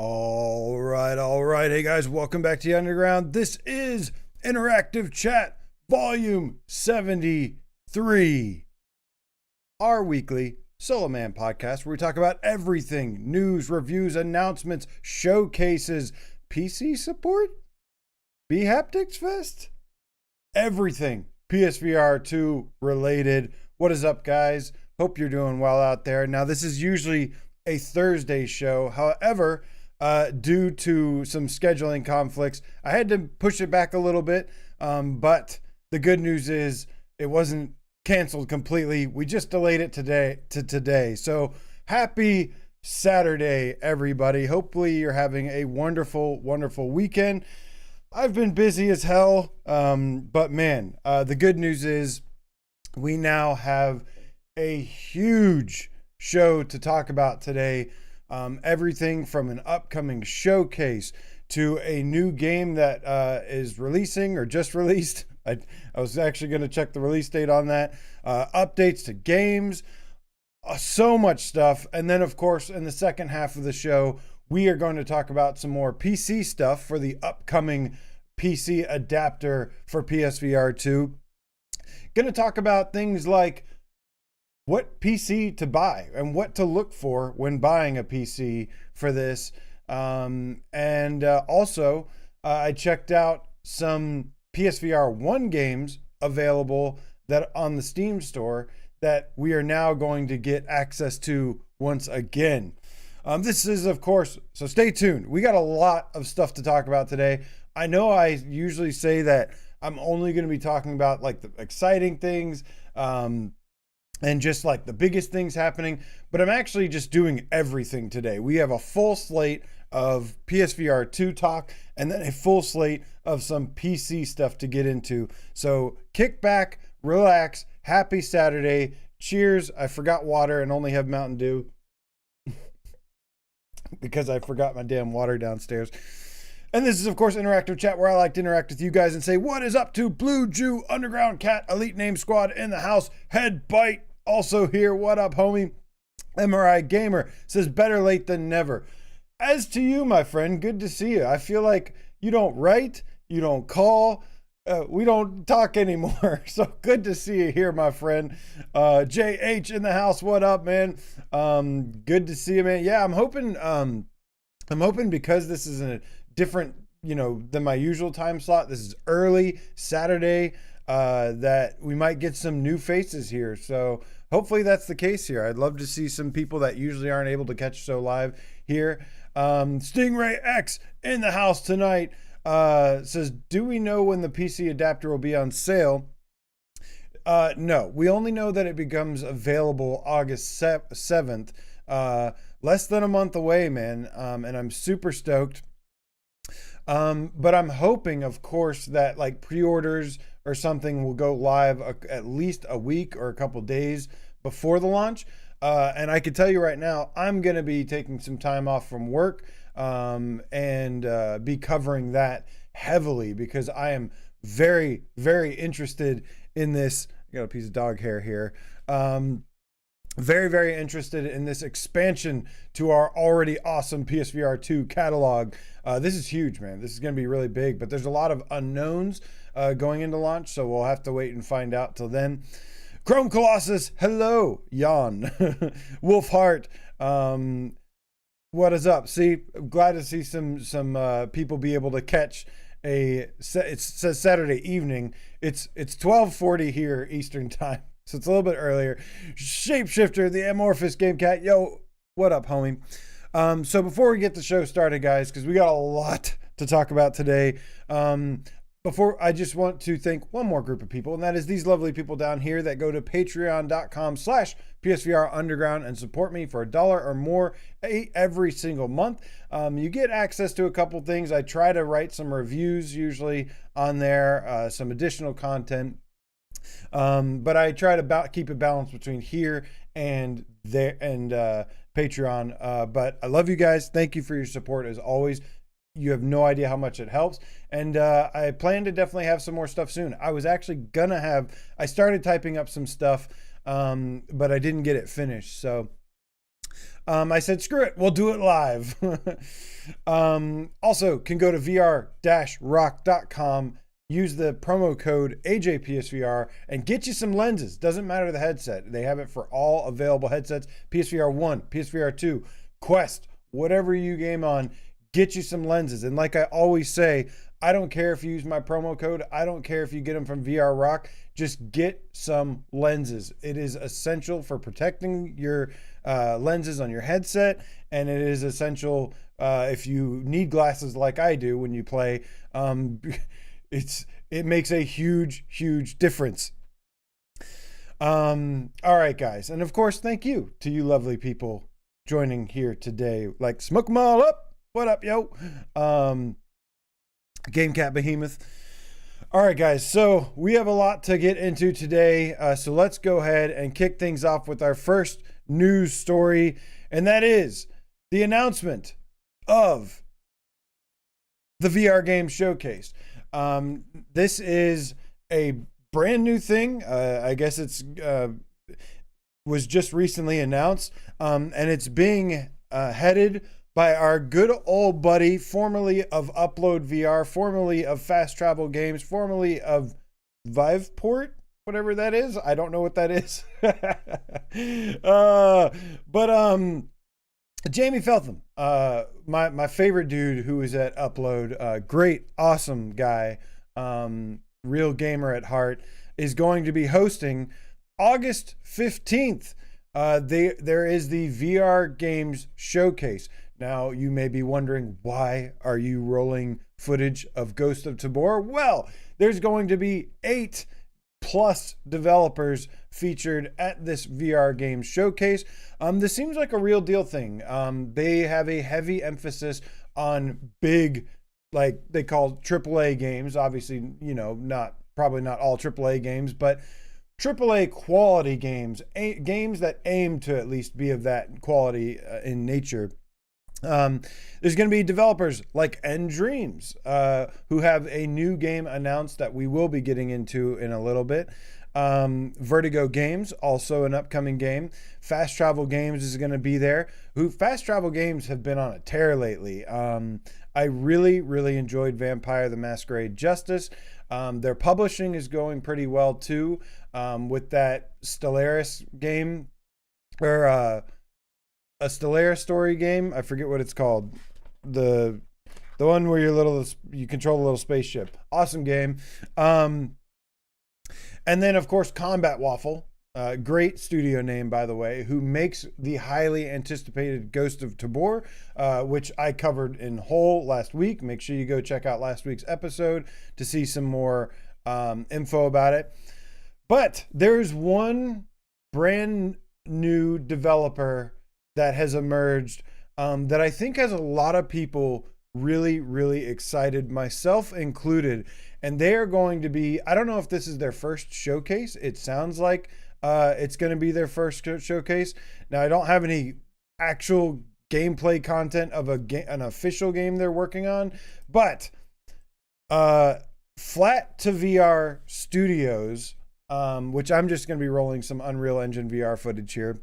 All right. Hey guys, welcome back to the Underground. This is Interactive Chat, Volume 73. Our weekly Solo Man podcast where we talk about everything: news, reviews, announcements, showcases, PC support, bHaptics Fest, everything PSVR2 related. What is up, guys? Hope you're doing well out there. Now, this is usually a Thursday show. However, due to some scheduling conflicts, I had to push it back a little bit. But the good news is it wasn't canceled completely. We just delayed it today. So happy Saturday, everybody. Hopefully you're having a wonderful, wonderful weekend. I've been busy as hell. But man, the good news is we now have a huge show to talk about today. Everything from an upcoming showcase to a new game that is releasing or just released. I was actually going to check the release date on that. Updates to games, so much stuff. And then, of course, in the second half of the show, we are going to talk about some more PC stuff for the upcoming PC adapter for PSVR2. Going to talk about things like what PC to buy and what to look for when buying a PC for this. Also, I checked out some PSVR1 games available that on the Steam store that we are now going to get access to once again. This is, of course, so stay tuned. We got a lot of stuff to talk about today. I know I usually say that I'm only going to be talking about like the exciting things, and just like the biggest things happening, but I'm actually just doing everything today. We have a full slate of PSVR2 talk and then a full slate of some PC stuff to get into. So kick back, relax, happy Saturday. Cheers. I forgot water and only have Mountain Dew because I forgot my damn water downstairs. And this is, of course, Interactive Chat, where I like to interact with you guys and say, what is up to Blue Jew, Underground Cat, Elite Name Squad in the house, Head Bite also here. What up, homie? MRI Gamer says, better late than never. As to you, my friend, good to see you. I feel like you don't write, you don't call, we don't talk anymore. So good to see you here, my friend. JH in the house, what up, man? Good to see you, man. Yeah, I'm hoping because this is a different, than my usual time slot. This is early Saturday, that we might get some new faces here. So hopefully that's the case here. I'd love to see some people that usually aren't able to catch show live here. Stingray X in the house tonight says, do we know when the PC adapter will be on sale? No, we only know that it becomes available August 7th, less than a month away, man. And I'm super stoked. But I'm hoping, of course, that like pre-orders or something will go live at least a week or a couple days before the launch. And I can tell you right now, I'm going to be taking some time off from work and be covering that heavily because I am very, very interested in this. I got a piece of dog hair here. Very, very interested in this expansion to our already awesome PSVR2 catalog. This is huge, man. This is going to be really big, but there's a lot of unknowns going into launch, so we'll have to wait and find out till then. Chrome Colossus, hello, Jan. Wolfheart, what is up? See, I'm glad to see some people be able to catch it says Saturday evening. It's 12:40 here Eastern time. So it's a little bit earlier. Shapeshifter, the Amorphous Game Cat. Yo, what up, homie? So before we get the show started, guys, because we got a lot to talk about today, before I just want to thank one more group of people, and that is these lovely people down here that go to patreon.com/PSVR Underground and support me for $1 or more every single month. You get access to a couple things. I try to write some reviews usually on there, some additional content. But I try to keep a balance between here and there and Patreon. But I love you guys. Thank you for your support as always. You have no idea how much it helps. And I plan to definitely have some more stuff soon. I was actually I started typing up some stuff, but I didn't get it finished. So I said, screw it, we'll do it live. Also, can go to vr-rock.com, use the promo code AJPSVR, and get you some lenses. Doesn't matter the headset. They have it for all available headsets. PSVR1, PSVR2, Quest, whatever you game on, get you some lenses. And like I always say, I don't care if you use my promo code. I don't care if you get them from VR Rock. Just get some lenses. It is essential for protecting your lenses on your headset, and it is essential if you need glasses like I do when you play. It makes a huge difference. All right, guys, and of course, thank you to you lovely people joining here today. Like, smoke them all up. What up, yo? Game Cat Behemoth. All right, guys, so we have a lot to get into today, so let's go ahead and kick things off with our first news story, and that is the announcement of the VR Games Showcase. This is a brand new thing. I guess it's was just recently announced, and it's being headed by our good old buddy, formerly of Upload VR, formerly of Fast Travel Games, formerly of Viveport, whatever that is. I don't know what that is. But Jamie Feltham, my favorite dude who is at Upload, great, awesome guy, real gamer at heart, is going to be hosting August 15th. There is the VR Games Showcase. Now, you may be wondering, why are you rolling footage of Ghost of Tabor? Well, there's going to be 8+ developers featured at this VR Games Showcase. This seems like a real deal thing. They have a heavy emphasis on big, like they call AAA games. Obviously, you know, probably not all AAA games, but AAA quality games, games that aim to at least be of that quality in nature. There's going to be developers like nDreams, who have a new game announced that we will be getting into in a little bit. Vertigo Games, also an upcoming game. Fast Travel Games is going to be there. Fast Travel Games have been on a tear lately. I really enjoyed Vampire the Masquerade Justice. Their publishing is going pretty well too, with that Stellaris game, or a Stellaris story game. I forget what it's called. The one where you control a little spaceship. Awesome game. And then of course Combat Waffle, great studio name by the way, who makes the highly anticipated Ghost of Tabor, which I covered in whole last week. Make sure you go check out last week's episode to see some more info about it. But there's one brand new developer that has emerged that I think has a lot of people really excited, myself included. And they are going to be, I don't know if this is their first showcase. It sounds like it's going to be their first showcase. Now, I don't have any actual gameplay content of an official game they're working on, but Flat to VR Studios, which I'm just going to be rolling some Unreal Engine VR footage here.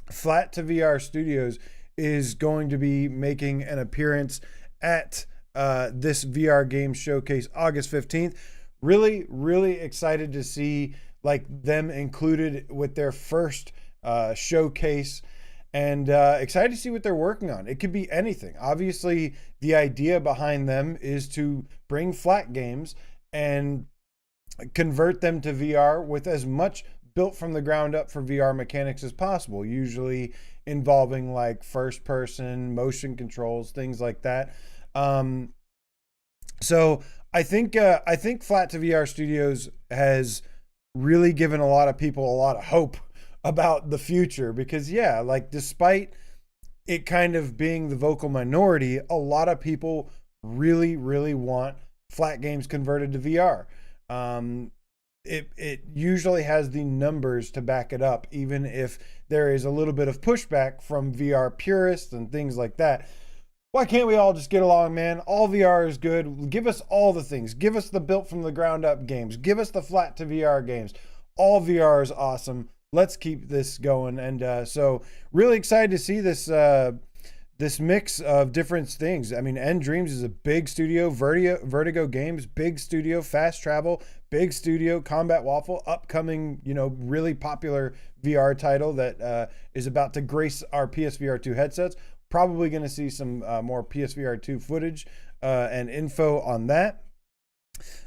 Flat to VR Studios is going to be making an appearance at this VR game showcase August 15th. Really excited to see like them included with their first showcase, and excited to see what they're working on. It could be anything. Obviously, the idea behind them is to bring flat games and convert them to VR with as much built from the ground up for VR mechanics as possible, usually involving like first person motion controls, things like that. So I think Flat to VR Studios has really given a lot of people a lot of hope about the future, because yeah, like despite it kind of being the vocal minority, a lot of people really want flat games converted to VR. It usually has the numbers to back it up, even if there is a little bit of pushback from VR purists and things like that. Why can't we all just get along, man? All VR is good. Give us all the things. Give us the built from the ground up games. Give us the flat to VR games. All VR is awesome. let's keep this going. And so really excited to see this mix of different things. I mean, nDreams is a big studio, Vertigo Games, big studio, Fast Travel, big studio, Combat Waffle, upcoming, really popular VR title that is about to grace our PSVR2 headsets. Probably going to see some more PSVR2 footage and info on that.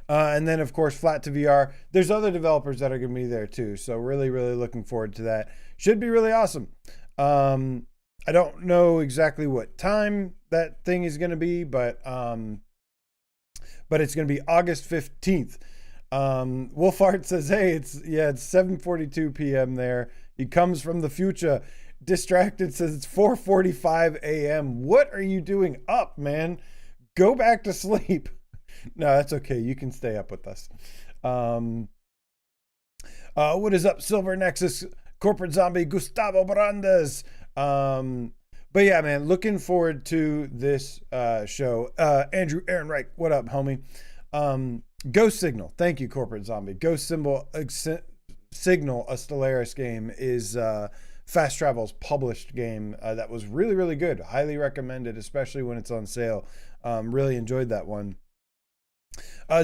And then, of course, Flat to VR. There's other developers that are going to be there too. So really, really looking forward to that. Should be really awesome. I don't know exactly what time that thing is going to be, but it's going to be August 15th. Wolfart says, hey, it's 7:42 p.m. there. He comes from the future. Distracted says it's 4:45 a.m. What are you doing up, man? Go back to sleep. No, that's okay. You can stay up with us. What is up, Silver Nexus, Corporate Zombie, Gustavo Brandes? But yeah, man, looking forward to this show. Andrew Ehrenreich, what up, homie? Ghost Signal, thank you, Corporate Zombie. Ghost Signal, a Stellaris game, is Fast Travel's published game that was really, really good. Highly recommended, especially when it's on sale. Really enjoyed that one.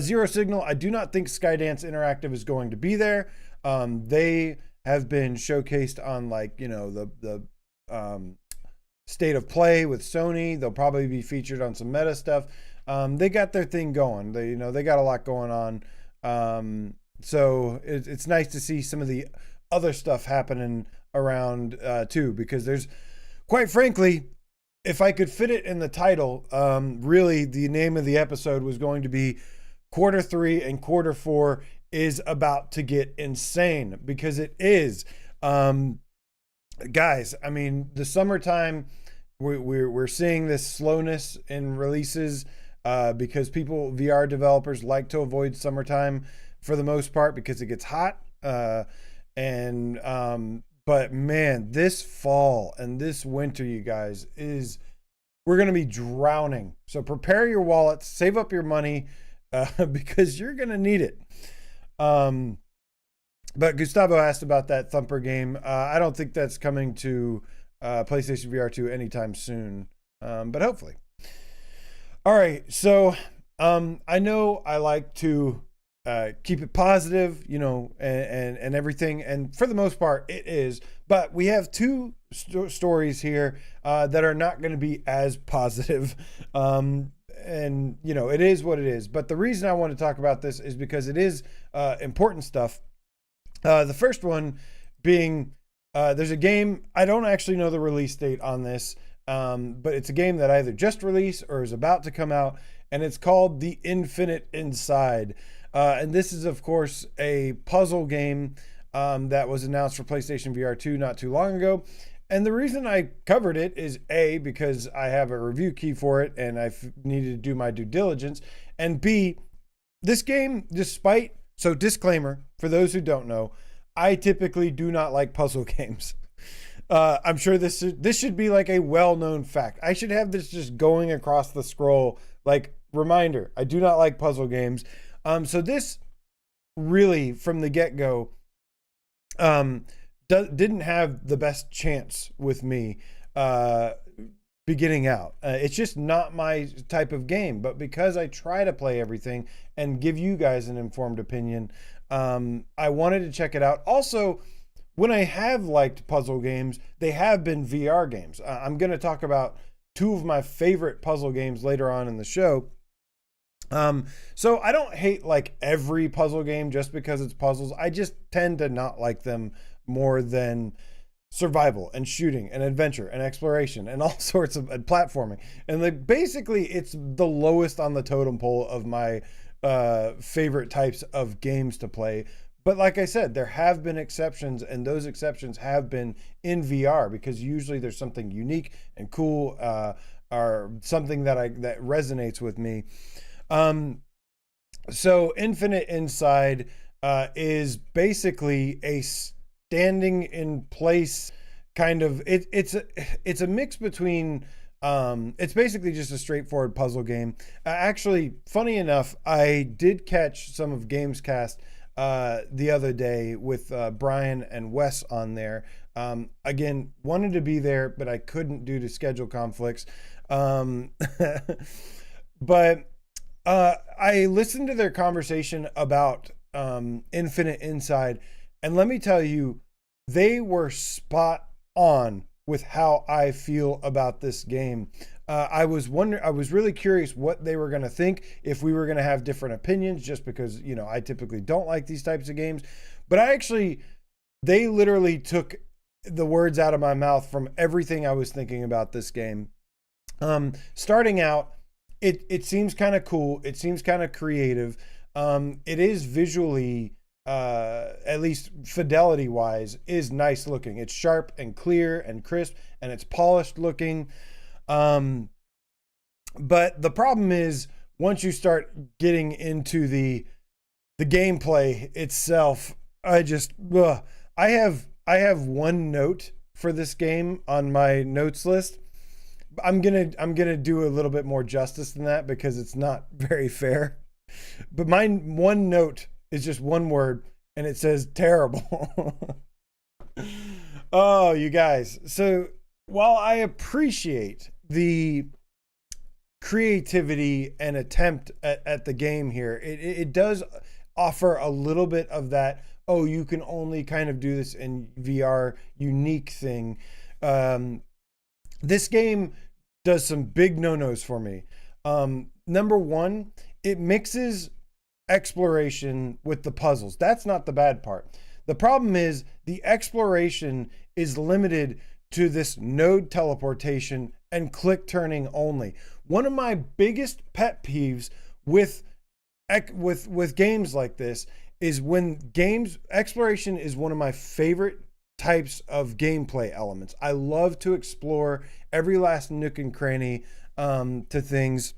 Zero Signal, I do not think Skydance Interactive is going to be there. They have been showcased on the State of Play with Sony. They'll probably be featured on some meta stuff. They got their thing going. They got a lot going on. So it's nice to see some of the other stuff happening around too, because there's, quite frankly, if I could fit it in the title, really the name of the episode was going to be Quarter 3 and Quarter 4 is about to get insane, because it is. Guys, I mean, the summertime, we're seeing this slowness in releases because VR developers like to avoid summertime for the most part because it gets hot. But man, this fall and this winter, you guys, we're going to be drowning. So prepare your wallets, save up your money because you're going to need it. But Gustavo asked about that Thumper game. I don't think that's coming to PlayStation VR2 anytime soon, but hopefully. All right, so I know I like to keep it positive, and everything, and for the most part it is, but we have two stories here that are not going to be as positive. And it is what it is. But the reason I want to talk about this is because it is important stuff. The first one being, there's a game, I don't actually know the release date on this, but it's a game that either just released or is about to come out, and it's called The Infinite Inside. And this is, of course, a puzzle game that was announced for PlayStation VR2 not too long ago. And the reason I covered it is A, because I have a review key for it and I needed to do my due diligence, and B, this game, so disclaimer, for those who don't know, I typically do not like puzzle games. I'm sure this should be like a well-known fact. I should have this just going across the scroll, like reminder, I do not like puzzle games. So this really, from the get-go, didn't have the best chance with me beginning out. It's just not my type of game, but because I try to play everything and give you guys an informed opinion, I wanted to check it out. Also, when I have liked puzzle games, they have been VR games. I'm going to talk about two of my favorite puzzle games later on in the show. So I don't hate like every puzzle game just because it's puzzles. I just tend to not like them more than survival and shooting and adventure and exploration and all sorts of platforming. And basically it's the lowest on the totem pole of my favorite types of games to play. But like I said, there have been exceptions, and those exceptions have been in VR because usually there's something unique and cool or something that resonates with me. So Infinite Inside is basically a standing in place kind of, it's a mix between it's basically just a straightforward puzzle game. Actually, funny enough, I did catch some of Gamescast the other day with Brian and Wes on there. Again, wanted to be there, but I couldn't due to schedule conflicts. But I listened to their conversation about Infinite Inside, and let me tell you, they were spot on with how I feel about this game. I was really curious what they were going to think, if we were going to have different opinions, just because, you know, I typically don't like these types of games. But they literally took the words out of my mouth from everything I was thinking about this game. Starting out, it seems kind of cool. It seems kind of creative. It is visually, at least fidelity wise, is nice looking. It's sharp and clear and crisp, and it's polished looking. But the problem is, once you start getting into the gameplay itself, I have one note for this game on my notes list. I'm gonna do a little bit more justice than that, because it's not very fair. But my one note is just one word, and it says terrible. Oh, you guys. So while I appreciate the creativity and attempt at the game here, it does offer a little bit of that, oh, you can only kind of do this in VR unique thing. This game does some big no-nos for me. Number one, it mixes exploration with the puzzles. That's not the bad part. The problem is the exploration is limited to this node teleportation and click turning only. One of my biggest pet peeves with games like this is when exploration is one of my favorite types of gameplay elements. I love to explore every last nook and cranny to things.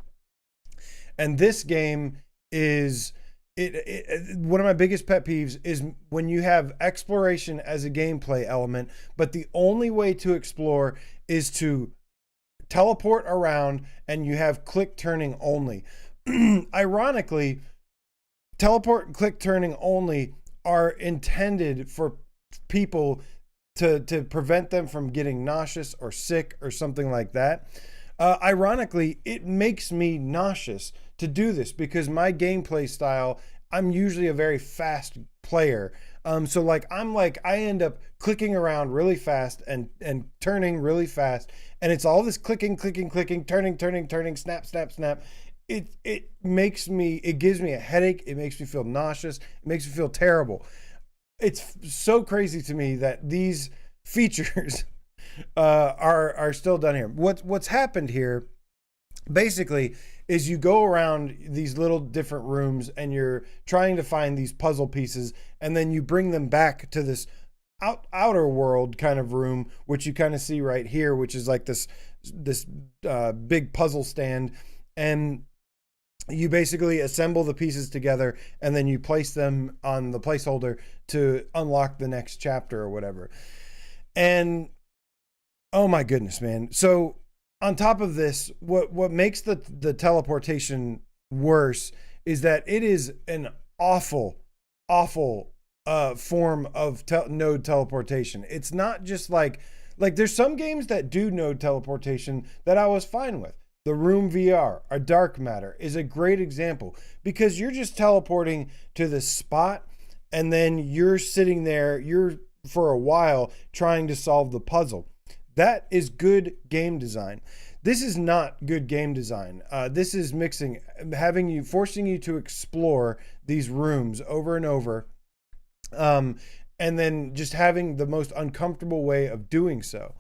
And this game is one of my biggest pet peeves is when you have exploration as a gameplay element, but the only way to explore is to teleport around and you have click turning only. Ironically, teleport and click turning only are intended for people to prevent them from getting nauseous or sick or something like that. Ironically, it makes me nauseous to do this because my gameplay style, I'm usually a very fast player. So I end up clicking around really fast and turning really fast. And it's all this clicking, turning, snap. It gives me a headache. It makes me feel nauseous. It makes me feel terrible. It's so crazy to me that these features are still done here. What's happened here basically is you go around these little different rooms and you're trying to find these puzzle pieces, and then you bring them back to this outer world kind of room, which you kind of see right here, which is like this big puzzle stand, and you basically assemble the pieces together and then you place them on the placeholder to unlock the next chapter or whatever. And oh my goodness, man. So on top of this, what makes the teleportation worse is that it is an awful form of node teleportation. It's not just like there's some games that do node teleportation that I was fine with. The Room VR, a Dark Matter, is a great example because you're just teleporting to the spot and then you're sitting there, for a while trying to solve the puzzle. That is good game design. This is not good game design. This is forcing you to explore these rooms over and over, and then just having the most uncomfortable way of doing so.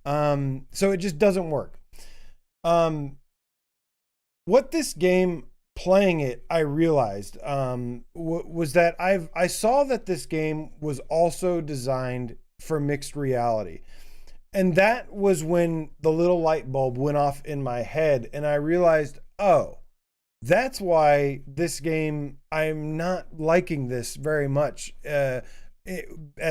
So it just doesn't work. What this game, playing it, I realized was that I saw that this game was also designed for mixed reality. And that was when the little light bulb went off in my head and I realized, oh, that's why this game, I'm not liking this very much at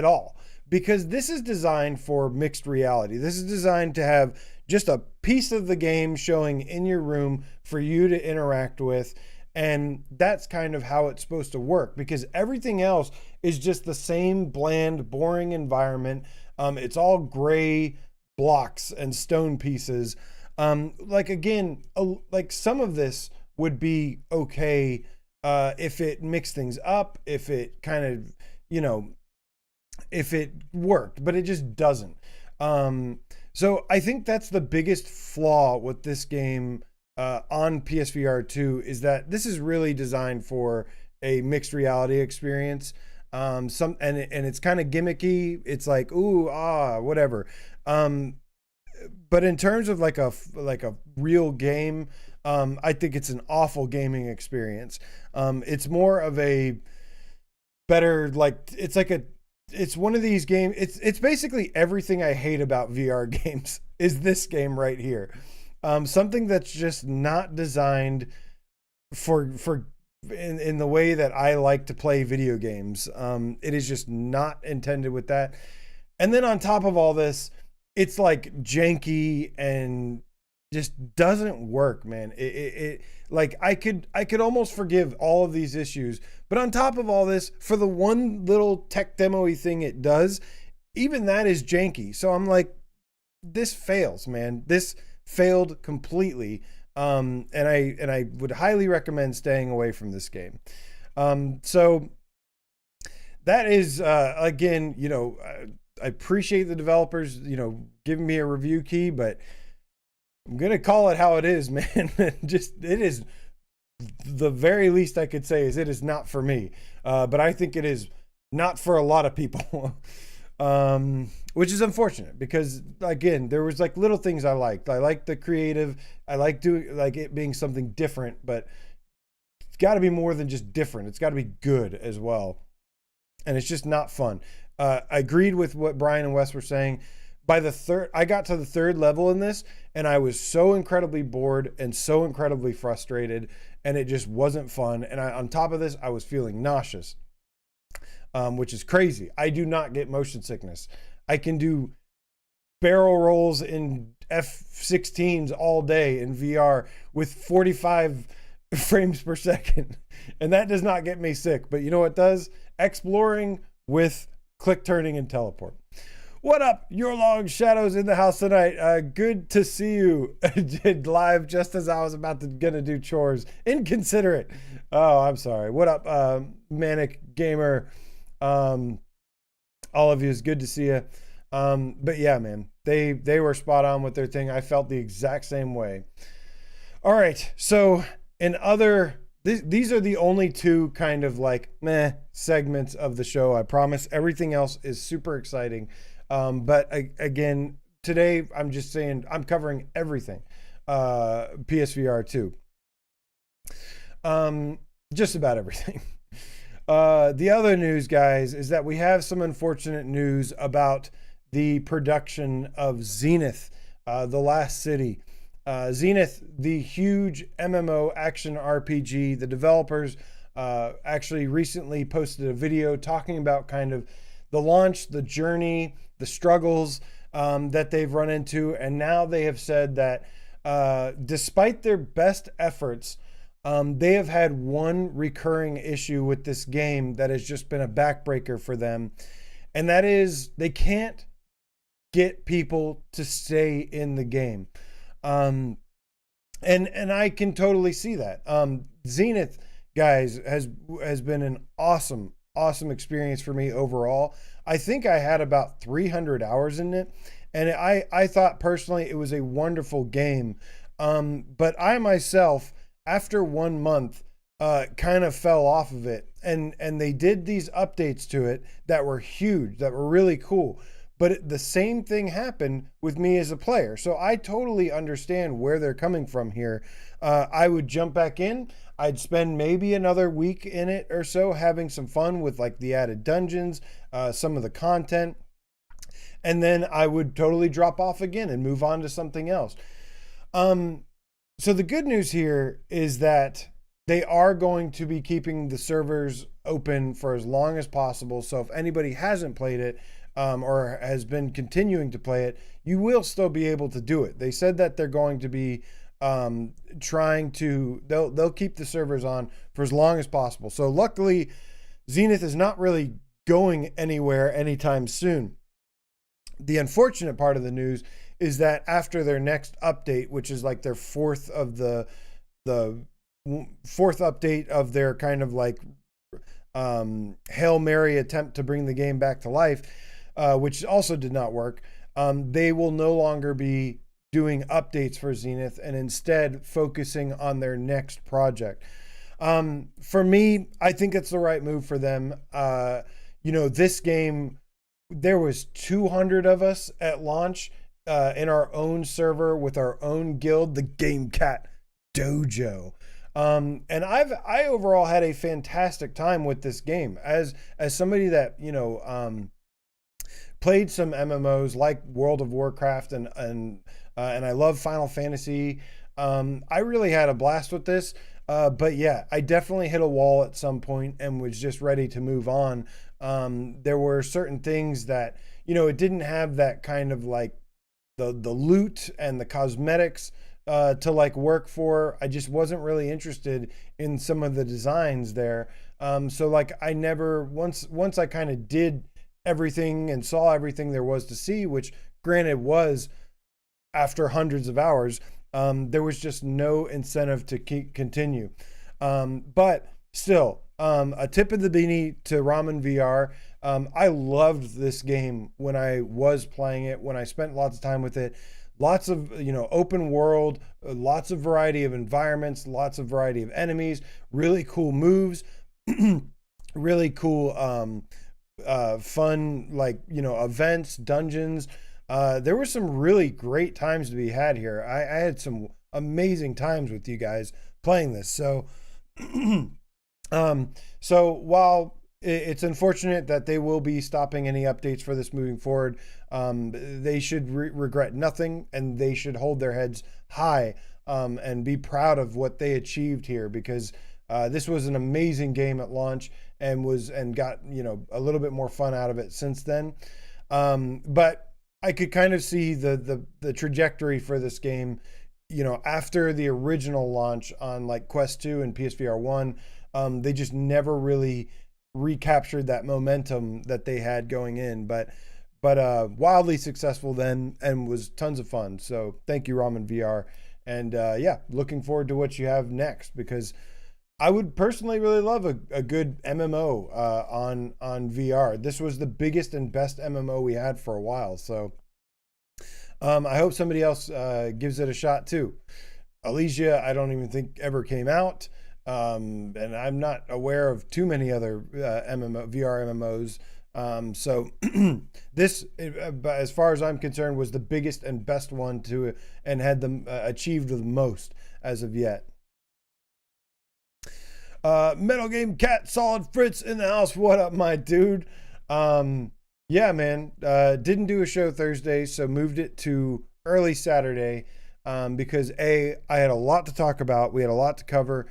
all. Because this is designed for mixed reality. This is designed to have just a piece of the game showing in your room for you to interact with. And that's kind of how it's supposed to work, because everything else is just the same bland, boring environment. It's all gray blocks and stone pieces. Like again, like some of this would be okay if it mixed things up, if it kind of, if it worked, but it just doesn't. So I think that's the biggest flaw with this game on PSVR2, is that this is really designed for a mixed reality experience. And it's kind of gimmicky. It's like, ooh, ah, whatever. But in terms of like a real game, I think it's an awful gaming experience. It's more of a better, like, it's one of these games. It's basically everything I hate about VR games is this game right here. Something that's just not designed for in the way that I like to play video games. It is just not intended with that. And then on top of all this, it's like janky and just doesn't work, man. It like I could almost forgive all of these issues, but on top of all this, for the one little tech demo-y thing it does, even that is janky. So I'm like, this fails, man. This failed completely. And I would highly recommend staying away from this game. So that is again, I appreciate the developers, giving me a review key, but I'm going to call it how it is, man. It is the very least I could say is it is not for me. But I think it is not for a lot of people, which is unfortunate, because again, there was like little things I liked. I liked the creative. I like doing like it being something different, but it's got to be more than just different. It's got to be good as well. And it's just not fun. I agreed with what Brian and Wes were saying. I got to the third level in this, and I was so incredibly bored and so incredibly frustrated, and it just wasn't fun. And on top of this, I was feeling nauseous, which is crazy. I do not get motion sickness. I can do barrel rolls in F-16s all day in VR with 45 frames per second, and that does not get me sick. But you know what does? Exploring with click turning and teleport. What up, your long shadows in the house tonight? Good to see you. Did live just as I was gonna do chores. Inconsiderate. Oh, I'm sorry. What up, Manic Gamer? All of you, is good to see you. But yeah, man, they were spot on with their thing. I felt the exact same way. All right, so these are the only two kind of like meh segments of the show. I promise everything else is super exciting. But again, today I'm just saying I'm covering everything PSVR2. Just about everything. The other news, guys, is that we have some unfortunate news about the production of Zenith, The Last City. Zenith, the huge MMO action RPG, the developers actually recently posted a video talking about kind of the launch, the journey, the struggles that they've run into. And now they have said that despite their best efforts, they have had one recurring issue with this game that has just been a backbreaker for them. And that is they can't get people to stay in the game. And I can totally see that. Zenith, guys, has been an awesome experience for me overall. I think I had about 300 hours in it, and I thought personally it was a wonderful game. But I myself, after 1 month, kind of fell off of it, and they did these updates to it that were huge, that were really cool. But the same thing happened with me as a player. So I totally understand where they're coming from here. I would jump back in. I'd spend maybe another week in it or so having some fun with like the added dungeons, some of the content. And then I would totally drop off again and move on to something else. So the good news here is that they are going to be keeping the servers open for as long as possible. So if anybody hasn't played it, or has been continuing to play it, you will still be able to do it. They said that they're going to be they'll keep the servers on for as long as possible. So luckily, Zenith is not really going anywhere anytime soon. The unfortunate part of the news is that after their next update, which is like their fourth update of their kind of like Hail Mary attempt to bring the game back to life, which also did not work, they will no longer be doing updates for Zenith and instead focusing on their next project. For me, I think it's the right move for them. This game, there was 200 of us at launch in our own server with our own guild, the Game Cat Dojo. And I overall had a fantastic time with this game as somebody that, played some MMOs like World of Warcraft and I love Final Fantasy. I really had a blast with this. But yeah, I definitely hit a wall at some point and was just ready to move on. There were certain things that, it didn't have that kind of like the loot and the cosmetics to like work for. I just wasn't really interested in some of the designs there. So like I never, once I kind of did everything and saw everything there was to see, which granted was after hundreds of hours, there was just no incentive to continue. But still, a tip of the beanie to Ramen VR. I loved this game when I was playing it, when I spent lots of time with it. Lots of, open world, lots of variety of environments, lots of variety of enemies, really cool moves, really cool, fun, like, events, dungeons. There were some really great times to be had here. I had some amazing times with you guys playing this. So, so while it's unfortunate that they will be stopping any updates for this moving forward, they should regret nothing, and they should hold their heads high and be proud of what they achieved here, because this was an amazing game at launch and got a little bit more fun out of it since then. But I could kind of see the trajectory for this game, after the original launch on like Quest 2 and PSVR1. They just never really recaptured that momentum that they had going in, but wildly successful then and was tons of fun. So thank you, Ramen VR. And yeah, looking forward to what you have next, because I would personally really love a good MMO on VR. This was the biggest and best MMO we had for a while. So I hope somebody else gives it a shot too. Elysia, I don't even think ever came out. And I'm not aware of too many other VR MMOs. So this, as far as I'm concerned, was the biggest and best one and had them achieved the most as of yet. Metal Game Cat Solid Fritz in the house. What up, my dude? Yeah, man. Didn't do a show Thursday, so moved it to early Saturday because I had a lot to talk about. We had a lot to cover.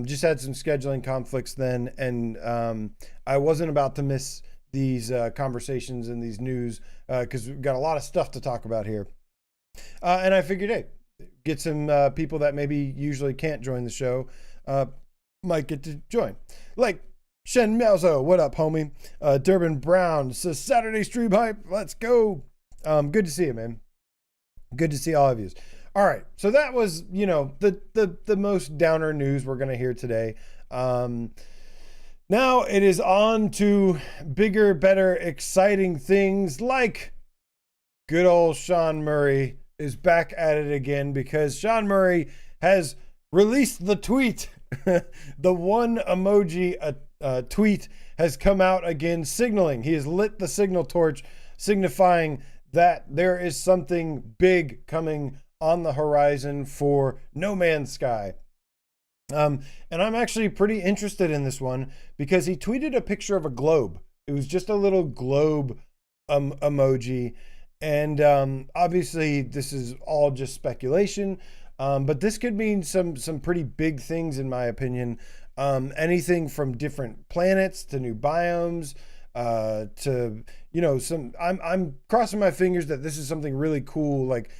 Just had some scheduling conflicts then, and I wasn't about to miss these conversations and these news because we've got a lot of stuff to talk about here. And I figured, hey, get some people that maybe usually can't join the show might get to join. Like Shen Miaozo, what up, homie? Durbin Brown says Saturday stream hype. Let's go. Good to see you, man. Good to see all of you. All right, so that was, the most downer news we're going to hear today. Now it is on to bigger, better, exciting things, like good old Sean Murray is back at it again, because Sean Murray has released the tweet. The one emoji tweet has come out again, signaling. He has lit the signal torch, signifying that there is something big coming on the horizon for No Man's Sky. And I'm actually pretty interested in this one because he tweeted a picture of a globe. It was just a little globe emoji. And obviously this is all just speculation, but this could mean some pretty big things in my opinion. Anything from different planets to new biomes, to I'm crossing my fingers that this is something really cool, like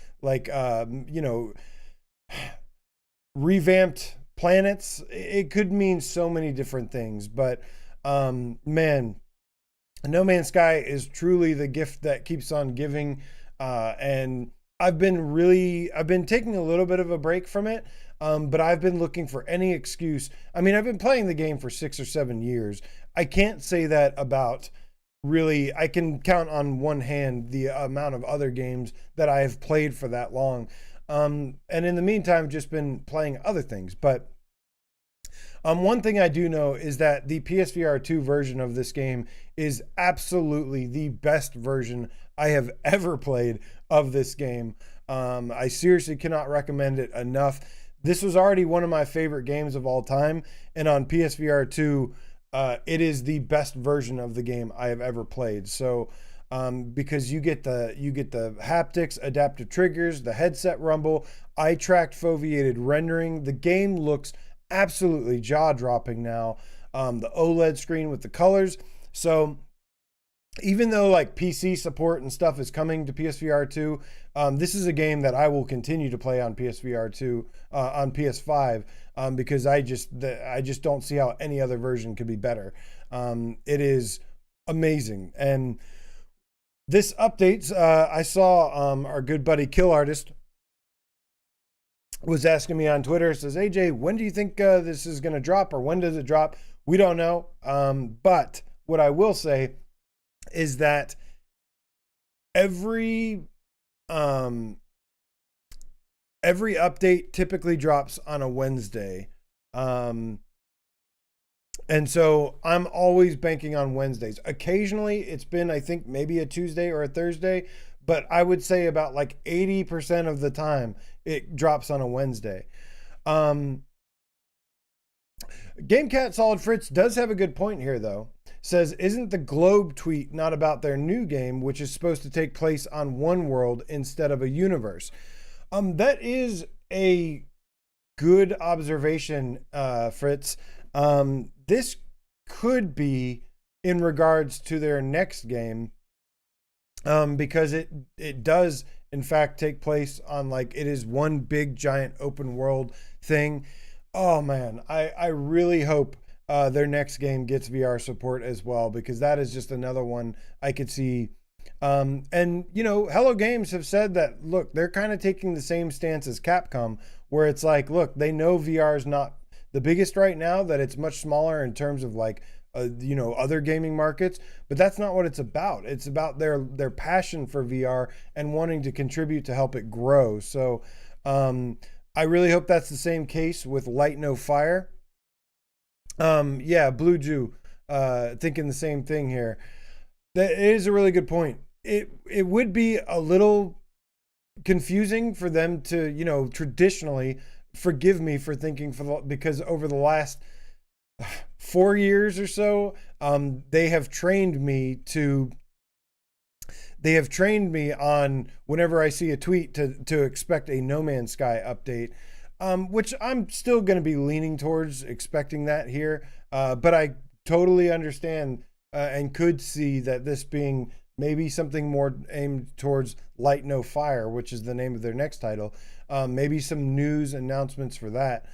revamped planets. It could mean so many different things, but man, No Man's Sky is truly the gift that keeps on giving. And I've been taking a little bit of a break from it, but I've been looking for any excuse. I mean, I've been playing the game for 6 or 7 years. I can't say that about really, I can count on one hand the amount of other games that I have played for that long. And in the meantime, just been playing other things. But one thing I do know is that the PSVR2 version of this game is absolutely the best version I have ever played of this game. I seriously cannot recommend it enough. This was already one of my favorite games of all time, and on PSVR2, it is the best version of the game I have ever played. So, because you get the haptics, adaptive triggers, the headset rumble, eye tracked foveated rendering. The game looks absolutely jaw-dropping now. The OLED screen with the colors. So even though like PC support and stuff is coming to PSVR2, this is a game that I will continue to play on PSVR2 on PS5 because I just don't see how any other version could be better. It is amazing. And this updates, I saw our good buddy Kill Artist was asking me on Twitter, says, AJ, when do you think this is going to drop, or when does it drop? We don't know. But what I will say is that every update typically drops on a Wednesday. And so I'm always banking on Wednesdays. Occasionally it's been, I think, maybe a Tuesday or a Thursday, but I would say about like 80% of the time it drops on a Wednesday. GameCat Solid Fritz does have a good point here, though. Says, isn't the Globe tweet not about their new game, which is supposed to take place on one world instead of a universe? That is a good observation, Fritz. This could be in regards to their next game, because it does in fact take place on, like, it is one big giant open world thing. Oh man, I really hope their next game gets VR support as well, because that is just another one I could see. And you know, Hello Games have said that, look, they're kind of taking the same stance as Capcom, where it's like, look, they know VR is not the biggest right now, that it's much smaller in terms of like you know, other gaming markets, but that's not what it's about. It's about their passion for VR and wanting to contribute to help it grow. So I really hope that's the same case with Light No Fire. Yeah, Blue Jew, thinking the same thing here. That is a really good point. It would be a little confusing for them to, you know, traditionally, forgive me for thinking because over the last 4 years or so, they have trained me on, whenever I see a tweet, to expect a No Man's Sky update, which I'm still going to be leaning towards expecting that here. But I totally understand and could see that this being maybe something more aimed towards Light No Fire, which is the name of their next title. Maybe some news announcements for that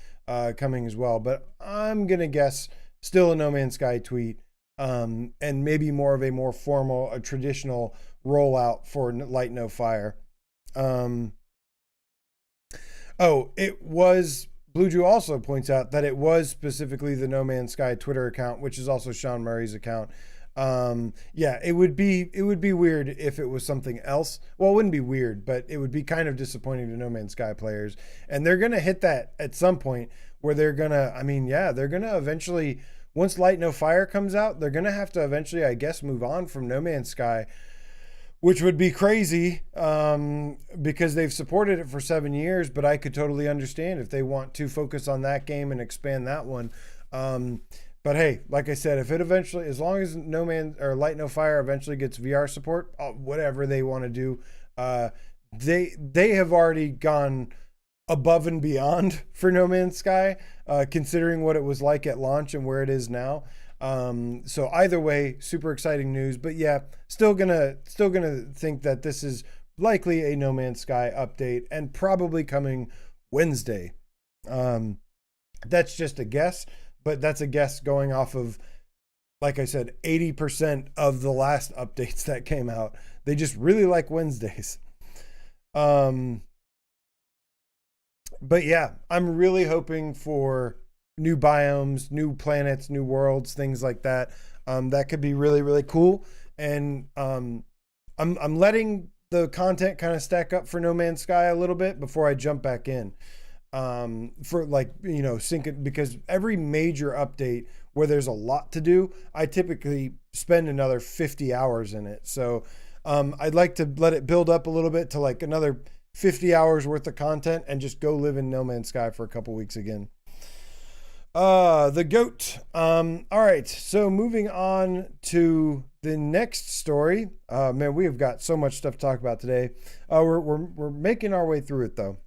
coming as well. But I'm going to guess still a No Man's Sky tweet, and maybe more of a more formal, a traditional rollout for Light No Fire. Oh, it was, Blue Jew also points out that it was specifically the No Man's Sky Twitter account, which is also Sean Murray's account. Yeah, it would be weird if it was something else. Well, it wouldn't be weird, but it would be kind of disappointing to No Man's Sky players. And they're going to hit that at some point where they're going to, I mean, yeah, they're going to eventually, once Light No Fire comes out, they're going to have to eventually, I guess, move on from No Man's Sky, which would be crazy, because they've supported it for 7 years, but I could totally understand if they want to focus on that game and expand that one. But hey, like I said, if it eventually, as long as No Man or Light No Fire eventually gets VR support, whatever they want to do, they have already gone above and beyond for No Man's Sky, considering what it was like at launch and where it is now. So either way, super exciting news. But yeah, still gonna think that this is likely a No Man's Sky update and probably coming Wednesday. That's just a guess, but that's a guess going off of, like I said, 80% of the last updates that came out. They just really like Wednesdays. But yeah, I'm really hoping for new biomes, new planets, new worlds, things like that. That could be really, really cool. And I'm letting the content kind of stack up for No Man's Sky a little bit before I jump back in. For like, sync it, because every major update where there's a lot to do, I typically spend another 50 hours in it. So I'd like to let it build up a little bit to like another 50 hours worth of content and just go live in No Man's Sky for a couple weeks again. The goat. All right, so moving on to the next story. Man, we have got so much stuff to talk about today. We're making our way through it though.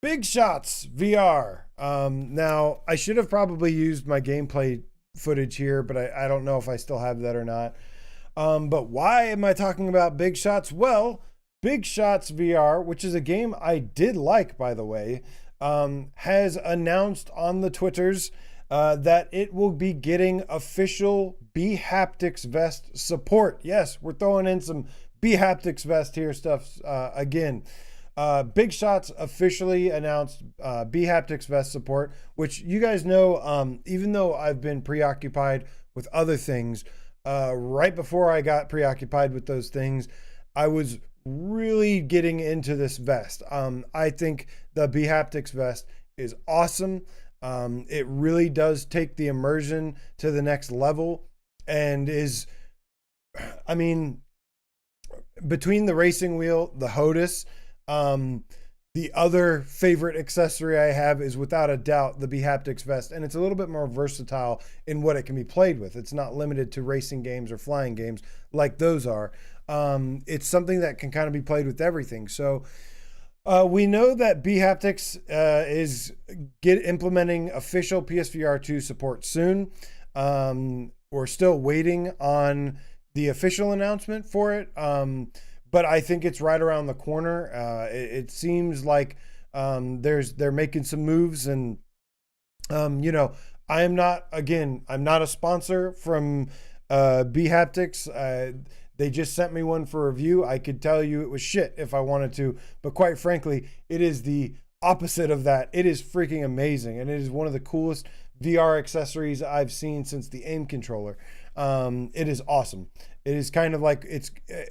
Big Shots VR. Now I should have probably used my gameplay footage here, but I don't know if I still have that or not. But why am I talking about Big Shots? Well, Big Shots VR, which is a game I did like, by the way, has announced on the Twitters that it will be getting official bHaptics vest support. Yes, we're throwing in some bHaptics vest here stuff again. Big Shots officially announced bHaptics vest support, which you guys know, even though I've been preoccupied with other things, right before I got preoccupied with those things, I was really getting into this vest. I think the bHaptics vest is awesome. It really does take the immersion to the next level and is, I mean, between the racing wheel, the HOTUS, the other favorite accessory I have is without a doubt the bHaptics vest, and it's a little bit more versatile in what it can be played with. It's not limited to racing games or flying games like those are. It's something that can kind of be played with everything. So we know that bHaptics is implementing official PSVR2 support soon. We're still waiting on the official announcement for it. But I think it's right around the corner. It seems like they're making some moves, and I'm not a sponsor from bHaptics. They just sent me one for review. I could tell you it was shit if I wanted to, but quite frankly, it is the opposite of that. It is freaking amazing, and it is one of the coolest VR accessories I've seen since the aim controller. It is awesome. It is kind of like,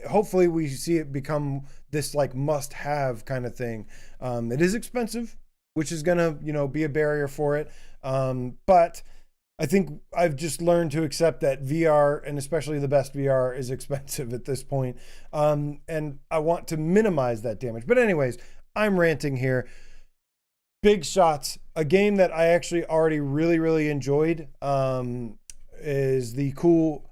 hopefully we see it become this like must-have kind of thing. It is expensive, which is gonna, be a barrier for it. But I think I've just learned to accept that VR, and especially the best VR, is expensive at this point. And I want to minimize that damage. But anyways, I'm ranting here. Big Shots, a game that I actually already really, really enjoyed, is the cool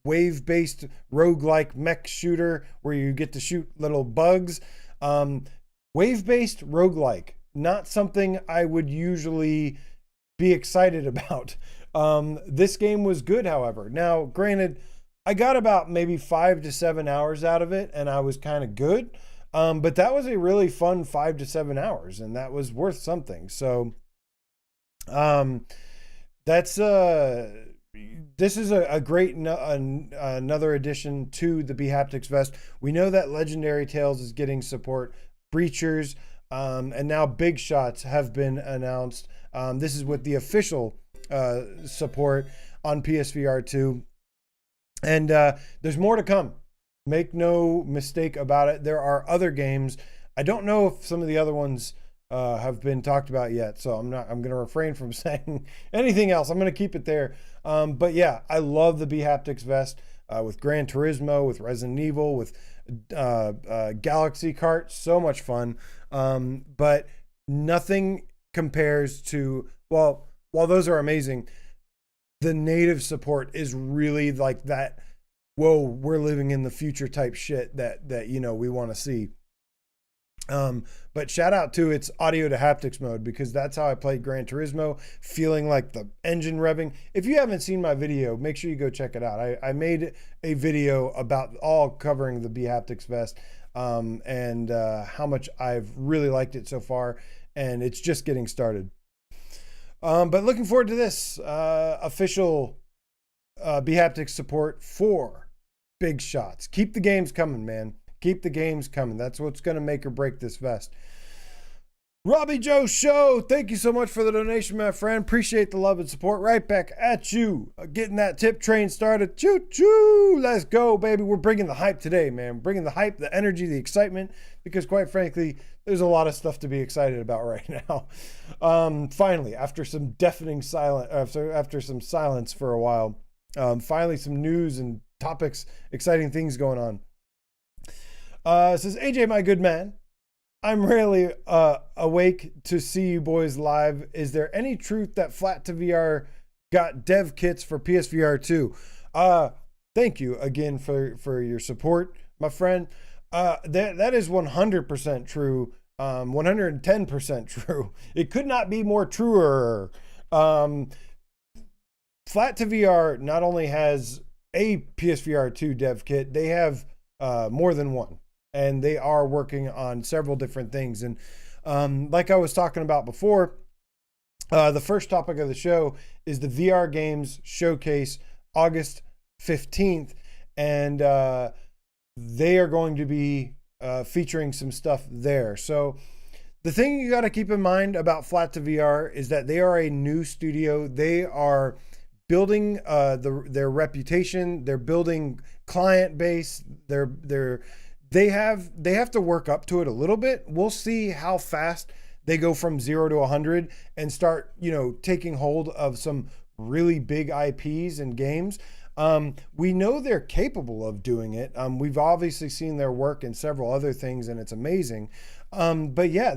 wave-based roguelike mech shooter where you get to shoot little bugs. Wave-based roguelike, not something I would usually be excited about. This game was good, however. Now, granted, I got about maybe 5 to 7 hours out of it, and I was kind of good. But that was a really fun 5 to 7 hours, and that was worth something. So, this is a great another addition to the bHaptics vest. We know that Legendary Tales is getting support, Breachers, and now Big Shots have been announced. This is with the official support on PSVR2, and there's more to come. Make no mistake about it. There are other games. I don't know if some of the other ones have been talked about yet, so I'm going to refrain from saying anything else. I'm going to keep it there. But yeah, I love the bHaptics vest with Gran Turismo, with Resident Evil, with Galaxy Kart. So much fun. But nothing compares to, while those are amazing, the native support is really like that. Whoa, we're living in the future type shit that we want to see. But shout out to its audio to haptics mode, because that's how I played Gran Turismo, feeling like the engine revving. If you haven't seen my video, make sure you go check it out. I made a video about all covering the bHaptics vest, and how much I've really liked it so far, and it's just getting started. But looking forward to this official bHaptics support for big shots. Keep the games coming, man. Keep the games coming. That's what's going to make or break this vest. Robbie Joe Show, thank you so much for the donation, my friend. Appreciate the love and support. Right back at you. Getting that tip train started. Choo-choo. Let's go, baby. We're bringing the hype today, man. Bringing the hype, the energy, the excitement, because quite frankly, there's a lot of stuff to be excited about right now. Finally, after some deafening silence, after some silence for a while, finally some news and topics, exciting things going on. Says AJ, my good man, I'm rarely awake to see you boys live. Is there any truth that Flat to VR got dev kits for PSVR2? Thank you again for your support, my friend. That is 100% true. 110% true. It could not be more truer. Flat to VR not only has a PSVR2 dev kit, they have more than one. And they are working on several different things. And like I was talking about before, the first topic of the show is the VR Games Showcase, August 15th. And they are going to be featuring some stuff there. So the thing you got to keep in mind about Flat to VR is that they are a new studio. They are building their reputation. They're building client base. They have to work up to it a little bit. We'll see how fast they go from 0 to 100 and start, taking hold of some really big IPs and games. We know they're capable of doing it. We've obviously seen their work in several other things, and it's amazing. But yeah,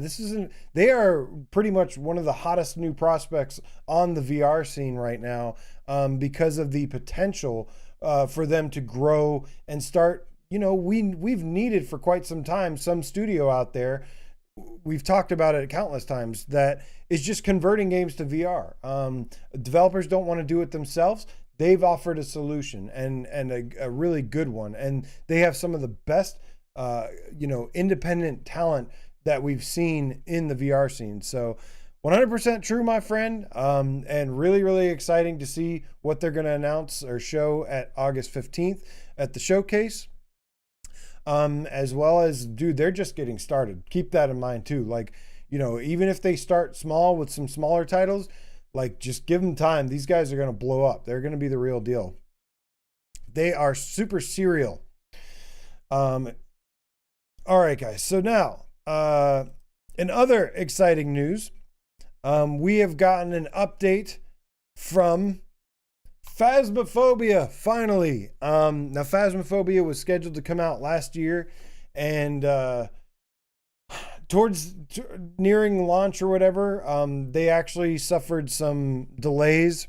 they are pretty much one of the hottest new prospects on the VR scene right now, because of the potential for them to grow and start. We've needed for quite some time some studio out there. We've talked about it countless times that is just converting games to VR. Developers don't want to do it themselves. They've offered a solution and a really good one. And they have some of the best, independent talent that we've seen in the VR scene. So 100% true, my friend. And really, really exciting to see what they're going to announce or show at August 15th at the showcase. As well as, dude, they're just getting started. Keep that in mind too. Like, even if they start small with some smaller titles, like, just give them time. These guys are going to blow up. They're going to be the real deal. They are super serial. All right, guys. So now, in other exciting news, we have gotten an update from Phasmophobia, finally. Now, Phasmophobia was scheduled to come out last year, and towards nearing launch or whatever, they actually suffered some delays.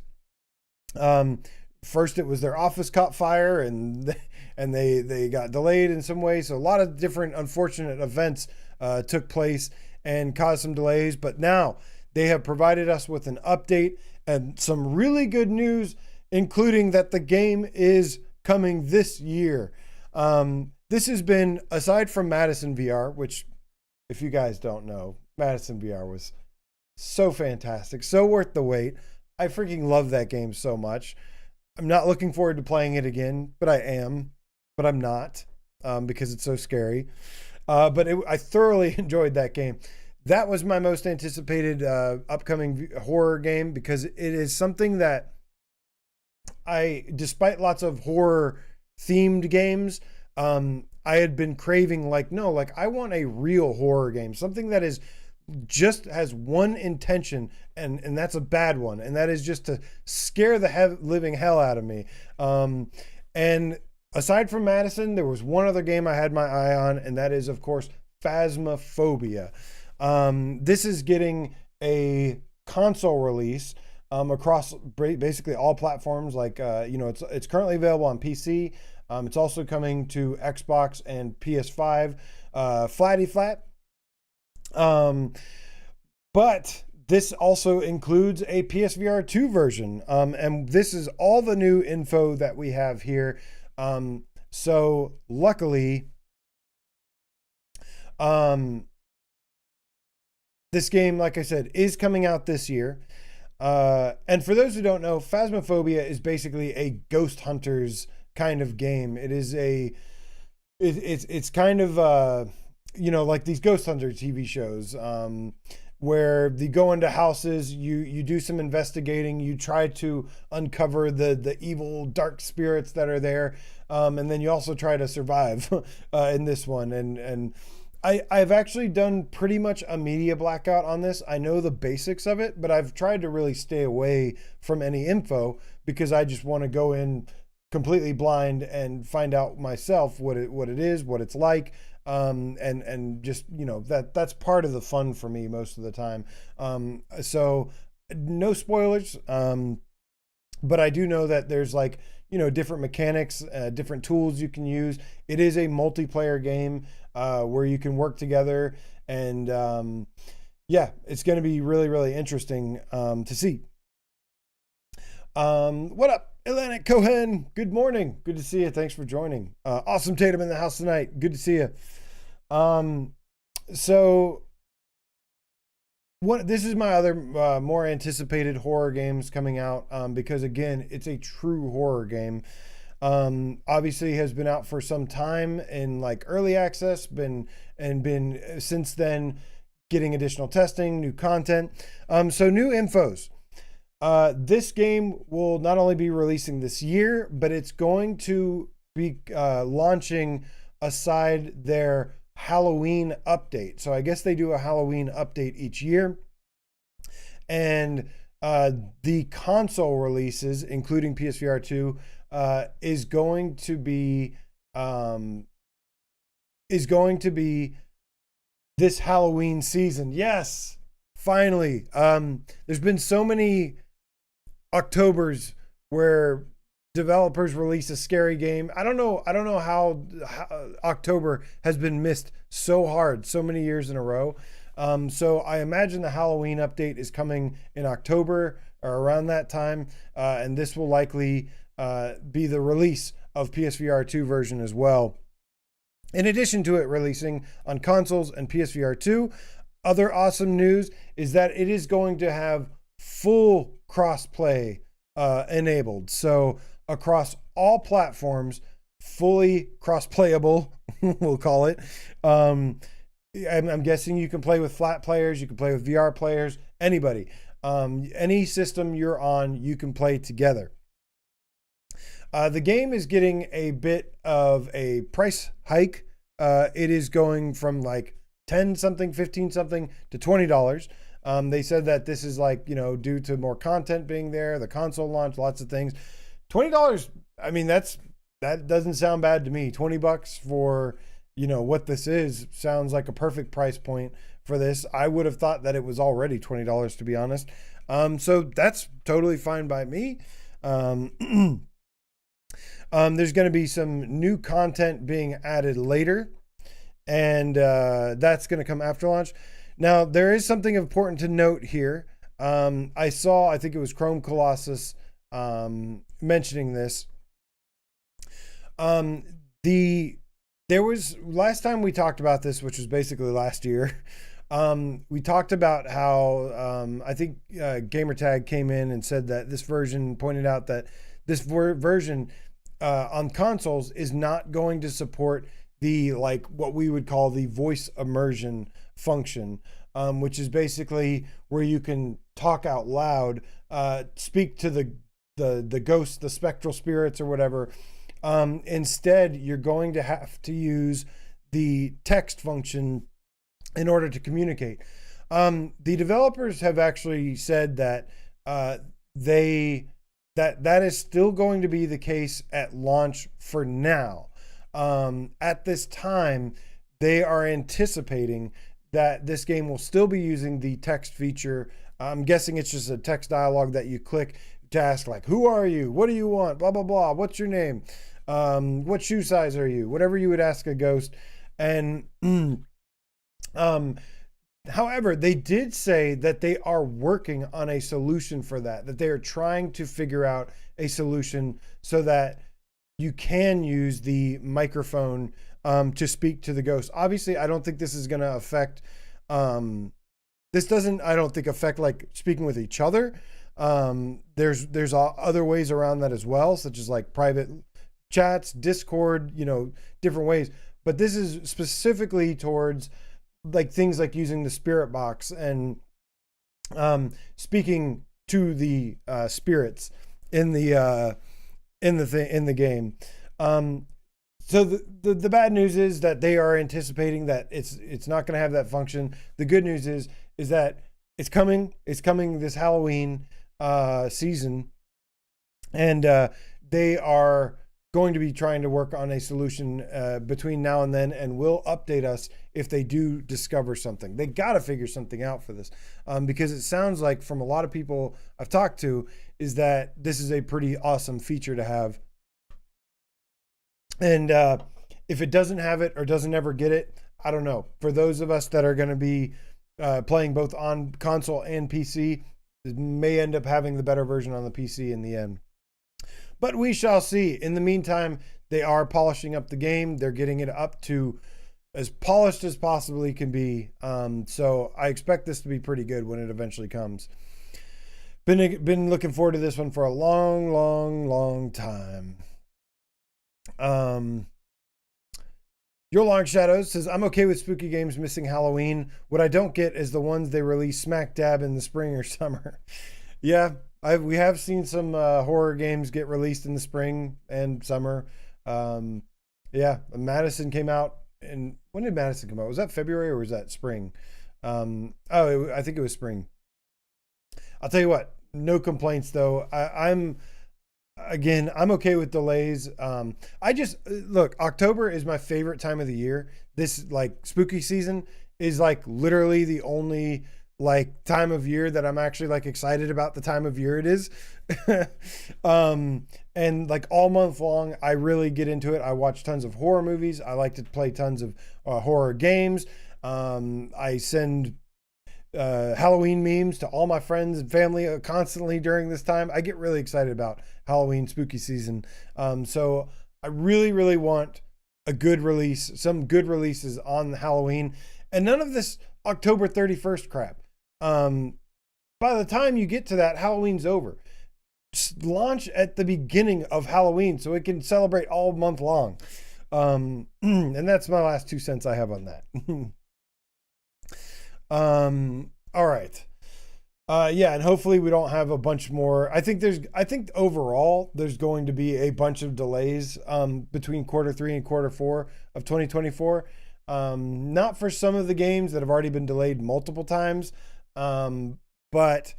First, it was their office caught fire, and they got delayed in some way. So a lot of different unfortunate events took place and caused some delays. But now they have provided us with an update and some really good news, including that the game is coming this year. This has been, aside from Madison VR, which, if you guys don't know, Madison VR was so fantastic, so worth the wait. I freaking love that game so much. I'm not looking forward to playing it again, but I am, but I'm not, because it's so scary. I thoroughly enjoyed that game. That was my most anticipated upcoming horror game, because it is something that despite lots of horror themed games, I had been craving, I want a real horror game, something that is just has one intention, and that's a bad one, and that is just to scare the living hell out of me. And aside from Madison, there was one other game I had my eye on, and that is, of course, Phasmophobia. This is getting a console release across basically all platforms. It's currently available on PC. It's also coming to Xbox and PS5. Flat Um, but this also includes a PSVR2 version. And this is all the new info that we have here. So luckily, this game, like I said, is coming out this year. And for those who don't know, Phasmophobia is basically a ghost hunters kind of game. It is it's kind of like these ghost hunter TV shows, where you go into houses, you do some investigating, you try to uncover the evil dark spirits that are there, and then you also try to survive in this one. And I've actually done pretty much a media blackout on this. I know the basics of it, but I've tried to really stay away from any info because I just want to go in completely blind and find out myself what it is, what it's like. And just, that's part of the fun for me most of the time. So no spoilers. But I do know that there's different mechanics, different tools you can use. It is a multiplayer game, where you can work together, and it's going to be really, really interesting, to see. What up, Atlantic Cohen? Good morning. Good to see you. Thanks for joining. Awesome Tatum in the house tonight. Good to see you. So this is my other more anticipated horror games coming out, because again, it's a true horror game. Obviously has been out for some time in early access, been since then getting additional testing, new content. So new infos. This game will not only be releasing this year, but it's going to be launching aside their Halloween update. So I guess they do a Halloween update each year. And the console releases, including PSVR2, is going to be this Halloween season. Yes, finally. There's been so many Octobers where developers release a scary game. I don't know how October has been missed so hard so many years in a row. So I imagine the Halloween update is coming in October or around that time, and this will likely be the release of PSVR2 version as well. In addition to it releasing on consoles and PSVR2, other awesome news is that it is going to have full crossplay enabled. So across all platforms, fully cross-playable, we'll call it. I'm guessing you can play with flat players, you can play with VR players, anybody. Any system you're on, you can play together. The game is getting a bit of a price hike. It is going from 10 something, 15 something to $20. They said that this is due to more content being there, the console launch, lots of things. $20, I mean, that doesn't sound bad to me. $20 for, what this is sounds like a perfect price point for this. I would have thought that it was already $20, to be honest. So that's totally fine by me. There's going to be some new content being added later, and that's going to come after launch. Now, there is something important to note here. I think it was Chrome Colossus mentioning this. There was last time we talked about this, which was basically last year. We talked about how I think Gamertag came in and said that this version pointed out that this version on consoles is not going to support the what we would call the voice immersion function, which is basically where you can talk out loud, speak to the ghosts, the spectral spirits or whatever. Instead, you're going to have to use the text function in order to communicate. The developers have actually said that that is still going to be the case at launch for now. At this time, they are anticipating that this game will still be using the text feature. I'm guessing it's just a text dialogue that you click to ask who are you? What do you want? Blah, blah, blah. What's your name? What shoe size are you? Whatever you would ask a ghost. And However, they did say that they are working on a solution for that they are trying to figure out a solution so that you can use the microphone to speak to the ghost. Obviously, I don't think this is going to affect, this doesn't, I don't think, affect like speaking with each other. There's other ways around that as well, such as like private chats, Discord, different ways. But this is specifically towards like things like using the spirit box and speaking to the spirits in the game. So the bad news is that they are anticipating that it's not going to have that function. The good news is that it's coming this Halloween season, and they are going to be trying to work on a solution between now and then, and will update us if they do discover something. They got to figure something out for this, because it sounds like from a lot of people I've talked to is that this is a pretty awesome feature to have. And if it doesn't have it or doesn't ever get it, I don't know. For those of us that are going to be playing both on console and PC, it may end up having the better version on the PC in the end. But we shall see. In the meantime, they are polishing up the game. They're getting it up to as polished as possibly can be. So I expect this to be pretty good when it eventually comes. Been looking forward to this one for a long time. Your Long Shadows says, I'm okay with spooky games missing Halloween. What I don't get is the ones they release smack dab in the spring or summer. Yeah, we have seen some horror games get released in the spring and summer. Yeah, Madison came out. And when did Madison come out? Was that February or was that spring? I think it was spring. I'll tell you what, no complaints though. I'm okay with delays. I just look, October is my favorite time of the year. This like spooky season is like literally the only like time of year that I'm actually like excited about the time of year it is. And like all month long, I really get into it. I watch tons of horror movies. I like to play tons of horror games. I send Halloween memes to all my friends and family constantly during this time. I get really excited about Halloween spooky season. So I really want a good release, some good releases on Halloween, and none of this October 31st crap. By the time you get to that, Halloween's over. Just launch at the beginning of Halloween so it can celebrate all month long. And that's my last 2 cents I have on that. All right. Yeah, and hopefully we don't have a bunch more. I think overall there's going to be a bunch of delays between quarter 3 and quarter 4 of 2024. Not for some of the games that have already been delayed multiple times. But,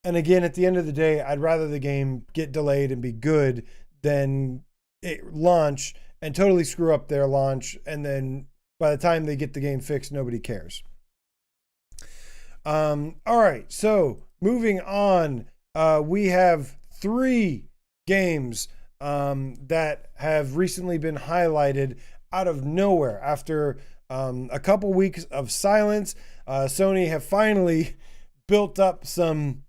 and again, at the end of the day, I'd rather the game get delayed and be good than it launch and totally screw up their launch. And then by the time they get the game fixed, nobody cares. All right. So moving on, we have 3 games, that have recently been highlighted out of nowhere after, a couple weeks of silence. Sony have finally built up some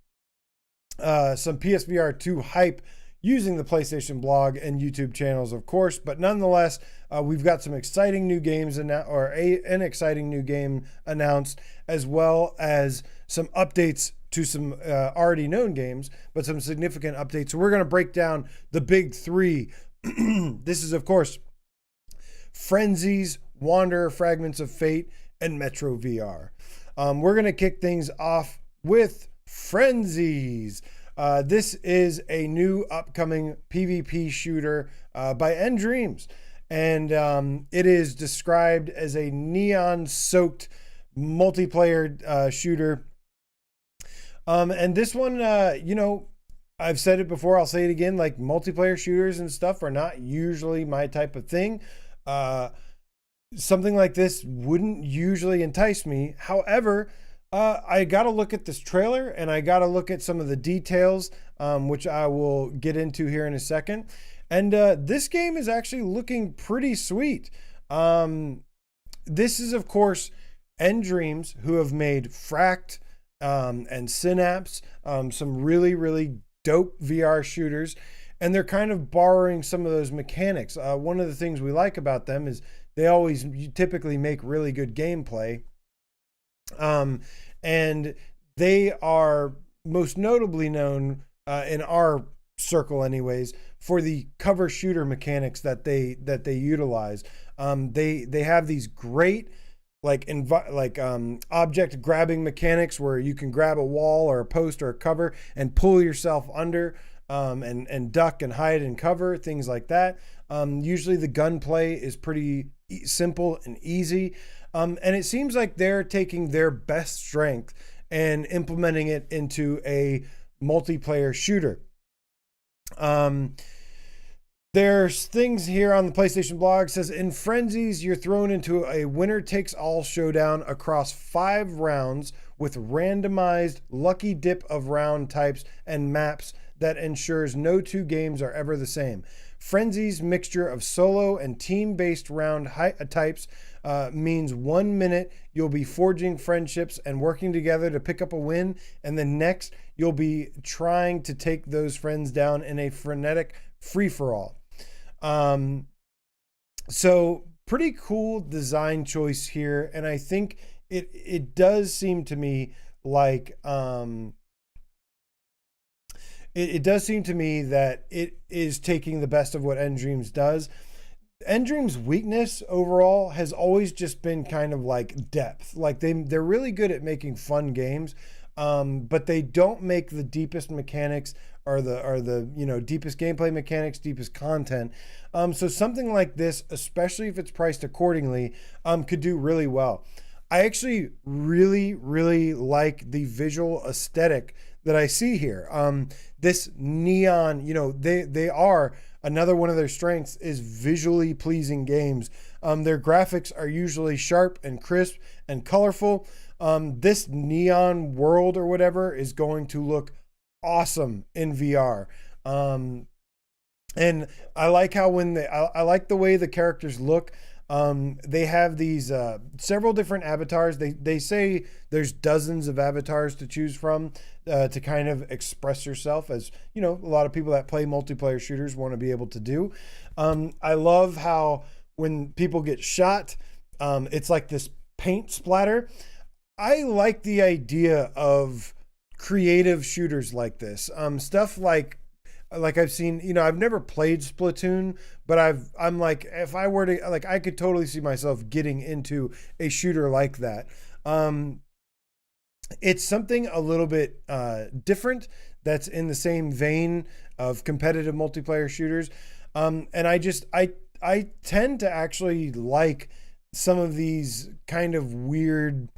PSVR2 hype using the PlayStation blog and YouTube channels, of course. But nonetheless, we've got some exciting new games an exciting new game announced, as well as some updates to some already known games, but some significant updates. So we're going to break down the big 3. This is, of course, Frenzies, Wanderer, Fragments of Fate, and Metro VR. We're going to kick things off with Frenzies. This is a new upcoming PvP shooter by nDreams, and it is described as a neon-soaked multiplayer shooter. And this one, I've said it before, I'll say it again, like multiplayer shooters and stuff are not usually my type of thing. Something like this wouldn't usually entice me. However, I got to look at this trailer and I got to look at some of the details, which I will get into here in a second. And this game is actually looking pretty sweet. This is, of course, nDreams, who have made Fract and Synapse, some really, really dope VR shooters, and they're kind of borrowing some of those mechanics. One of the things we like about them is you typically make really good gameplay. And they are most notably known in our circle anyways for the cover shooter mechanics that they utilize. They have these great object grabbing mechanics where you can grab a wall or a post or a cover and pull yourself under, and duck and hide and cover, things like that. Usually the gunplay is pretty simple and easy. And it seems like they're taking their best strength and implementing it into a multiplayer shooter. There's things here on the PlayStation blog. It says, in Frenzies, you're thrown into a winner-takes-all showdown across 5 rounds with randomized lucky dip of round types and maps that ensures no 2 games are ever the same. Frenzies' mixture of solo and team-based round types means 1 minute you'll be forging friendships and working together to pick up a win, and the next you'll be trying to take those friends down in a frenetic free-for-all. So pretty cool design choice here, and I think it does seem to me like it does seem to me that it is taking the best of what nDreams does. nDreams' weakness overall has always just been kind of like depth. Like they're really good at making fun games, but they don't make the deepest mechanics or the deepest gameplay mechanics, deepest content. So something like this, especially if it's priced accordingly, could do really well. I actually really, really like the visual aesthetic that I see here. This neon, they are, another one of their strengths is visually pleasing games. Their graphics are usually sharp and crisp and colorful. This neon world or whatever is going to look awesome in VR. And I like how I like the way the characters look. They have these several different avatars. They say there's dozens of avatars to choose from to kind of express yourself, as a lot of people that play multiplayer shooters want to be able to do. I love how when people get shot, it's like this paint splatter. I like the idea of creative shooters like this. Stuff like I've seen, I've never played Splatoon, but I'm like, if I were to, I could totally see myself getting into a shooter like that. It's something a little bit different that's in the same vein of competitive multiplayer shooters. And I tend to actually like some of these kind of weird,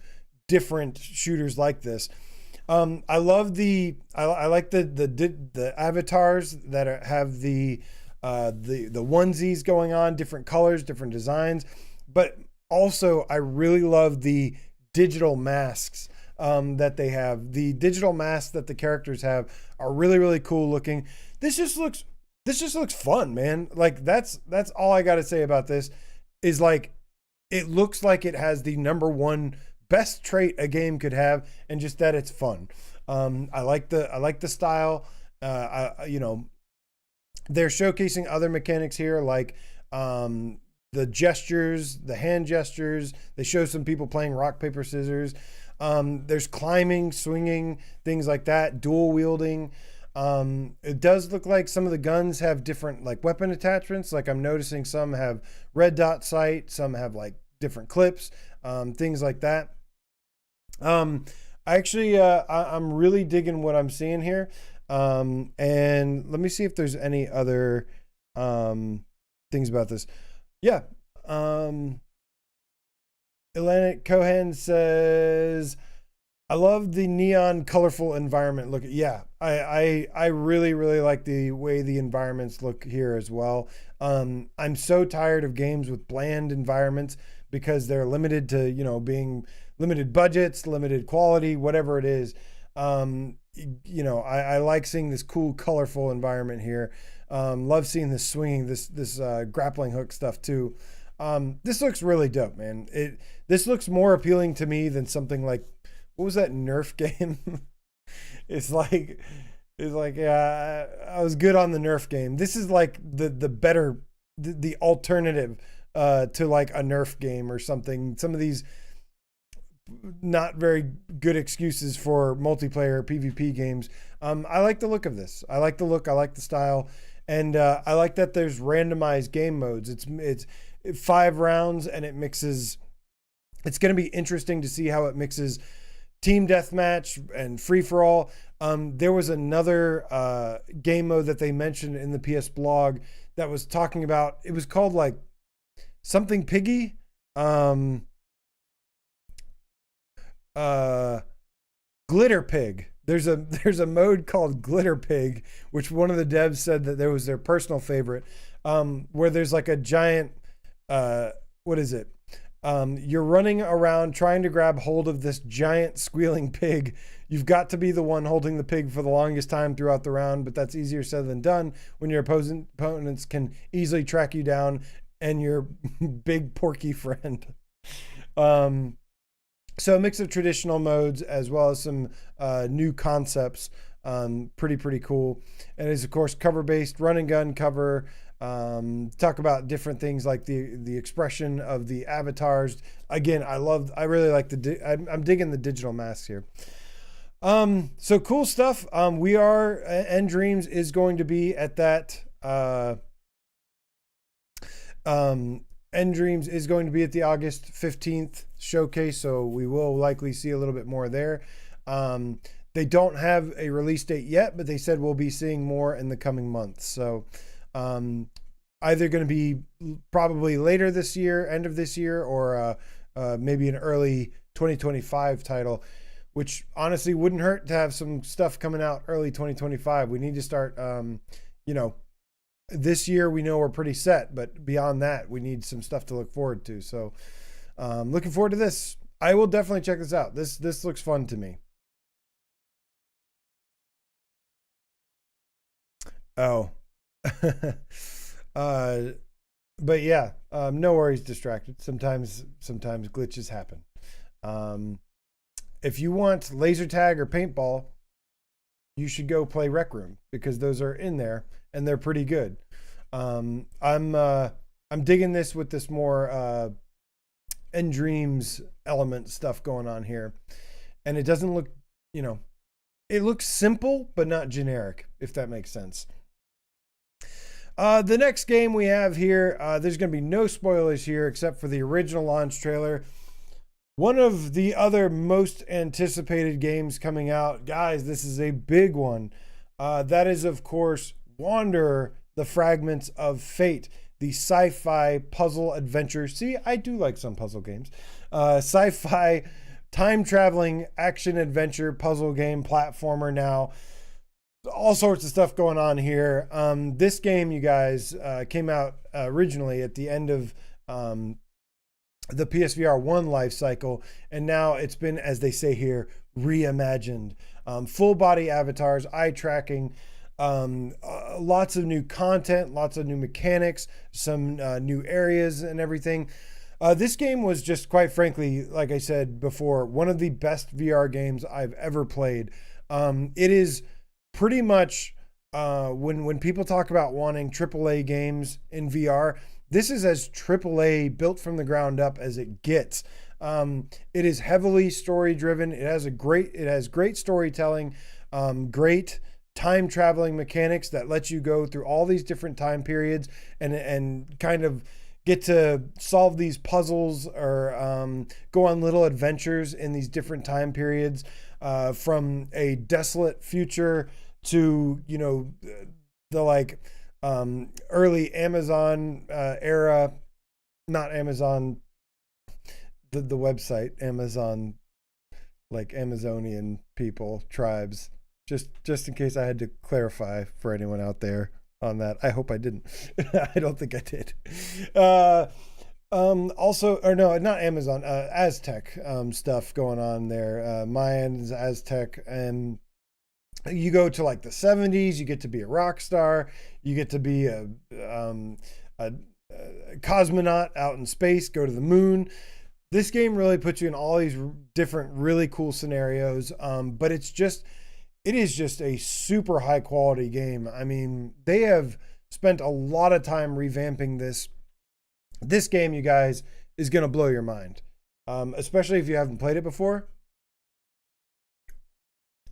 different shooters like this. I love I like the avatars that have the onesies going on, different colors, different designs, but also I really love the digital masks that they have. The digital masks that the characters have are really, really cool looking. This just looks fun, man. Like that's all I got to say about this is it looks like it has the #1 best trait a game could have, and just that it's fun. I like the style. They're showcasing other mechanics here, like the gestures, the hand gestures. They show some people playing rock, paper, scissors. There's climbing, swinging, things like that, dual wielding. It does look like some of the guns have different weapon attachments. Like I'm noticing some have red dot sight, some have different clips, things like that. I'm really digging what I'm seeing here. And let me see if there's any other things about this. Yeah. Ilana Cohen says, I love the neon colorful environment look. Yeah, I really, really like the way the environments look here as well. I'm so tired of games with bland environments because they're limited to, being limited budgets, limited quality, whatever it is. I like seeing this cool, colorful environment here. Love seeing this swinging, this grappling hook stuff too. This looks really dope, man. This looks more appealing to me than something like, what was that Nerf game? it's like yeah, I was good on the Nerf game. This is like the better, the alternative to like a Nerf game or something. Some of these not very good excuses for multiplayer PvP games. I like the look of this. I like the look. I like the style. And I like that there's randomized game modes. It's 5 rounds and it mixes. It's going to be interesting to see how it mixes team deathmatch and free for all. There was another game mode that they mentioned in the PS blog that was talking about. It was called like something piggy. Glitter Pig. There's a mode called Glitter Pig, which one of the devs said that there was their personal favorite, where there's like a giant, what is it? You're running around trying to grab hold of this giant squealing pig. You've got to be the one holding the pig for the longest time throughout the round, but that's easier said than done when your opponents can easily track you down and your big porky friend. So a mix of traditional modes as well as some new concepts. Pretty cool. And it's of course cover-based, run and gun cover. Talk about different things like the expression of the avatars. Again, I really like I'm digging the digital masks here. So cool stuff. We are nDreams is going to be at that. nDreams is going to be at the August 15th showcase, so we will likely see a little bit more there. They don't have a release date yet, but they said we'll be seeing more in the coming months. So either going to be probably later this year, end of this year, or maybe an early 2025 title, which honestly wouldn't hurt to have some stuff coming out early 2025. We need to start, this year we know we're pretty set, but beyond that, we need some stuff to look forward to. So looking forward to this. I will definitely check this out. This looks fun to me. Oh. But yeah, no worries, distracted. Sometimes glitches happen. If you want laser tag or paintball, you should go play Rec Room because those are in there and they're pretty good. I'm digging this with this more nDreams element stuff going on here, and it doesn't look, it looks simple but not generic, if that makes sense. The next game we have here, there's going to be no spoilers here except for the original launch trailer. One of the other most anticipated games coming out, guys, this is a big one. That is, of course, Wanderer, the Fragments of Fate, the sci-fi puzzle adventure. See, I do like some puzzle games. Sci-fi time-traveling action adventure puzzle game platformer now. All sorts of stuff going on here. This game, you guys, came out originally at the end of the PSVR1 life cycle, and now it's been, as they say here, reimagined. Full body avatars, eye tracking, lots of new content, lots of new mechanics, some new areas and everything. This game was just, quite frankly, like I said before, one of the best VR games I've ever played. It is pretty much when people talk about wanting AAA games in VR, this is as AAA built from the ground up as it gets. It is heavily story driven. It has great storytelling, great time traveling mechanics that let you go through all these different time periods and kind of get to solve these puzzles or go on little adventures in these different time periods, from a desolate future to, the like early Amazon era, not Amazon, the website, Amazon, like Amazonian people, tribes, just in case I had to clarify for anyone out there on that. I hope I didn't. I don't think I did. Also, or no, not Amazon, Aztec stuff going on there. Mayans, Aztec, and you go to like the 70s, you get to be a rock star, you get to be a cosmonaut out in space, go to the moon. This game really puts you in all these different really cool scenarios, but it is just a super high quality game. I mean, they have spent a lot of time revamping this game, you guys, is going to blow your mind, especially if you haven't played it before.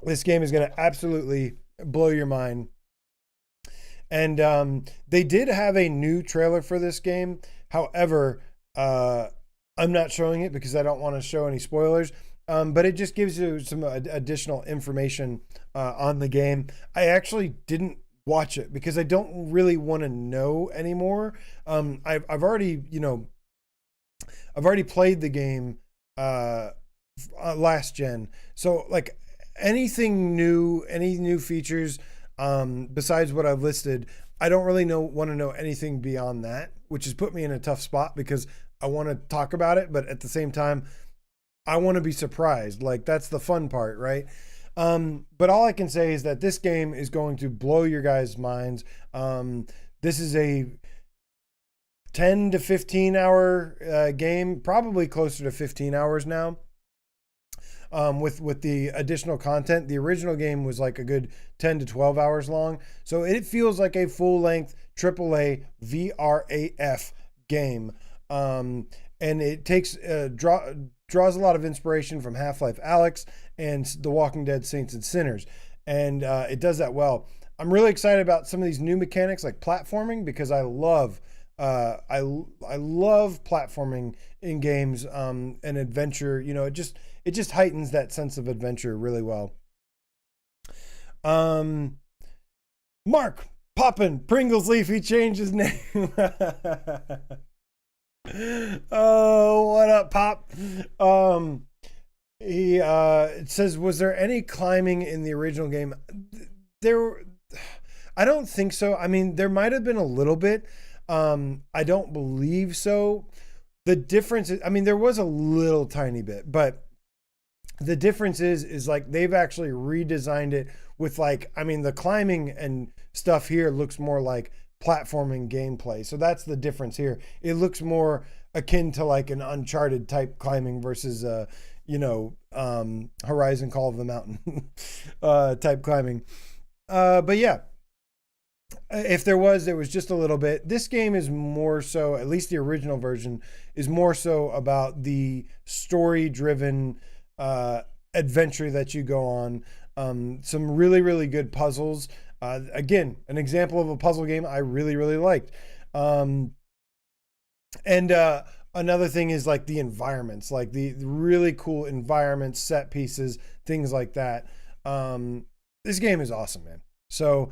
This game is going to absolutely blow your mind. And they did have a new trailer for this game. However, I'm not showing it because I don't want to show any spoilers. But it just gives you some additional information on the game. I actually didn't watch it because I don't really want to know anymore. I've already, I've already played the game last gen. So like anything new, any new features besides what I've listed, I don't really want to know anything beyond that, which has put me in a tough spot because I want to talk about it, but at the same time, I want to be surprised. Like that's the fun part, right? But all I can say is that this game is going to blow your guys' minds. This is a 10 to 15 hour game, probably closer to 15 hours now. With the additional content. The original game was like a good 10 to 12 hours long. So it feels like a full length AAA VRAF game. And it takes, draws a lot of inspiration from Half-Life Alyx and The Walking Dead Saints and Sinners. And it does that well. I'm really excited about some of these new mechanics like platforming because I love platforming in games and adventure. It just heightens that sense of adventure really well. Mark Poppin Pringles Leafy changed his name. Oh, what up, Pop? It says, was there any climbing in the original game? I don't think so. I mean, there might have been a little bit. I don't believe so. The difference is, I mean, there was a little tiny bit, but the difference is like they've actually redesigned it with like, I mean, the climbing and stuff here looks more like platforming gameplay. So that's the difference here. It looks more akin to like an Uncharted type climbing versus, Horizon Call of the Mountain type climbing. But yeah, if there was just a little bit. This game is more so, at least the original version, is more so about the story-driven adventure that you go on. Some really, really good puzzles. Again, an example of a puzzle game I really, really liked. Another thing is like the environments, like the really cool environments, set pieces, things like that. This game is awesome, man. So,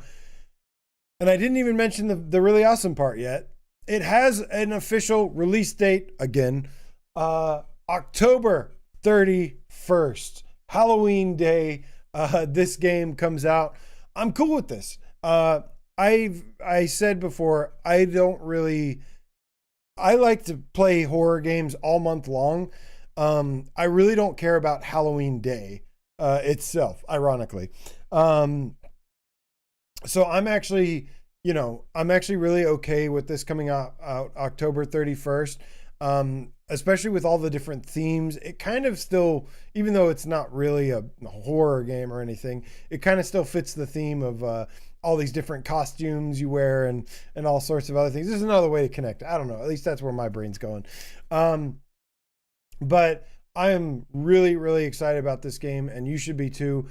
and I didn't even mention the really awesome part yet. It has an official release date again, October 31st, Halloween Day. This game comes out. I'm cool with this. I said before, I like to play horror games all month long. I really don't care about Halloween Day itself, ironically. So I'm actually really okay with this coming out October 31st. Especially with all the different themes, it kind of still, even though it's not really a horror game or anything, it kind of still fits the theme of all these different costumes you wear and all sorts of other things. This is another way to connect. I don't know. At least that's where my brain's going. But I am really, really excited about this game, and you should be too.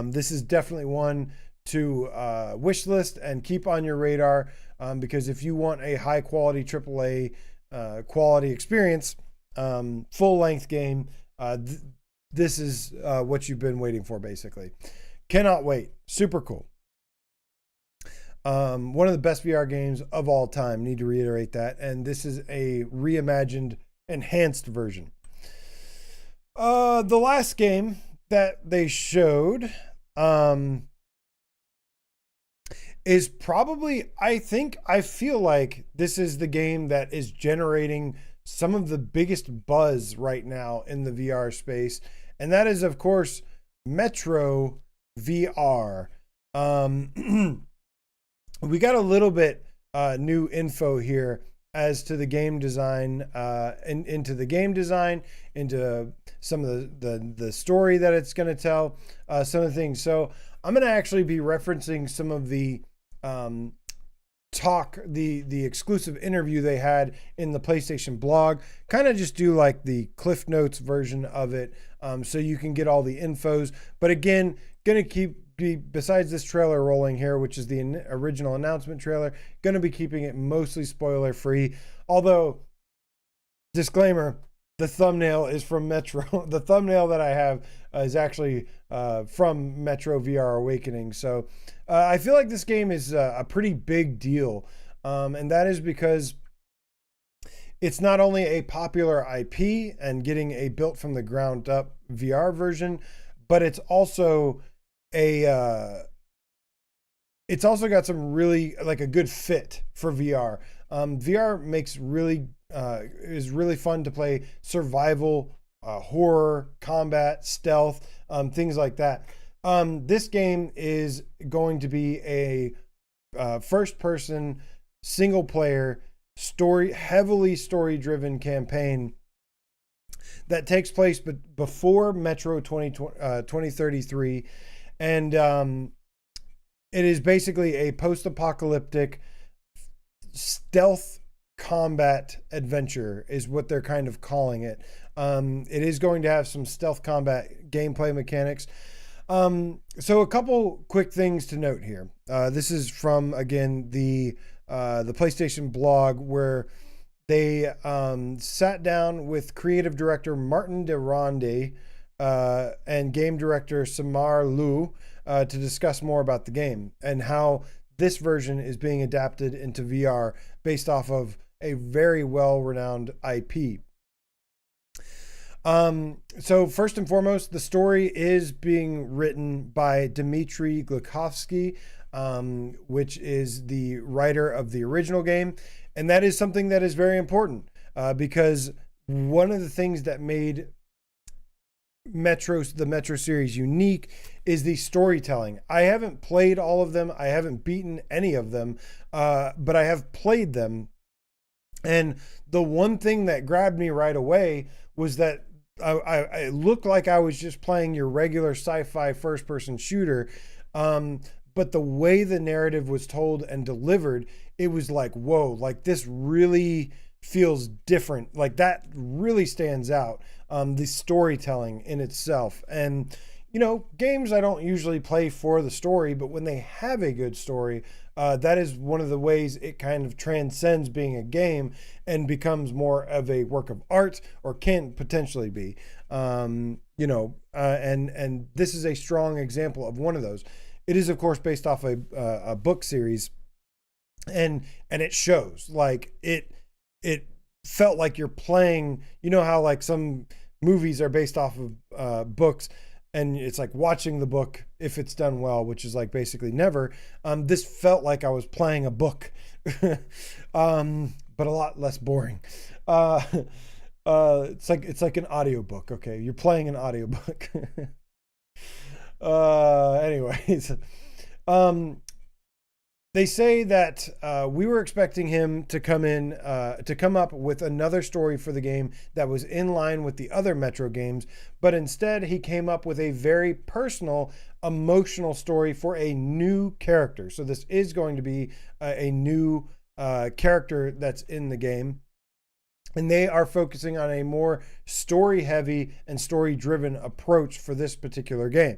This is definitely one to wish list and keep on your radar, because if you want a high quality AAA quality experience, full length game, this is what you've been waiting for, basically. Cannot wait. Super cool. One of the best VR games of all time. Need to reiterate that. And this is a reimagined, enhanced version. The last game that they showed is probably, I feel like this is the game that is generating some of the biggest buzz right now in the VR space. And that is, of course, Metro VR. We got a little bit new info here as to the game design, into the game design, into some of the story that it's going to tell, some of the things. So I'm going to actually be referencing some of the the exclusive interview they had in the PlayStation blog, kind of just do like the Cliff Notes version of it, so you can get all the infos. But again, gonna besides this trailer rolling here, which is the original announcement trailer, gonna be keeping it mostly spoiler free. Although, disclaimer, the thumbnail is from Metro. The thumbnail that I have is actually from Metro VR Awakening. So I feel like this game is a pretty big deal. And that is because it's not only a popular IP and getting a built from the ground up VR version, but it's also it's also got some really, like, a good fit for VR. VR makes is really fun to play survival, horror, combat, stealth, things like that. This game is going to be a first-person, single-player, heavily story-driven campaign that takes place before Metro 2033, and it is basically a post-apocalyptic stealth combat adventure is what they're kind of calling it. It is going to have some stealth combat gameplay mechanics. So a couple quick things to note here. This is from, again, the PlayStation blog, where they sat down with creative director Martin de Ronde and game director Samar Liu to discuss more about the game and how this version is being adapted into VR based off of a very well-renowned IP. So first and foremost, the story is being written by Dmitry Glukhovsky, which is the writer of the original game. And that is something that is very important, because one of the things that made the Metro series unique is the storytelling. I haven't played all of them. I haven't beaten any of them, but I have played them. And the one thing that grabbed me right away was that I looked like I was just playing your regular sci-fi first-person shooter, but the way the narrative was told and delivered, it was like, whoa, like this really feels different. Like that really stands out, the storytelling in itself. And, you know, games I don't usually play for the story, but when they have a good story, that is one of the ways it kind of transcends being a game and becomes more of a work of art, or can potentially be, and this is a strong example of one of those. It is, of course, based off a book series, and it shows. Like it felt like you're playing. You know how like some movies are based off of books, and it's like watching the book if it's done well, which is like basically never. This felt like I was playing a book, but a lot less boring. It's like an audiobook. Okay, you're playing an audiobook. Anyways, they say that we were expecting him to come up with another story for the game that was in line with the other Metro games, but instead he came up with a very personal, emotional story for a new character. So this is going to be a new character that's in the game. And they are focusing on a more story-heavy and story-driven approach for this particular game.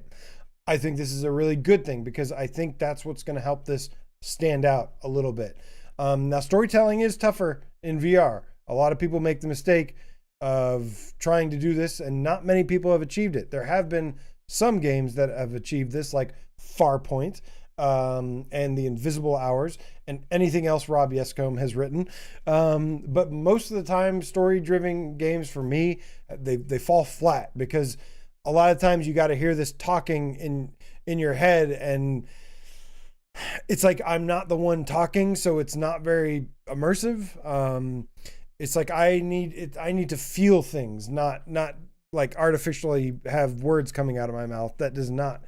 I think this is a really good thing, because I think that's what's going to help this stand out a little bit. Now, storytelling is tougher in VR. A lot of people make the mistake of trying to do this, and not many people have achieved it. There have been some games that have achieved this, like Farpoint, and The Invisible Hours, and anything else Rob Yescombe has written. But most of the time, story-driven games for me, they fall flat, because a lot of times you got to hear this talking in your head, and it's like I'm not the one talking, so it's not very immersive. It's like I need to feel things, not like artificially have words coming out of my mouth. That does not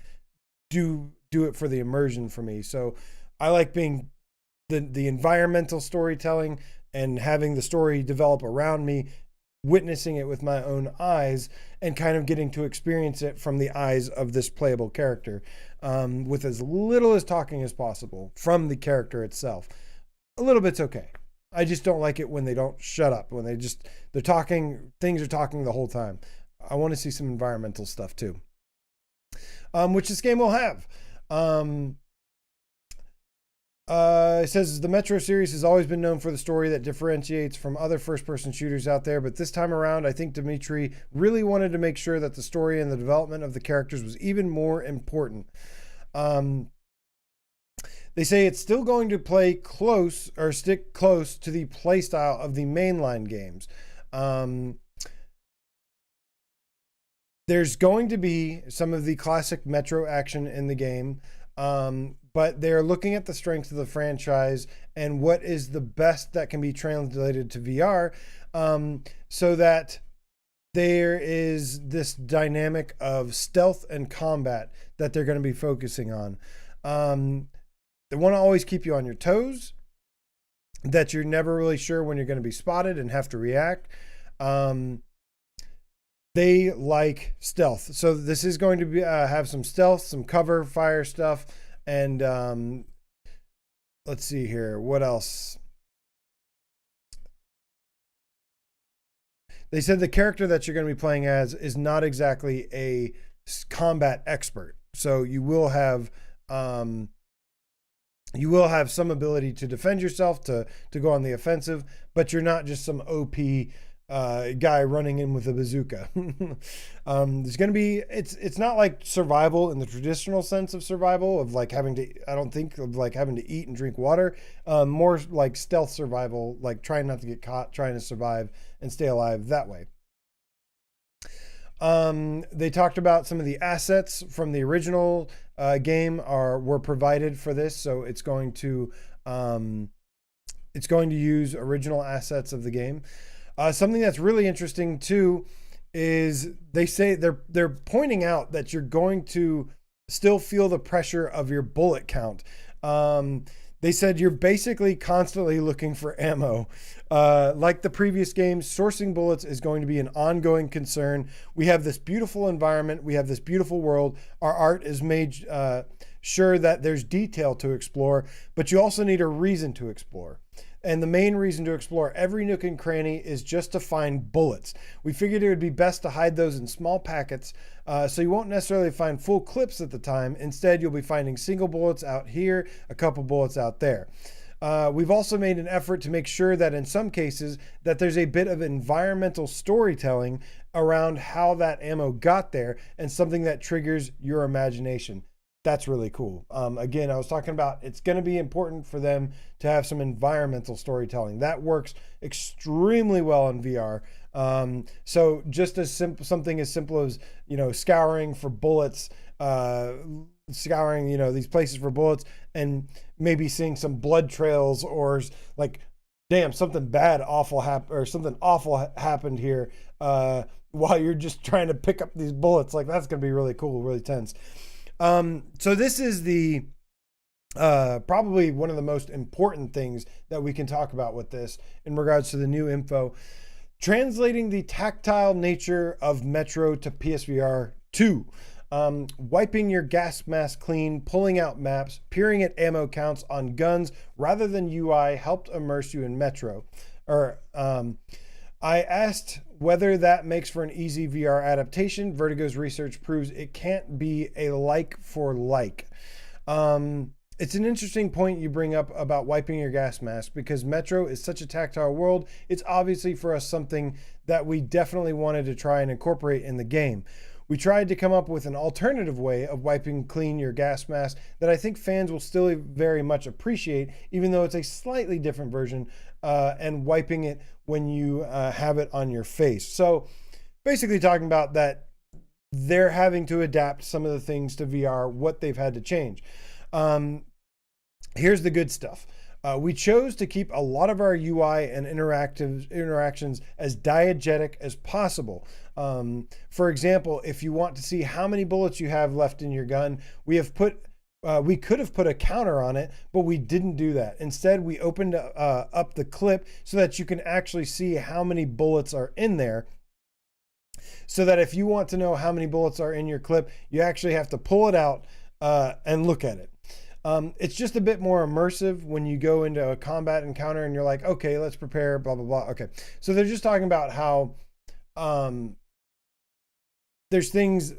do it for the immersion for me. So I like being the environmental storytelling, and having the story develop around me, witnessing it with my own eyes, and kind of getting to experience it from the eyes of this playable character, with as little as talking as possible from the character itself. A little bit's okay. I just don't like it when they don't shut up, when they're talking, things are talking the whole time. I want to see some environmental stuff too, which this game will have. It says the Metro series has always been known for the story that differentiates from other first-person shooters out there, but this time around, I think Dimitri really wanted to make sure that the story and the development of the characters was even more important. They say it's still going to play close or stick close to the playstyle of the mainline games. There's going to be some of the classic Metro action in the game, but they're looking at the strengths of the franchise and what is the best that can be translated to VR, so that there is this dynamic of stealth and combat that they're going to be focusing on. They want to always keep you on your toes, that you're never really sure when you're going to be spotted and have to react. They like stealth. So this is going to be have some stealth, some cover fire stuff, and let's see here. What else? They said the character that you're going to be playing as is not exactly a combat expert. So you will have some ability to defend yourself, to go on the offensive, but you're not just some OP guy running in with a bazooka. There's going to be, it's not like survival in the traditional sense of survival of like having to, I don't think of like having to eat and drink water, more like stealth survival, like trying not to get caught, trying to survive and stay alive that way. They talked about some of the assets from the original game were provided for this, so it's going to use original assets of the game. Something that's really interesting too is they say they're pointing out that you're going to still feel the pressure of your bullet count. They said you're basically constantly looking for ammo. Like the previous games, sourcing bullets is going to be an ongoing concern. We have this beautiful environment. We have this beautiful world. Our art is made sure that there's detail to explore, but you also need a reason to explore. And the main reason to explore every nook and cranny is just to find bullets. We figured it would be best to hide those in small packets, so you won't necessarily find full clips at the time. Instead, you'll be finding single bullets out here, a couple bullets out there. We've also made an effort to make sure that in some cases that there's a bit of environmental storytelling around how that ammo got there and something that triggers your imagination. That's really cool. Again, I was talking about it's going to be important for them to have some environmental storytelling. That works extremely well in VR. So just something as simple as, scouring for bullets, scouring, these places for bullets, and maybe seeing some blood trails or like, damn, something awful happened here while you're just trying to pick up these bullets. Like, that's going to be really cool, really tense. So this is the probably one of the most important things that we can talk about with this in regards to the new info. Translating the tactile nature of Metro to PSVR2. Wiping your gas mask clean, pulling out maps, peering at ammo counts on guns rather than UI helped immerse you in Metro. I asked whether that makes for an easy VR adaptation. Vertigo's research proves it can't be a like for like. It's an interesting point you bring up about wiping your gas mask, because Metro is such a tactile world. It's obviously for us something that we definitely wanted to try and incorporate in the game. We tried to come up with an alternative way of wiping clean your gas mask that I think fans will still very much appreciate, even though it's a slightly different version, and wiping it when you have it on your face. So basically talking about that they're having to adapt some of the things to VR, what they've had to change. Here's the good stuff. We chose to keep a lot of our UI and interactions as diegetic as possible. For example, if you want to see how many bullets you have left in your gun, we have put we could have put a counter on it, but we didn't do that. Instead, we opened up the clip so that you can actually see how many bullets are in there. So that if you want to know how many bullets are in your clip, you actually have to pull it out and look at it. It's just a bit more immersive when you go into a combat encounter and you're like, okay, let's prepare, blah, blah, blah. Okay. So they're just talking about how there's things,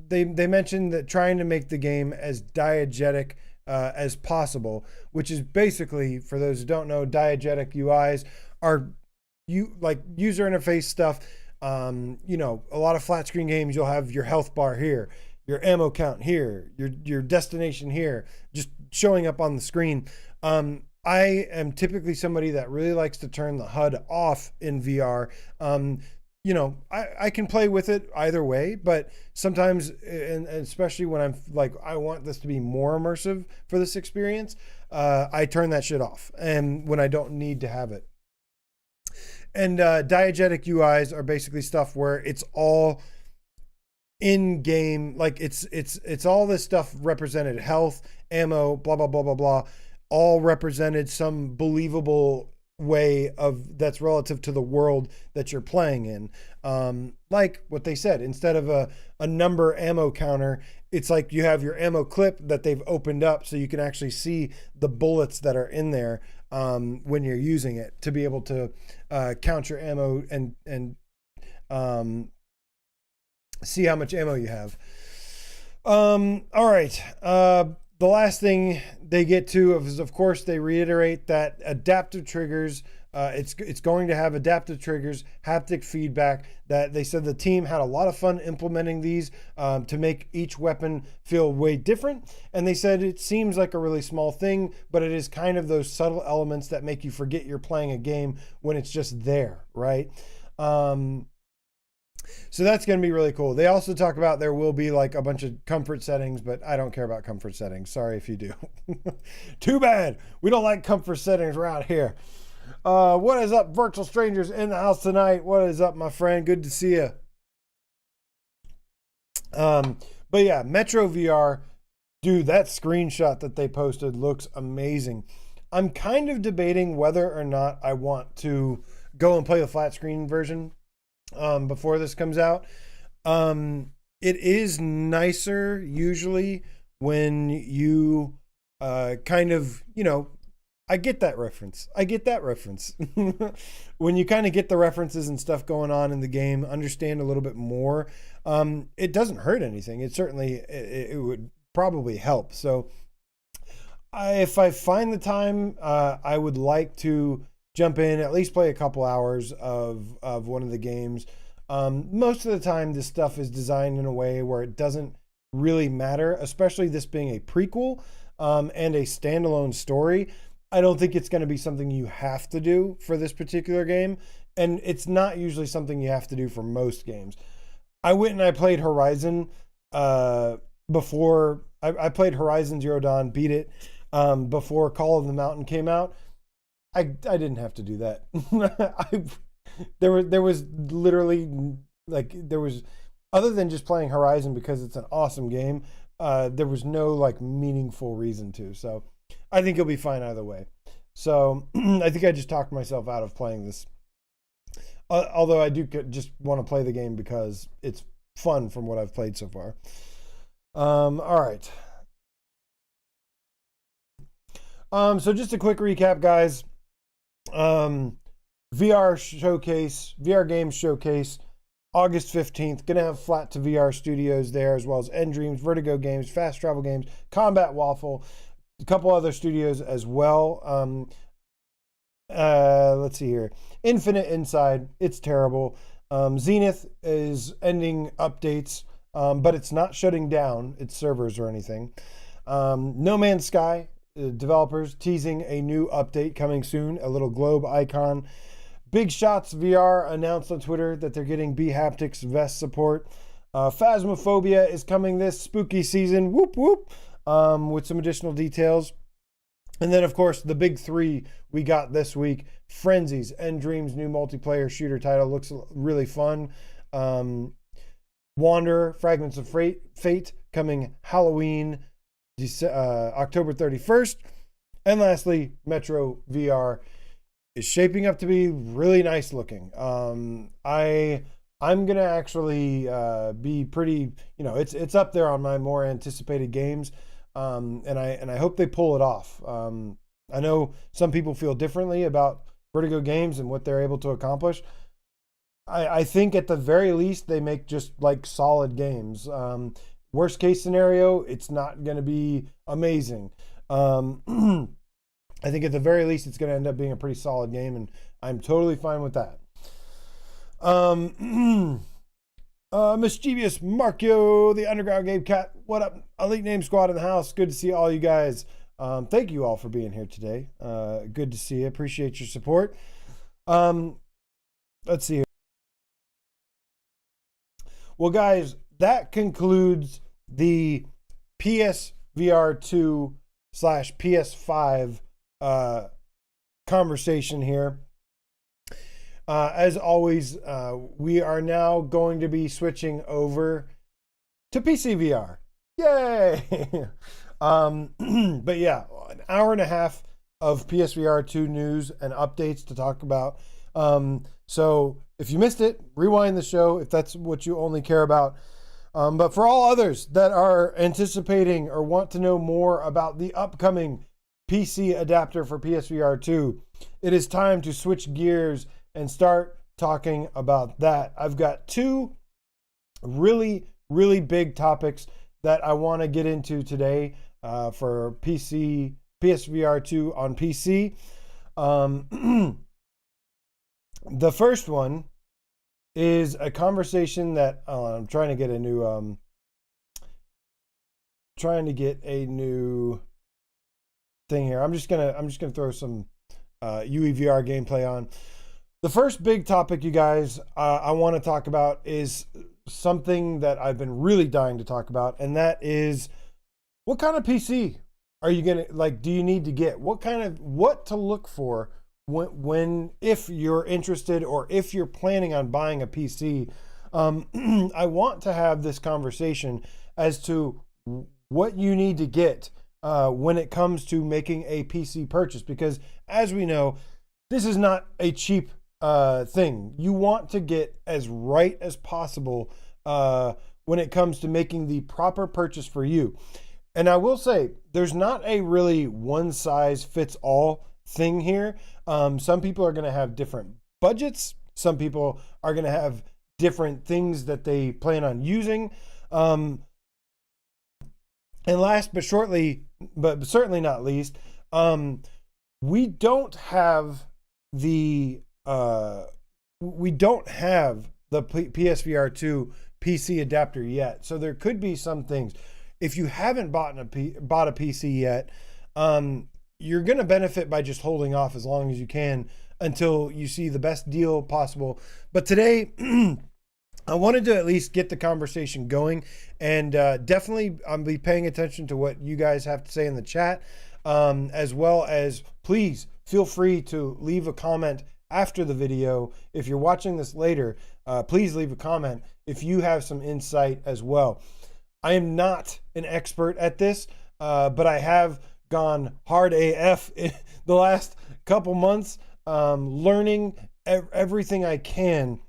they mentioned that trying to make the game as diegetic as possible, which is basically, for those who don't know, diegetic UIs are like user interface stuff. You know, a lot of flat screen games, you'll have your health bar here, your ammo count here, your destination here, just showing up on the screen. I am typically somebody that really likes to turn the HUD off in VR. You know, I can play with it either way, but sometimes, and especially when I'm like, I want this to be more immersive for this experience, I turn that shit off, and when I don't need to have it. And diegetic UIs are basically stuff where it's all in game, like it's all this stuff represented, health, ammo, blah blah blah blah blah, all represented some believable way of that's relative to the world that you're playing in. Like what they said, instead of a number ammo counter, it's like you have your ammo clip that they've opened up so you can actually see the bullets that are in there when you're using it, to be able to count your ammo and see how much ammo you have. All right. The last thing they get to is, of course, they reiterate that adaptive triggers, it's going to have adaptive triggers, haptic feedback, that they said the team had a lot of fun implementing these to make each weapon feel way different. And they said it seems like a really small thing, but it is kind of those subtle elements that make you forget you're playing a game when it's just there, right? So that's going to be really cool. They also talk about there will be like a bunch of comfort settings, but I don't care about comfort settings. Sorry if you do. Too bad. We don't like comfort settings around here. What is up, virtual strangers in the house tonight? What is up, my friend? Good to see you. But yeah, Metro VR, dude, that screenshot that they posted looks amazing. I'm kind of debating whether or not I want to go and play the flat screen version before this comes out. It is nicer usually when you kind of, you know, I get that reference. When you kind of get the references and stuff going on in the game, understand a little bit more, it doesn't hurt anything. It certainly, it would probably help. So if I find the time, I would like to jump in, at least play a couple hours of one of the games. Most of the time, this stuff is designed in a way where it doesn't really matter, especially this being a prequel and a standalone story. I don't think it's going to be something you have to do for this particular game, and it's not usually something you have to do for most games. I went and I played Horizon before. I played Horizon Zero Dawn, beat it before Call of the Mountain came out. I didn't have to do that. There was literally, like, there was, other than just playing Horizon because it's an awesome game, there was no like meaningful reason to. So I think it'll be fine either way. So I think I just talked myself out of playing this. Although I do just want to play the game because it's fun from what I've played so far. All right. So just a quick recap, guys. VR showcase, VR Games showcase, August 15th. Gonna have Flat to VR studios there, as well as nDreams, Vertigo Games, Fast Travel Games, Combat Waffle, a couple other studios as well. Let's see here. Infinite Inside, it's terrible. Zenith is ending updates, but it's not shutting down its servers or anything. No Man's Sky, developers teasing a new update coming soon, a little globe icon. Big Shots VR announced on Twitter that they're getting bHaptics vest support. Phasmophobia is coming this spooky season, whoop whoop, with some additional details. And then, of course, the big three we got this week: Frenzies, nDreams' new multiplayer shooter title, looks really fun. Wanderer, Fragments of Fate coming Halloween October 31st. And lastly, Metro VR is shaping up to be really nice looking. I'm gonna actually be pretty, it's up there on my more anticipated games, and I hope they pull it off. I know some people feel differently about Vertigo Games and what they're able to accomplish. I think at the very least they make just like solid games. Worst case scenario, it's not going to be amazing. I think at the very least it's going to end up being a pretty solid game, and I'm totally fine with that. Mischievous Markio, the Underground Game Cat, what up? Elite Name Squad in the house. Good to see all you guys. Thank you all for being here today. Good to see you. Appreciate your support. Let's see here. Well, guys, that concludes the PSVR2 / PS5 conversation here. As always, we are now going to be switching over to PCVR. Yay! But yeah, an hour and a half of PSVR2 news and updates to talk about. So if you missed it, rewind the show if that's what you only care about. But for all others that are anticipating or want to know more about the upcoming PC adapter for PSVR2, it is time to switch gears and start talking about that. I've got two really, really big topics that I want to get into today for PSVR2 on PC. The first one is a conversation that I'm trying to get a new thing here. I'm just gonna throw some UEVR gameplay on. The first big topic, you guys, I want to talk about is something that I've been really dying to talk about, and that is what kind of PC are you gonna like? Do you need to get? What to look for if you're interested or if you're planning on buying a PC? I want to have this conversation as to what you need to get when it comes to making a PC purchase, because as we know, this is not a cheap thing. You want to get as right as possible when it comes to making the proper purchase for you. And I will say, there's not a really one size fits all thing here. Some people are going to have different budgets. Some people are going to have different things that they plan on using. And last but certainly not least, we don't have the PSVR2 PC adapter yet. So there could be some things. If you haven't bought a PC yet, you're going to benefit by just holding off as long as you can until you see the best deal possible. But today, I wanted to at least get the conversation going, and definitely I'll be paying attention to what you guys have to say in the chat, as well as please feel free to leave a comment after the video. If you're watching this later, please leave a comment if you have some insight as well. I am not an expert at this, but I have gone hard AF in the last couple months, learning everything I can.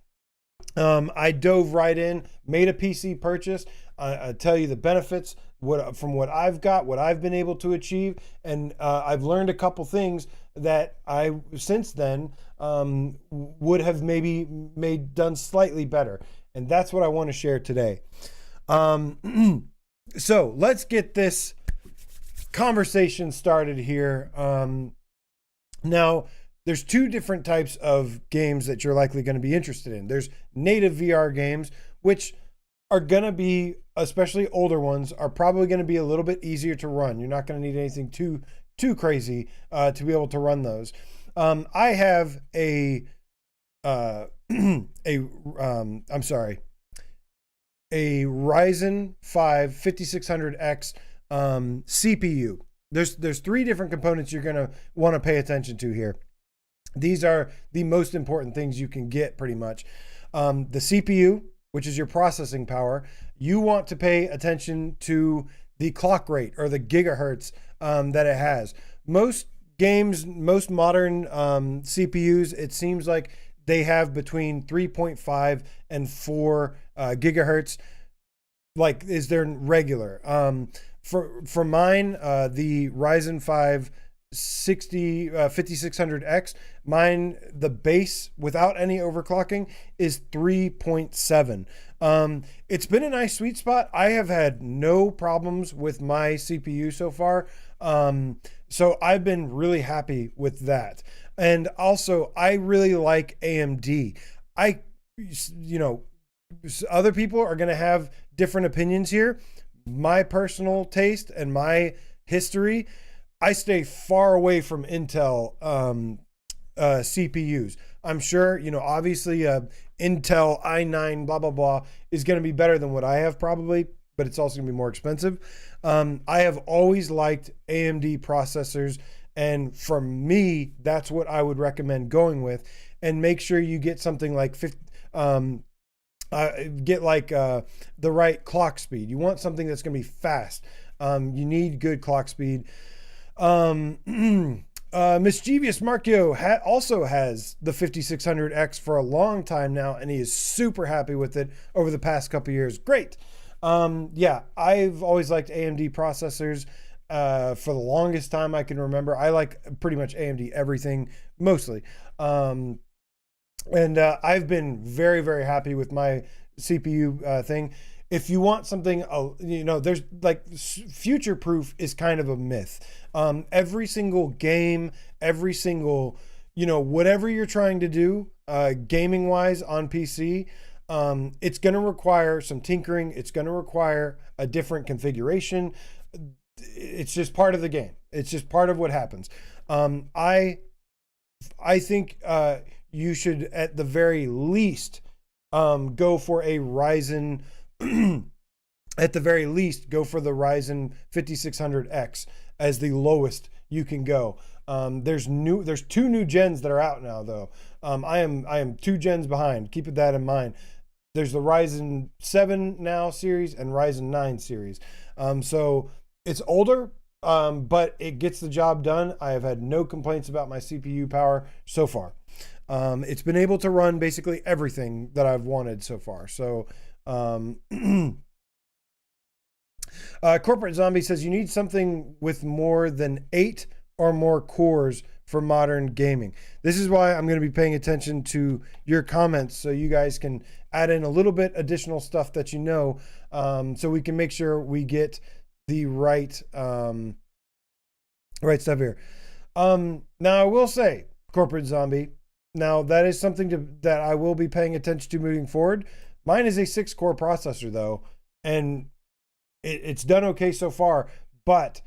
I dove right in, made a PC purchase. I tell you the benefits from what I've got, what I've been able to achieve, and I've learned a couple things that I since then would have maybe done slightly better, and that's what I want to share today. So let's get this conversation started here. Now, there's two different types of games that you're likely going to be interested in. There's native VR games, which are going to be, especially older ones, are probably going to be a little bit easier to run. You're not going to need anything too crazy to be able to run those. I have a Ryzen 5 5600X CPU. There's three different components you're going to want to pay attention to here. These are the most important things you can get pretty much. The CPU, which is your processing power. You want to pay attention to the clock rate or the gigahertz that it has. Most games, most modern CPUs, it seems like they have between 3.5 and 4 gigahertz, like is their regular. For mine, the Ryzen 5 5600X, mine, the base without any overclocking is 3.7. It's been a nice sweet spot. I have had no problems with my CPU so far. So I've been really happy with that. And also, I really like AMD. Other people are going to have different opinions here. My personal taste and my history, I stay far away from Intel CPUs. I'm sure, obviously Intel i9 blah, blah, blah is going to be better than what I have probably, but it's also going to be more expensive. I have always liked AMD processors, and for me, that's what I would recommend going with. And make sure you get something like the right clock speed. You want something that's going to be fast. You need good clock speed. Mischievous Markio also has the 5600X for a long time now, and he is super happy with it over the past couple years. Great. I've always liked AMD processors for the longest time I can remember. I like pretty much AMD everything, mostly. And I've been very, very happy with my CPU thing. If you want something, there's like future proof is kind of a myth. Every single game, every single, whatever you're trying to do, gaming wise on PC, it's going to require some tinkering. It's going to require a different configuration. It's just part of the game. It's just part of what happens. I think you should at the very least go for a Ryzen. At the very least, go for the Ryzen 5600X as the lowest you can go. There's 2 new gens that are out now, though. I am 2 gens behind. Keep that in mind. There's the Ryzen 7 now series and Ryzen 9 series. So it's older, but it gets the job done. I have had no complaints about my CPU power so far. It's been able to run basically everything that I've wanted so far. So Corporate Zombie says you need something with more than 8 or more cores for modern gaming. This is why I'm going to be paying attention to your comments, so you guys can add in a little bit additional stuff that so we can make sure we get the right stuff here. Now I will say, Corporate Zombie, now that is something that I will be paying attention to moving forward. Mine is a 6-core processor, though, and it's done okay so far. But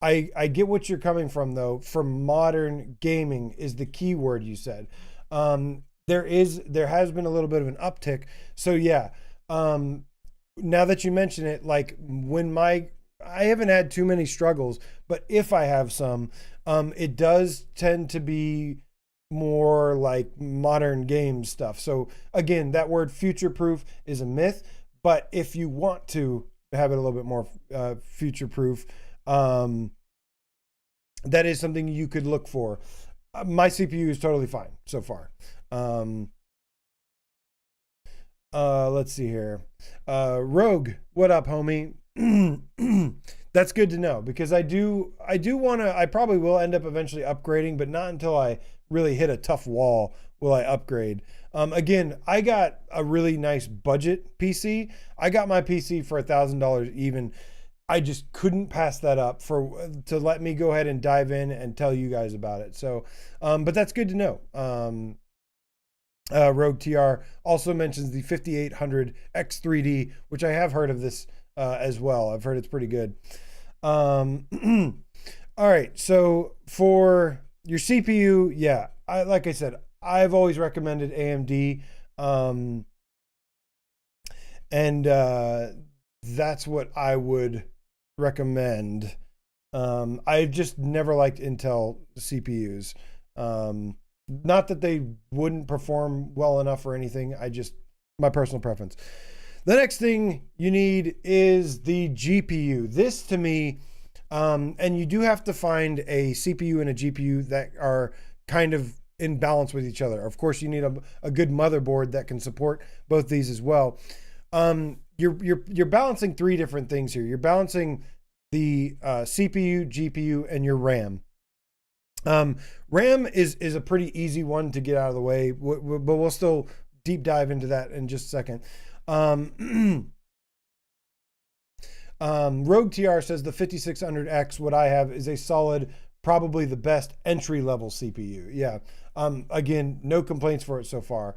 I get what you're coming from, though. For modern gaming is the key word you said. There has been a little bit of an uptick. So yeah, now that you mention it, like I haven't had too many struggles, but if I have some, it does tend to be more like modern game stuff. So again, that word future proof is a myth, but if you want to have it a little bit more future proof, that is something you could look for. My CPU is totally fine so far. Let's see here. Rogue, what up, homie? That's good to know, because I probably will end up eventually upgrading, but not until I really hit a tough wall will I upgrade. Again, I got a really nice budget PC. I got my PC for $1,000 even. I just couldn't pass that up to let me go ahead and dive in and tell you guys about it. So, but that's good to know. Rogue TR also mentions the 5800 X3D, which I have heard of this as well. I've heard it's pretty good. All right, so for your CPU, yeah, like I said, I've always recommended AMD, and that's what I would recommend. I've just never liked Intel CPUs. Not that they wouldn't perform well enough or anything. My personal preference. The next thing you need is the GPU. This to me, and you do have to find a CPU and a GPU that are kind of in balance with each other. Of course, you need a good motherboard that can support both these as well. You're balancing three different things here. You're balancing the CPU, GPU, and your RAM. RAM is a pretty easy one to get out of the way, but we'll still deep dive into that in just a second. Rogue TR says the 5600X, what I have, is a solid, probably the best entry level CPU. Yeah. Again, no complaints for it so far.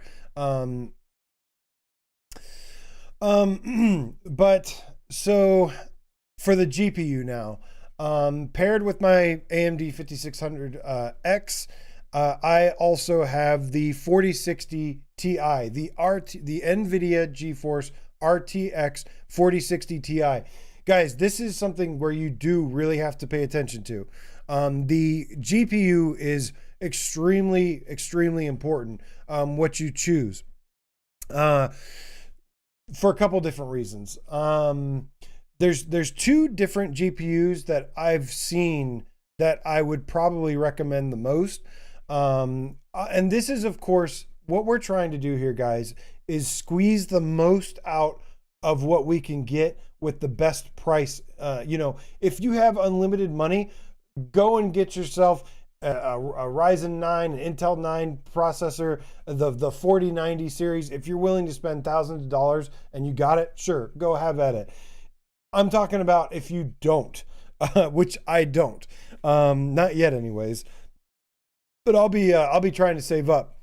But so for the GPU now, paired with my AMD 5600X, I also have the 4060 Ti, the NVIDIA GeForce RTX 4060 Ti. Guys, this is something where you do really have to pay attention to. The GPU is extremely, extremely important, what you choose, for a couple different reasons. There's two different GPUs that I've seen that I would probably recommend the most. And this is, of course, what we're trying to do here, guys, is squeeze the most out of what we can get with the best price. If you have unlimited money, go and get yourself a Ryzen 9, an Intel 9 processor, the 4090 series. If you're willing to spend thousands of dollars and you got it, sure, go have at it. I'm talking about if you don't, which I don't, not yet anyways, but I'll be trying to save up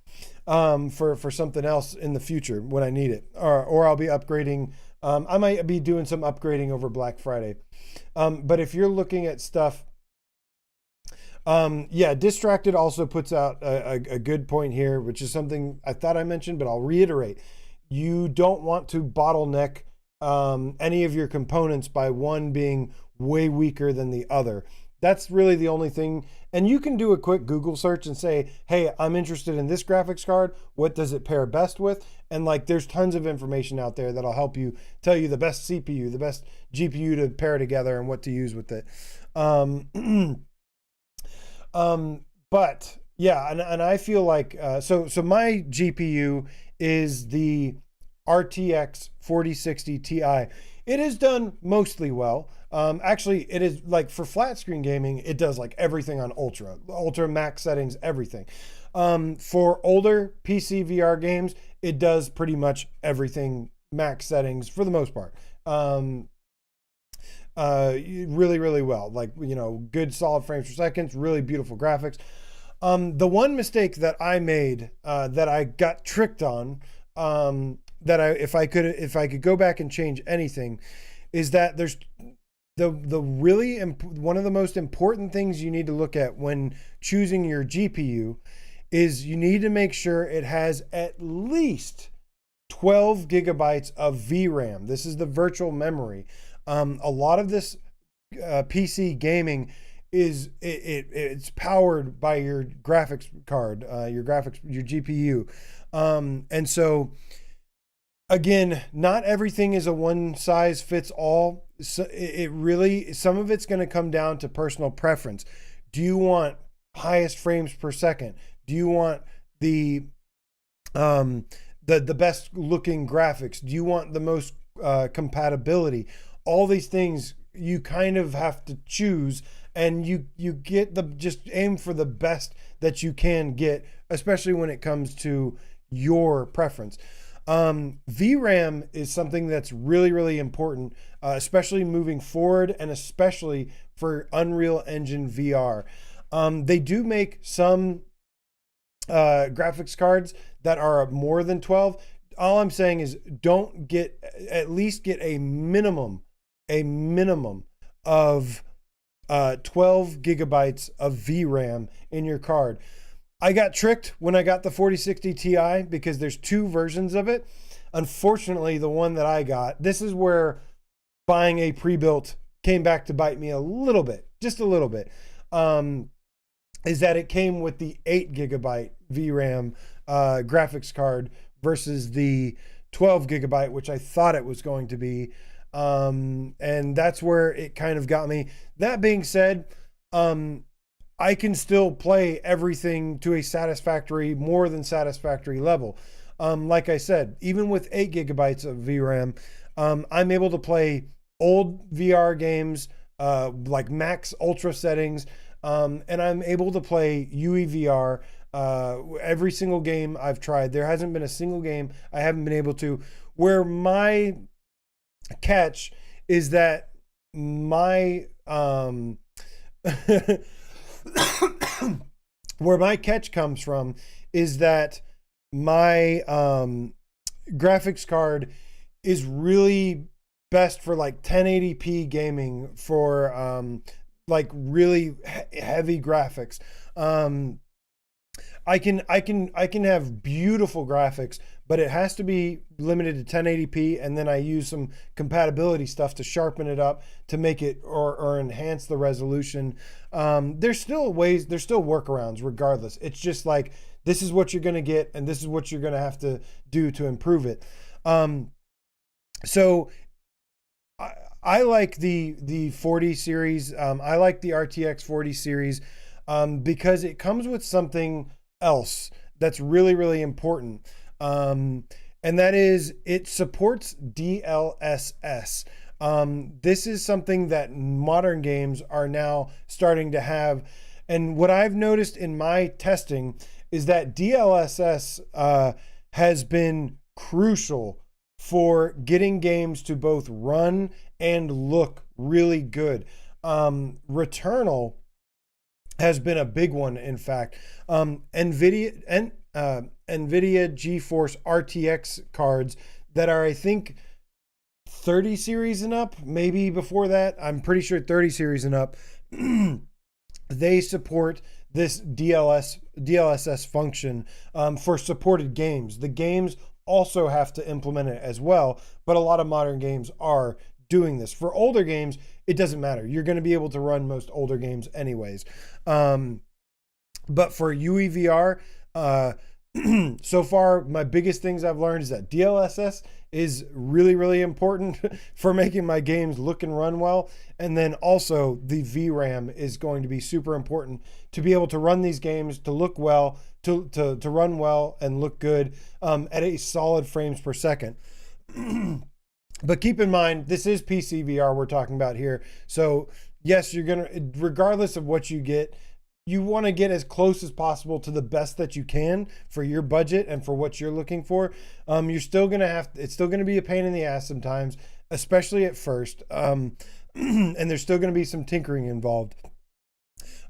for something else in the future when I need it, or I'll be upgrading. I might be doing some upgrading over Black Friday. But if you're looking at stuff, Distracted also puts out a good point here, which is something I thought I mentioned, but I'll reiterate. You don't want to bottleneck any of your components by one being way weaker than the other. That's really the only thing. And you can do a quick Google search and say, hey, I'm interested in this graphics card. What does it pair best with? And there's tons of information out there that'll help you tell you the best CPU, the best GPU to pair together and what to use with it. But yeah, and I feel like, so my GPU is the RTX 4060 Ti. It has done mostly well. Actually, it is for flat screen gaming, it does everything on ultra max settings, everything. For older PC VR games, it does pretty much everything max settings for the most part. Really, really well. Good solid frames per second, really beautiful graphics. The one mistake that I made, that I got tricked on, that if I could go back and change anything, is that there's one of the most important things you need to look at when choosing your GPU is you need to make sure it has at least 12 gigabytes of VRAM. This is the virtual memory. A lot of this PC gaming it's powered by your graphics card, your GPU. And so again, not everything is a one size fits all. So some of it's going to come down to personal preference. Do you want highest frames per second? Do you want the best looking graphics? Do you want the most compatibility? All these things you kind of have to choose, and you just aim for the best that you can get, especially when it comes to your preference. VRAM is something that's really, really important, especially moving forward, and especially for Unreal Engine VR. They do make some graphics cards that are more than 12. All I'm saying is at least get a minimum of 12 gigabytes of VRAM in your card. I got tricked when I got the 4060 Ti because there's two versions of it. Unfortunately, the one that I got, this is where buying a pre-built came back to bite me a little bit, just a little bit, is that it came with the 8 gigabyte VRAM graphics card versus the 12 gigabyte, which I thought it was going to be. And that's where it kind of got me. That being said, I can still play everything to a satisfactory, more than satisfactory level. Like I said, even with 8 gigabytes of VRAM, I'm able to play old VR games, like max ultra settings, and I'm able to play UEVR. Every single game I've tried, there hasn't been a single game I haven't been able to. Where my catch is that my where my catch comes from is that my graphics card is really best for like 1080p gaming for like really heavy graphics. I can have beautiful graphics, but it has to be limited to 1080p, and then I use some compatibility stuff to sharpen it up to make it or enhance the resolution. There's still ways, there's still workarounds regardless. It's just like, this is what you're going to get, and this is what you're going to have to do to improve it. So I like the 40 series. I like the RTX 40 series because it comes with something else that's really, really important. And that is, it supports DLSS. This is something that modern games are now starting to have. And what I've noticed in my testing is that DLSS has been crucial for getting games to both run and look really good. Returnal has been a big one, in fact. NVIDIA GeForce RTX cards that are, I think, 30 series and up, maybe before that. I'm pretty sure 30 series and up. They support this DLSS function for supported games. The games also have to implement it as well, but a lot of modern games are doing this. For older games, it doesn't matter. You're going to be able to run most older games anyways. But for UEVR, so far, my biggest things I've learned is that DLSS is really, really important for making my games look and run well. And then also the VRAM is going to be super important to be able to run these games, to look well, to run well and look good at a solid frames per second. But keep in mind, this is PCVR we're talking about here. So yes, you're going to, regardless of what you get, you want to get as close as possible to the best that you can for your budget and for what you're looking for. You're still going to have, it's still going to be a pain in the ass sometimes, especially at first. And there's still going to be some tinkering involved.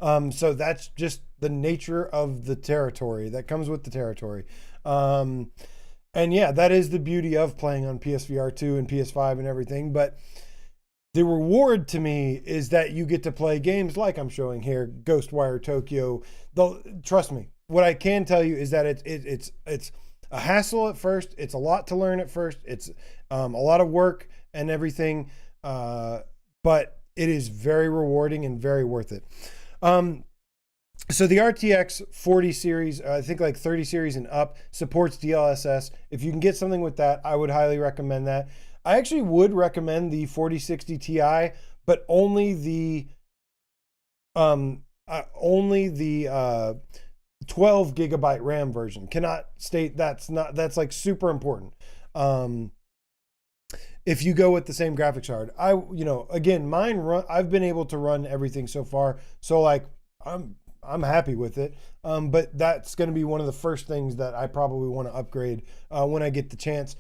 So that's just the nature of the territory that comes with the territory. And yeah, that is the beauty of playing on PSVR2 and PS5 and everything. But the reward to me is that you get to play games like I'm showing here, Ghostwire Tokyo. Though, trust me, what I can tell you is that it's a hassle at first. It's a lot to learn at first. It's a lot of work and everything, but it is very rewarding and very worth it. So the RTX 40 series, I think like 30 series and up, supports DLSS. If you can get something with that, I would highly recommend that. I actually would recommend the 4060 Ti, but only the 12 gigabyte RAM version. Cannot state that's like super important. If you go with the same graphics card, again, mine run, I've been able to run everything so far. So like I'm happy with it. But that's going to be one of the first things that I probably want to upgrade when I get the chance.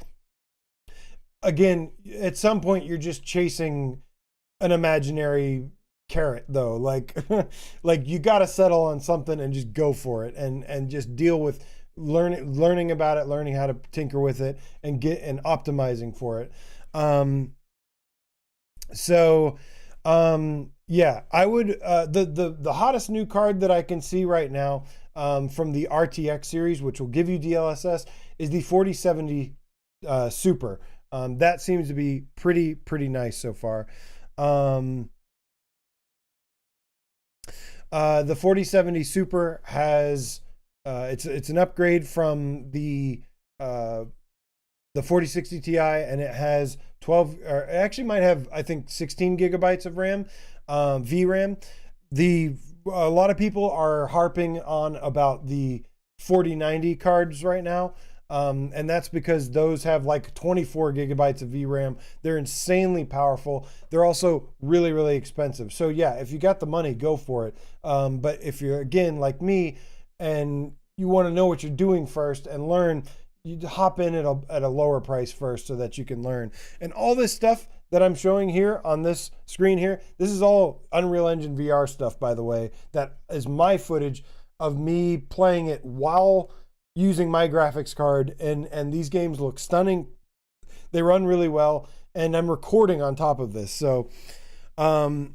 Again, at some point you're just chasing an imaginary carrot though. Like you got to settle on something and just go for it and just deal with learning about it, learning how to tinker with it and optimizing for it. Yeah, I would, the hottest new card that I can see right now from the RTX series, which will give you DLSS, is the 4070 Super. That seems to be pretty nice so far. The 4070 Super has, it's an upgrade from the the 4060 Ti, and it has 12, or it actually might have, I think, 16 gigabytes of RAM, VRAM. A lot of people are harping on about the 4090 cards right now. And that's because those have like 24 gigabytes of VRAM. They're insanely powerful. They're also really, really expensive. So yeah, if you got the money, go for it. But if you're, again, like me, and you want to know what you're doing first and learn, you hop in at a lower price first so that you can learn. And all this stuff that I'm showing here on this screen here, this is all Unreal Engine VR stuff, by the way. That is my footage of me playing it while using my graphics card, and these games look stunning. They run really well, and I'm recording on top of this. So, but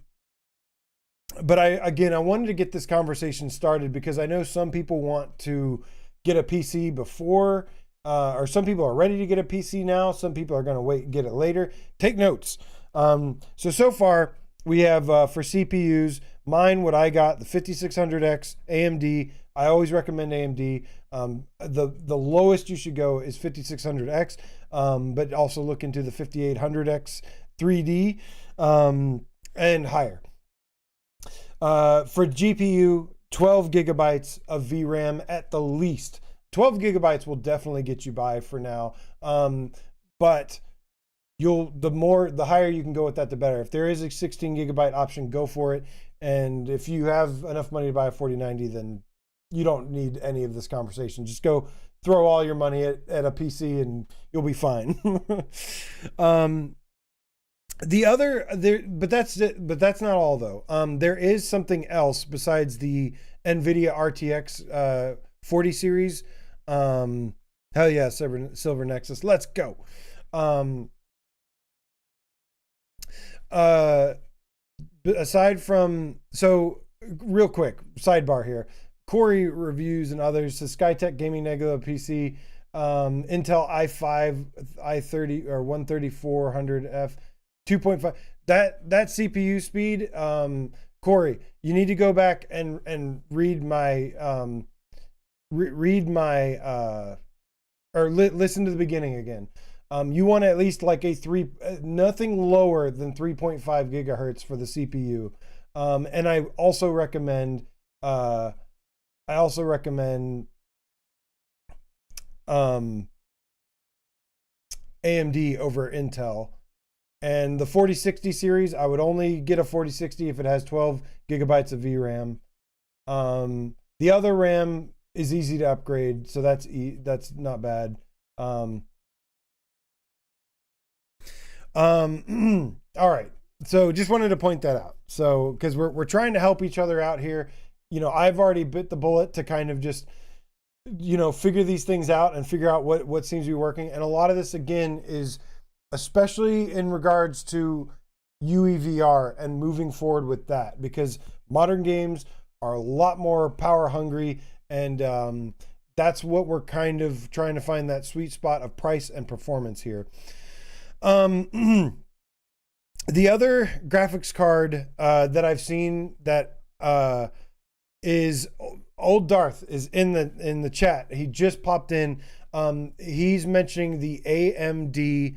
I wanted to get this conversation started because I know some people want to get a PC before, or some people are ready to get a PC now. Some people are going to wait and get it later. Take notes. So far we have for CPUs, what I got, the 5600X AMD. I always recommend AMD. The lowest you should go is 5600X, but also look into the 5800X 3D and higher. For GPU, 12 gigabytes of VRAM at the least. 12 gigabytes will definitely get you by for now, but the higher you can go with that, the better. If there is a 16 gigabyte option, go for it. And if you have enough money to buy a 4090, then you don't need any of this conversation. Just go throw all your money at a PC and you'll be fine. But that's it. But that's not all though. There is something else besides the NVIDIA RTX 40 series. Hell yeah, Silver Nexus. Let's go. Aside from, so real quick, sidebar here. Corey Reviews and others says Skytech Gaming Nebula PC, Intel i5, i30 or 13400F, 2.5. That CPU speed, Corey, you need to go back and read my listen to the beginning again. You want at least like nothing lower than 3.5 gigahertz for the CPU. And I also recommend AMD over Intel. And the 4060 series, I would only get a 4060 if it has 12 gigabytes of VRAM. The other RAM is easy to upgrade, so that's not bad. All right. So just wanted to point that out. So, because we're trying to help each other out here. You know, I've already bit the bullet to kind of just, figure these things out and figure out what seems to be working. And a lot of this, again, is especially in regards to UEVR and moving forward with that, because modern games are a lot more power hungry. And that's what we're kind of trying to find, that sweet spot of price and performance here. The other graphics card that I've seen that is Old Darth is in the chat. He just popped in. He's mentioning the AMD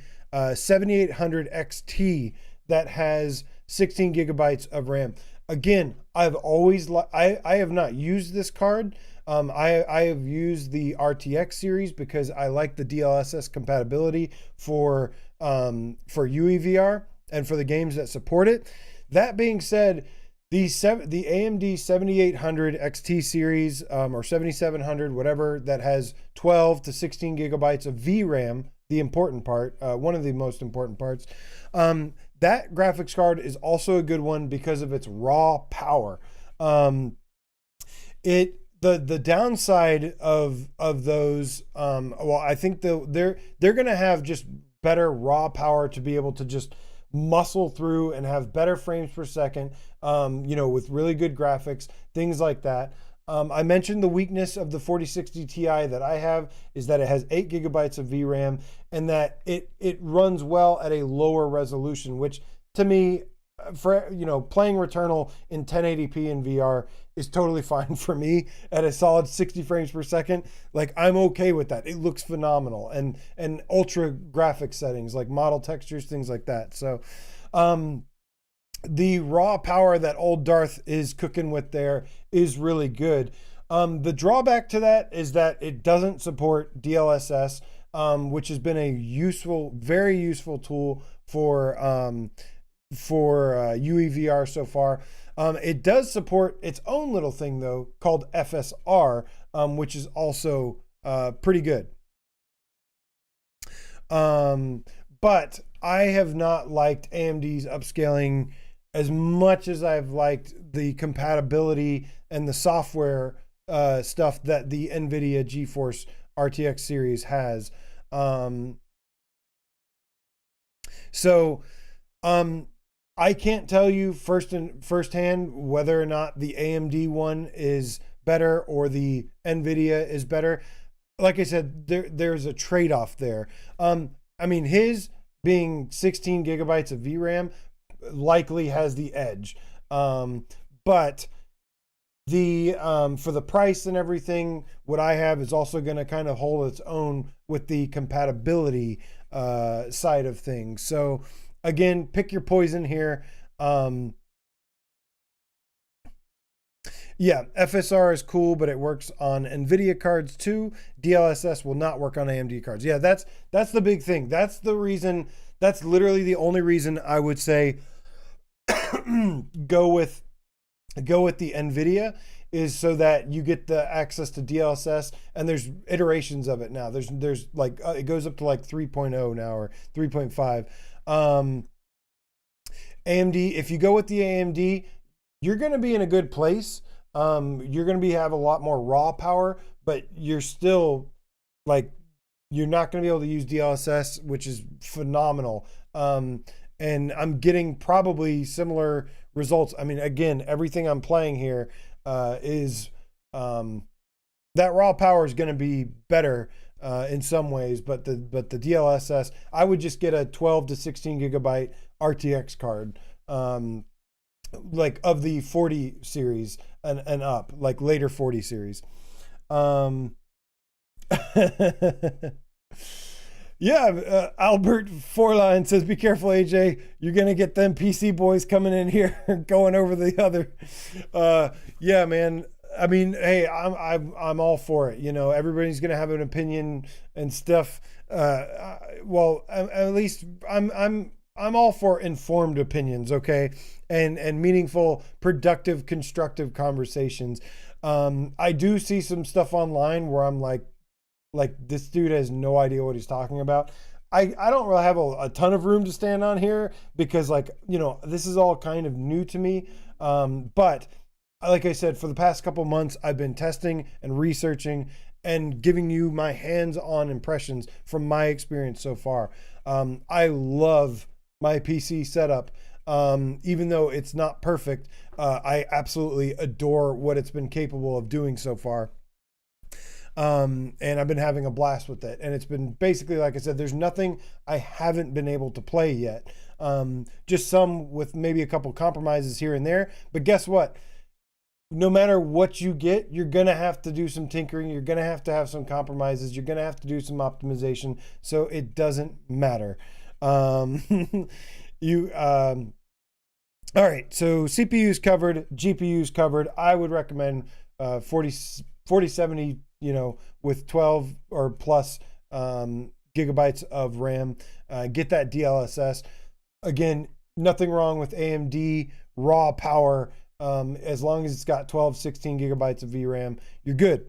7800 XT that has 16 gigabytes of RAM. Again, I've always I have not used this card. I have used the RTX series because I like the DLSS compatibility for UEVR and for the games that support it. That being said, the AMD 7800 XT series or 7700, whatever, that has 12 to 16 gigabytes of VRAM, the important part, one of the most important parts. That graphics card is also a good one because of its raw power. The downside of those, well, I think they're going to have just better raw power to be able to just muscle through and have better frames per second, with really good graphics, things like that. I mentioned the weakness of the 4060 Ti that I have is that it has 8 gigabytes of VRAM and that it runs well at a lower resolution, which to me, for, you know, playing Returnal in 1080p in VR is totally fine for me at a solid 60 frames per second. Like, I'm okay with that. It looks phenomenal, and ultra graphic settings like model textures, things like that. So the raw power that old Darth is cooking with there is really good. The drawback to that is that it doesn't support DLSS, which has been a useful, very useful tool for UEVR so far. It does support its own little thing though called FSR, which is also pretty good. But I have not liked AMD's upscaling as much as I've liked the compatibility and the software stuff that the NVIDIA GeForce RTX series has. I can't tell you firsthand whether or not the AMD one is better or the NVIDIA is better. Like I said, there's a trade-off there. I mean, his being 16 gigabytes of VRAM likely has the edge. But the for the price and everything, what I have is also going to kind of hold its own with the compatibility side of things. So again, pick your poison here. Yeah, FSR is cool, but it works on NVIDIA cards too. DLSS will not work on AMD cards. Yeah, that's the big thing. That's the reason. That's literally the only reason I would say go with the NVIDIA, is so that you get the access to DLSS, and there's iterations of it now. There's like it goes up to like 3.0 now, or 3.5. AMD, if you go with the AMD, you're going to be in a good place. You're going to have a lot more raw power, but you're still like, you're not going to be able to use DLSS, which is phenomenal. And I'm getting probably similar results. I mean, again, everything I'm playing here is that raw power is going to be better in some ways, but the DLSS, I would just get a 12 to 16 gigabyte RTX card, like of the 40 series and up, like later 40 series. Yeah, Albert Fourline says, "Be careful, AJ. You're gonna get them PC boys coming in here, going over the other." Yeah, man. I mean, hey, I'm all for it. You know, everybody's gonna have an opinion and stuff. Well, at least I'm all for informed opinions, okay, and meaningful, productive, constructive conversations. I do see some stuff online where I'm like this dude has no idea what he's talking about. I don't really have a ton of room to stand on here because, like, you know, this is all kind of new to me. But like I said, for the past couple months, I've been testing and researching and giving you my hands-on impressions from my experience so far. I love my PC setup. Even though it's not perfect, I absolutely adore what it's been capable of doing so far. And I've been having a blast with it. And it's been basically, like I said, there's nothing I haven't been able to play yet. Just some with maybe a couple compromises here and there. But guess what? No matter what you get, you're going to have to do some tinkering. You're going to have some compromises. You're going to have to do some optimization. So it doesn't matter. All right. So CPU's covered, GPU's covered. I would recommend 4070, you know, with 12 or plus gigabytes of RAM. Get that DLSS. Again, nothing wrong with AMD raw power. As long as it's got 12, 16 gigabytes of VRAM, you're good.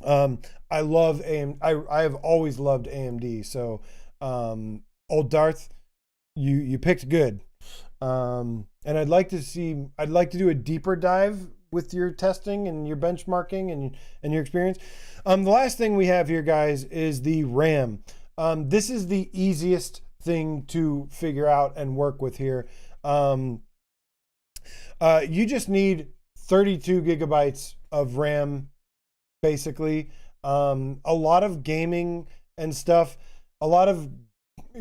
I love AMD. I have always loved AMD. So, old Darth, you picked good. And I'd like to do a deeper dive with your testing and your benchmarking and your experience. The last thing we have here, guys, is the RAM. This is the easiest thing to figure out and work with here. You just need 32 gigabytes of RAM, basically. A lot of gaming and stuff, a lot of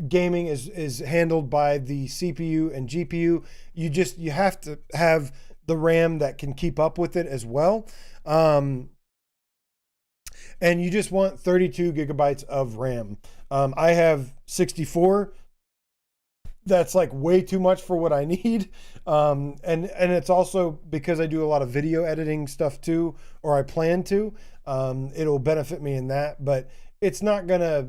gaming is handled by the CPU and GPU. You have to have the RAM that can keep up with it as well. And you just want 32 gigabytes of RAM. I have 64. That's like way too much for what I need. And it's also because I do a lot of video editing stuff too, or I plan to. It'll benefit me in that, but it's not gonna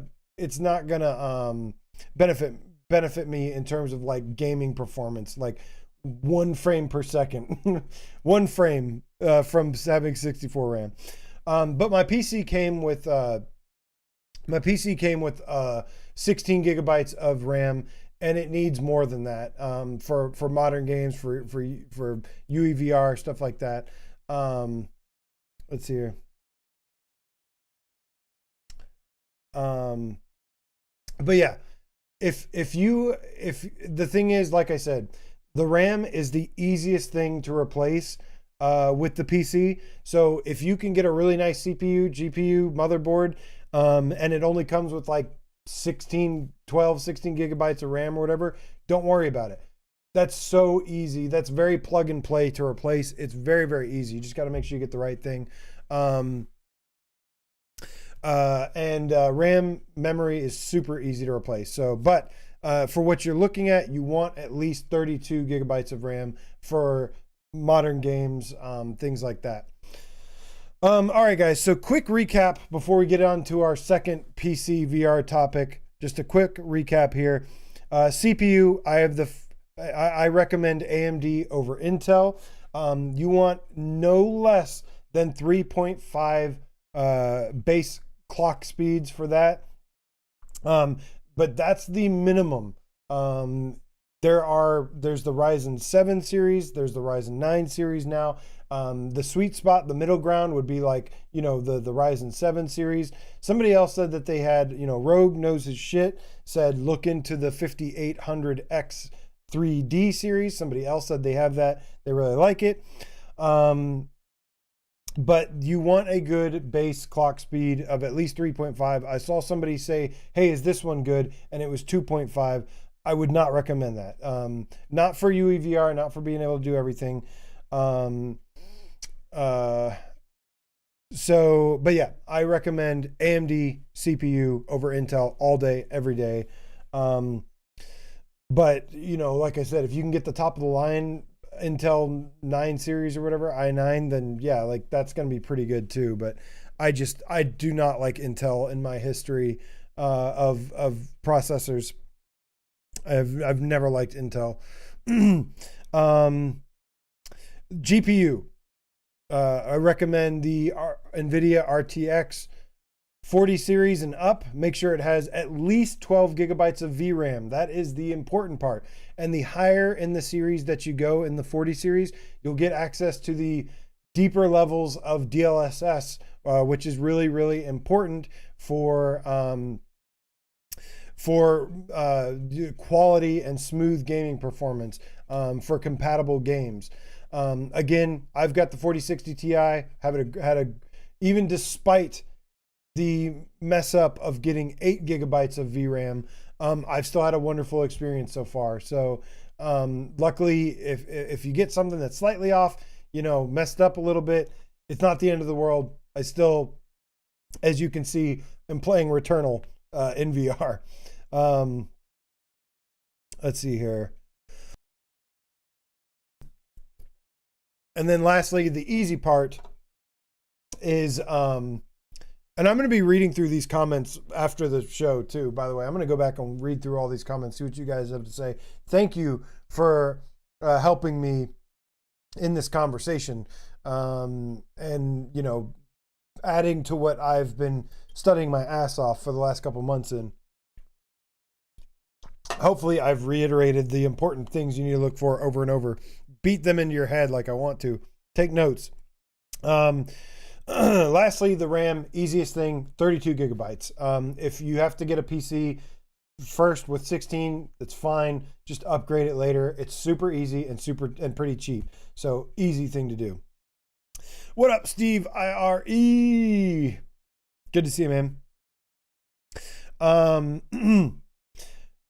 benefit me in terms of like gaming performance, like 1 frame per second, 1 frame from having 64 RAM. But my PC came with 16 gigabytes of RAM, and it needs more than that for modern games, for UEVR, stuff like that. Let's see here. But yeah, if the thing is, like I said, the RAM is the easiest thing to replace with the PC. So if you can get a really nice CPU, GPU, motherboard, and it only comes with like 16 gigabytes of RAM or whatever, don't worry about it. That's so easy. That's very plug and play to replace. It's very, very easy. You just got to make sure you get the right thing. RAM memory is super easy to replace. So, but for what you're looking at, you want at least 32 gigabytes of RAM for modern games, things like that. All right, guys. So quick recap before we get on to our second PC VR topic. Just a quick recap here. CPU, I recommend AMD over Intel. You want no less than 3.5 base clock speeds for that. But that's the minimum. There's the Ryzen 7 series, there's the Ryzen 9 series now. The sweet spot, the middle ground would be like, the Ryzen 7 series. Somebody else said that they had, Rogue knows his shit, said look into the 5800X 3D series. Somebody else said they have that. They really like it. But you want a good base clock speed of at least 3.5. I saw somebody say, hey, is this one good? And it was 2.5. I would not recommend that. Not for UEVR, not for being able to do everything. But yeah, I recommend AMD CPU over Intel all day, every day. But, like I said, if you can get the top of the line Intel 9 series or whatever, i9, then yeah, like that's going to be pretty good too. But I do not like Intel in my history of processors. I've never liked Intel. GPU. I recommend the NVIDIA RTX 40 series and up. Make sure it has at least 12 gigabytes of VRAM. That is the important part. And the higher in the series that you go in the 40 series, you'll get access to the deeper levels of DLSS, which is really, really important for quality and smooth gaming performance for compatible games. Again, I've got the 4060 Ti, even despite the mess up of getting 8 gigabytes of VRAM, I've still had a wonderful experience so far. So luckily, if you get something that's slightly off, messed up a little bit, it's not the end of the world. I still, as you can see, am playing Returnal in VR. Let's see here. And then lastly, the easy part is, and I'm going to be reading through these comments after the show too, by the way. I'm going to go back and read through all these comments, see what you guys have to say. Thank you for helping me in this conversation, and, adding to what I've been studying my ass off for the last couple months in. Hopefully I've reiterated the important things you need to look for over and over. Beat them into your head like I want to. Take notes. Lastly, the RAM, easiest thing, 32 gigabytes. If you have to get a PC first with 16, it's fine. Just upgrade it later. It's super easy and pretty cheap. So easy thing to do. What up, Steve IRE? Good to see you, man.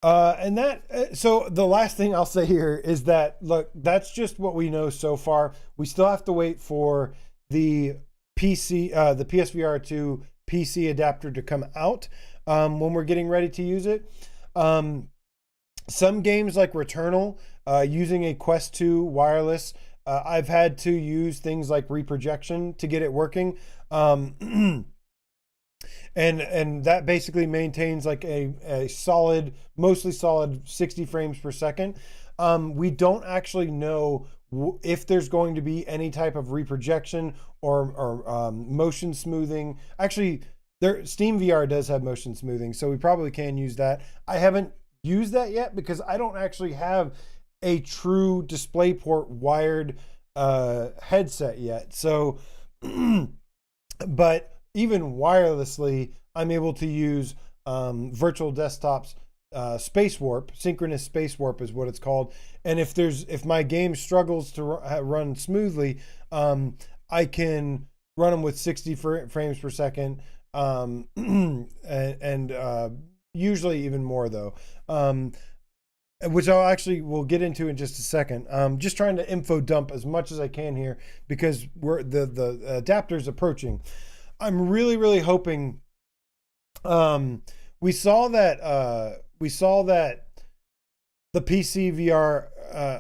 So the last thing I'll say here is that, look, that's just what we know so far. We still have to wait for the the PSVR2 PC adapter to come out when we're getting ready to use it. Some games like Returnal, using a Quest 2 wireless, I've had to use things like reprojection to get it working. And that basically maintains like a solid, mostly solid 60 frames per second. We don't actually know if there's going to be any type of reprojection or motion smoothing. Actually, Steam VR does have motion smoothing, so we probably can use that. I haven't used that yet because I don't actually have a true DisplayPort wired headset yet. So, but even wirelessly, I'm able to use virtual desktops, space warp, synchronous space warp is what it's called. And if my game struggles to run smoothly, I can run them with 60 frames per second, and usually even more though. Which will get into in just a second. Just trying to info dump as much as I can here because the adapter's approaching. I'm really, really hoping. We saw that the PC VR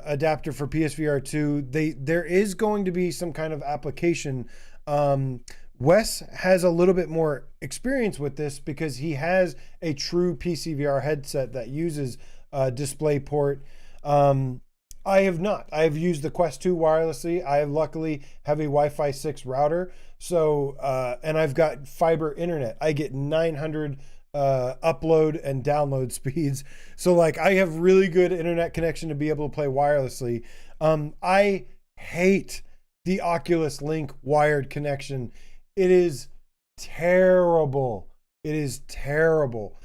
adapter for PSVR2. There is going to be some kind of application. Wes has a little bit more experience with this because he has a true PC VR headset that uses DisplayPort. I have not. I have used the Quest 2 wirelessly. I luckily have a Wi-Fi 6 router. So, and I've got fiber internet. I get 900 upload and download speeds. So like I have really good internet connection to be able to play wirelessly. I hate the Oculus Link wired connection. It is terrible. It is terrible.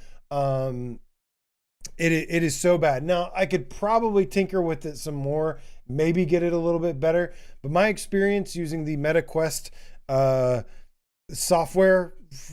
It is so bad. Now, I could probably tinker with it some more, maybe get it a little bit better. But my experience using the MetaQuest software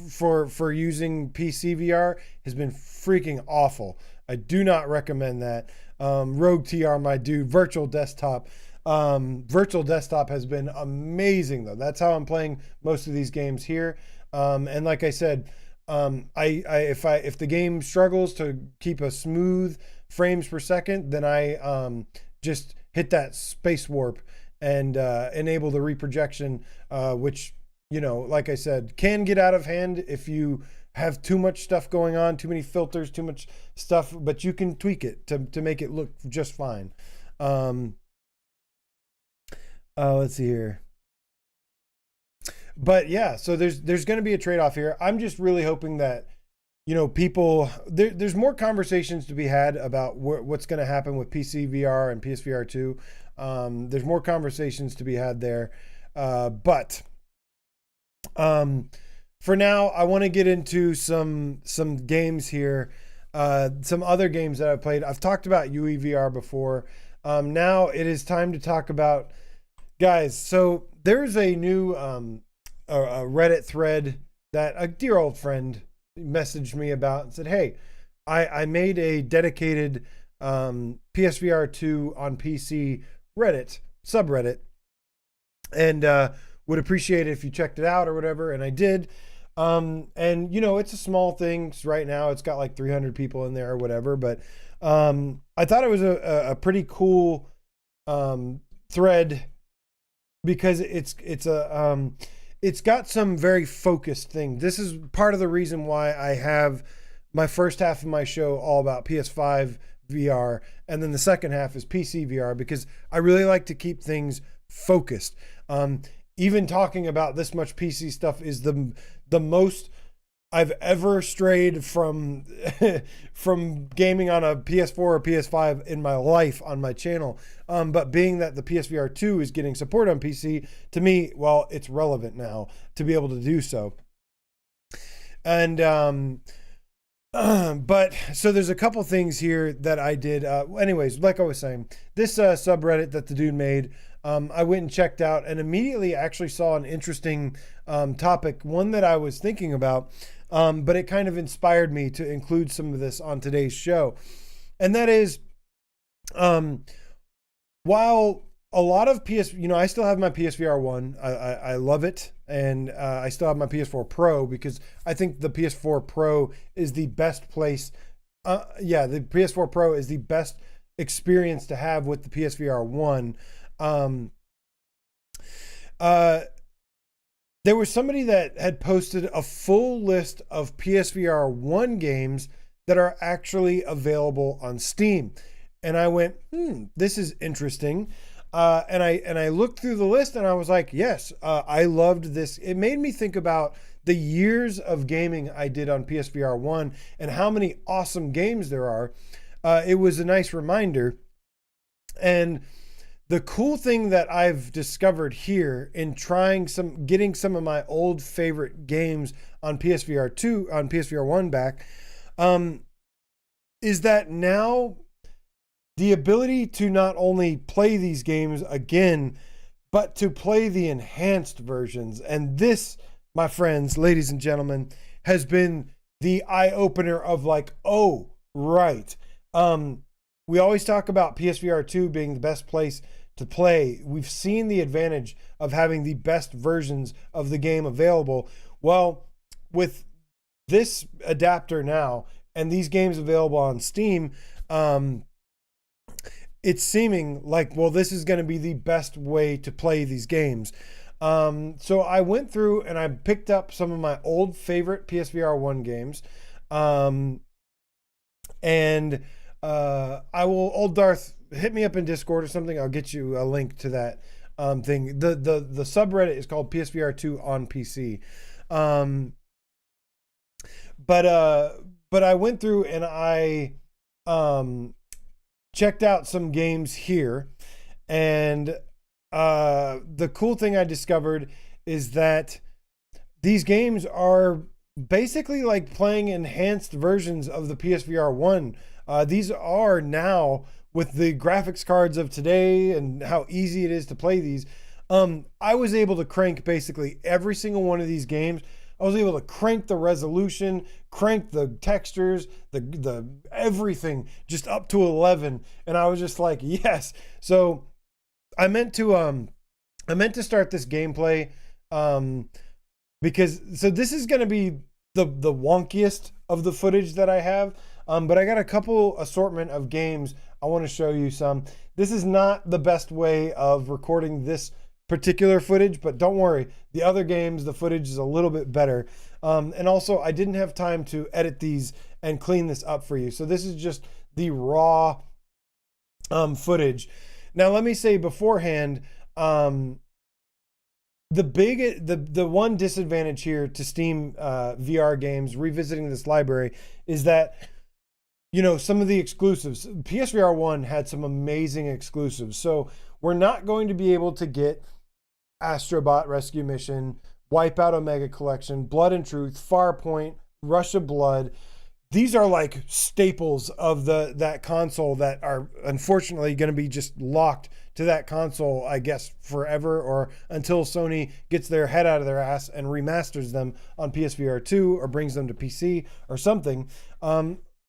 for using PC VR has been freaking awful. I do not recommend that. Rogue TR, my dude, virtual desktop. Virtual desktop has been amazing though. That's how I'm playing most of these games here. And like I said, if the game struggles to keep a smooth frames per second, then I just hit that space warp and enable the reprojection, which, you know, like I said, can get out of hand if you have too much stuff going on, too many filters, too much stuff, but you can tweak it to make it look just fine. Let's see here. But yeah, so there's going to be a trade-off here. I'm just really hoping that, you know, people, there's more conversations to be had about what's going to happen with PC VR and PSVR2. There's more conversations to be had there. But for now, I want to get into some games here. Some other games that I've played. I've talked about UEVR before. Now it is time to talk about, guys. So there's a new a Reddit thread that a dear old friend messaged me about and said, hey, I made a dedicated PSVR2 on PC Reddit subreddit, and would appreciate it if you checked it out or whatever. And I did. And you know, it's a small thing. So right now it's got like 300 people in there or whatever, but I thought it was a pretty cool thread because it's got some very focused thing. This is part of the reason why I have my first half of my show all about PS5 VR, and then the second half is PC VR, because I really like to keep things focused. Even talking about this much PC stuff is the most I've ever strayed from from gaming on a PS4 or PS5 in my life on my channel. But being that the PSVR 2 is getting support on PC, to me, well, it's relevant now to be able to do so. And but so there's a couple things here that I did. Anyways, like I was saying, this subreddit that the dude made, I went and checked out and immediately actually saw an interesting topic, one that I was thinking about, but it kind of inspired me to include some of this on today's show. And that is, while a lot of I still have my PSVR1. I love it. And I still have my PS4 Pro because I think the PS4 Pro is the best place. The PS4 Pro is the best experience to have with the PSVR1. There was somebody that had posted a full list of PSVR1 games that are actually available on Steam. And I went, this is interesting. And I looked through the list and I was like, yes, I loved this. It made me think about the years of gaming I did on PSVR1 and how many awesome games there are. It was a nice reminder. And the cool thing that I've discovered here in getting some of my old favorite games on PSVR1 back, is that now the ability to not only play these games again, but to play the enhanced versions. And this, my friends, ladies and gentlemen, has been the eye-opener of like, oh, right. We always talk about PSVR2 being the best place to play. We've seen the advantage of having the best versions of the game available. Well, with this adapter now and these games available on Steam, it's seeming like, well, this is going to be the best way to play these games. So I went through and I picked up some of my old favorite PSVR1 games. Old Darth, hit me up in Discord or something. I'll get you a link to that thing. The subreddit is called PSVR2 on PC. But I went through and I checked out some games here, and the cool thing I discovered is that these games are basically like playing enhanced versions of the PSVR1. These are now, with the graphics cards of today and how easy it is to play these, I was able to crank basically every single one of these games. I was able to crank the resolution, crank the textures, the everything just up to 11, and I was just like, yes. So I meant to start this gameplay because this is going to be the wonkiest of the footage that I have. But I got a couple assortment of games I want to show you some. This is not the best way of recording this particular footage, but don't worry, the other games, the footage is a little bit better. And also, I didn't have time to edit these and clean this up for you. So this is just the raw footage. Now, let me say beforehand, the one disadvantage here to Steam VR games, revisiting this library, is that some of the exclusives, PSVR1 had some amazing exclusives. So we're not going to be able to get Astrobot Rescue Mission, Wipeout Omega Collection, Blood and Truth, Farpoint, Rush of Blood. These are like staples of that console that are unfortunately going to be just locked to that console, I guess, forever, or until Sony gets their head out of their ass and remasters them on PSVR2 or brings them to PC or something.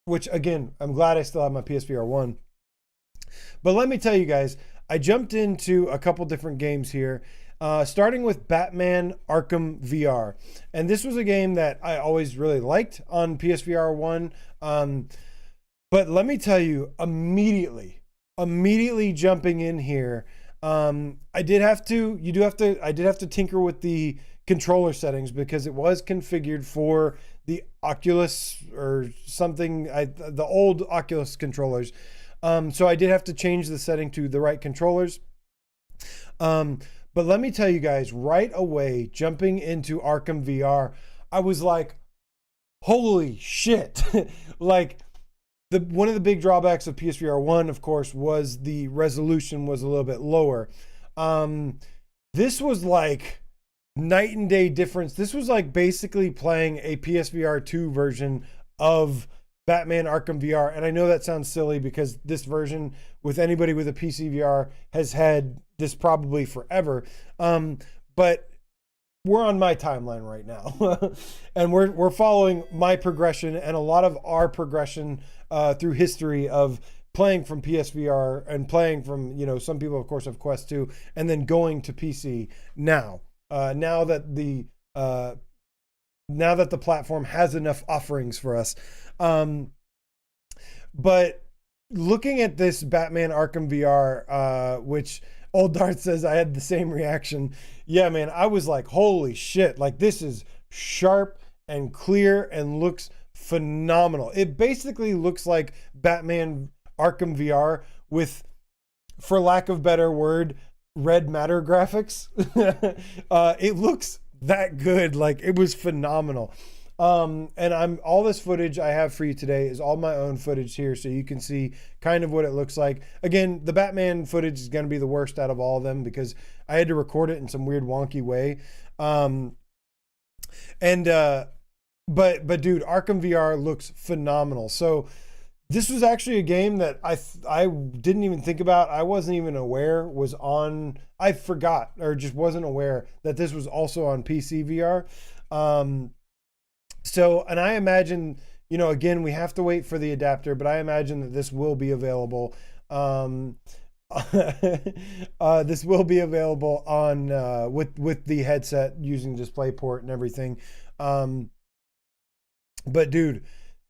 Which, again, I'm glad I still have my PSVR1. But let me tell you guys, I jumped into a couple different games here, starting with Batman Arkham VR. And this was a game that I always really liked on PSVR1. But let me tell you, immediately jumping in here, I did have to tinker with the controller settings because it was configured for the Oculus or something, the old Oculus controllers. So I did have to change the setting to the right controllers. But let me tell you guys, right away, jumping into Arkham VR, I was like, holy shit. Like, one of the big drawbacks of PSVR1, of course, was the resolution was a little bit lower. This was like night and day difference. This was like basically playing a PSVR2 version of Batman Arkham VR. And I know that sounds silly because this version with anybody with a PC VR has had this probably forever. But we're on my timeline right now, and we're following my progression and a lot of our progression through history of playing from PSVR and playing from, you know, some people of course have Quest 2 and then going to PC now. Now that the platform has enough offerings for us. But looking at this Batman Arkham VR, which Old Dart says I had the same reaction. Yeah, man, I was like, holy shit, like this is sharp and clear and looks phenomenal. It basically looks like Batman Arkham VR with, for lack of better word, red matter graphics. It looks that good. Like it was phenomenal. And all this footage I have for you today is all my own footage here, so you can see kind of what it looks like. Again, the Batman footage is going to be the worst out of all of them because I had to record it in some weird wonky way. But dude, Arkham VR looks phenomenal. So this was actually a game that I didn't even think about. I wasn't even aware was on. I forgot or just wasn't aware that this was also on PC VR. So, and I imagine, you know, again, we have to wait for the adapter, but I imagine that this will be available. This will be available on with the headset using DisplayPort and everything. But dude,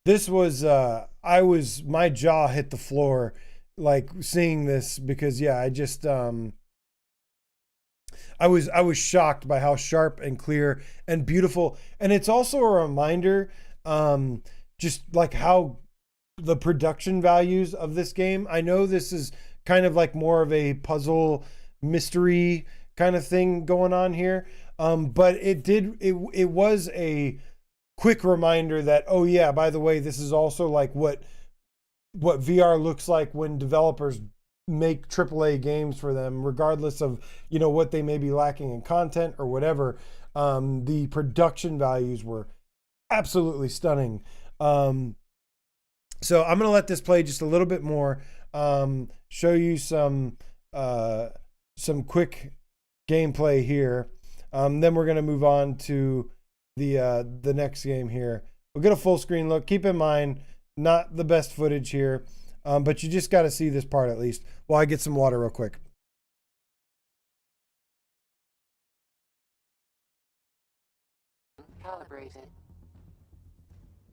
this was my jaw hit the floor like seeing this because yeah, I was shocked by how sharp and clear and beautiful. And it's also a reminder, just like how the production values of this game. I know this is kind of like more of a puzzle mystery kind of thing going on here. But it was a quick reminder that, oh yeah, by the way, this is also like what VR looks like when developers make AAA games for them, regardless of, you know, what they may be lacking in content or whatever. The production values were absolutely stunning. So I'm going to let this play just a little bit more, show you some quick gameplay here. Then we're going to move on to the next game here. We'll get a full screen look. Keep in mind, not the best footage here. But you just got to see this part at least while I get some water real quick. Calibrated.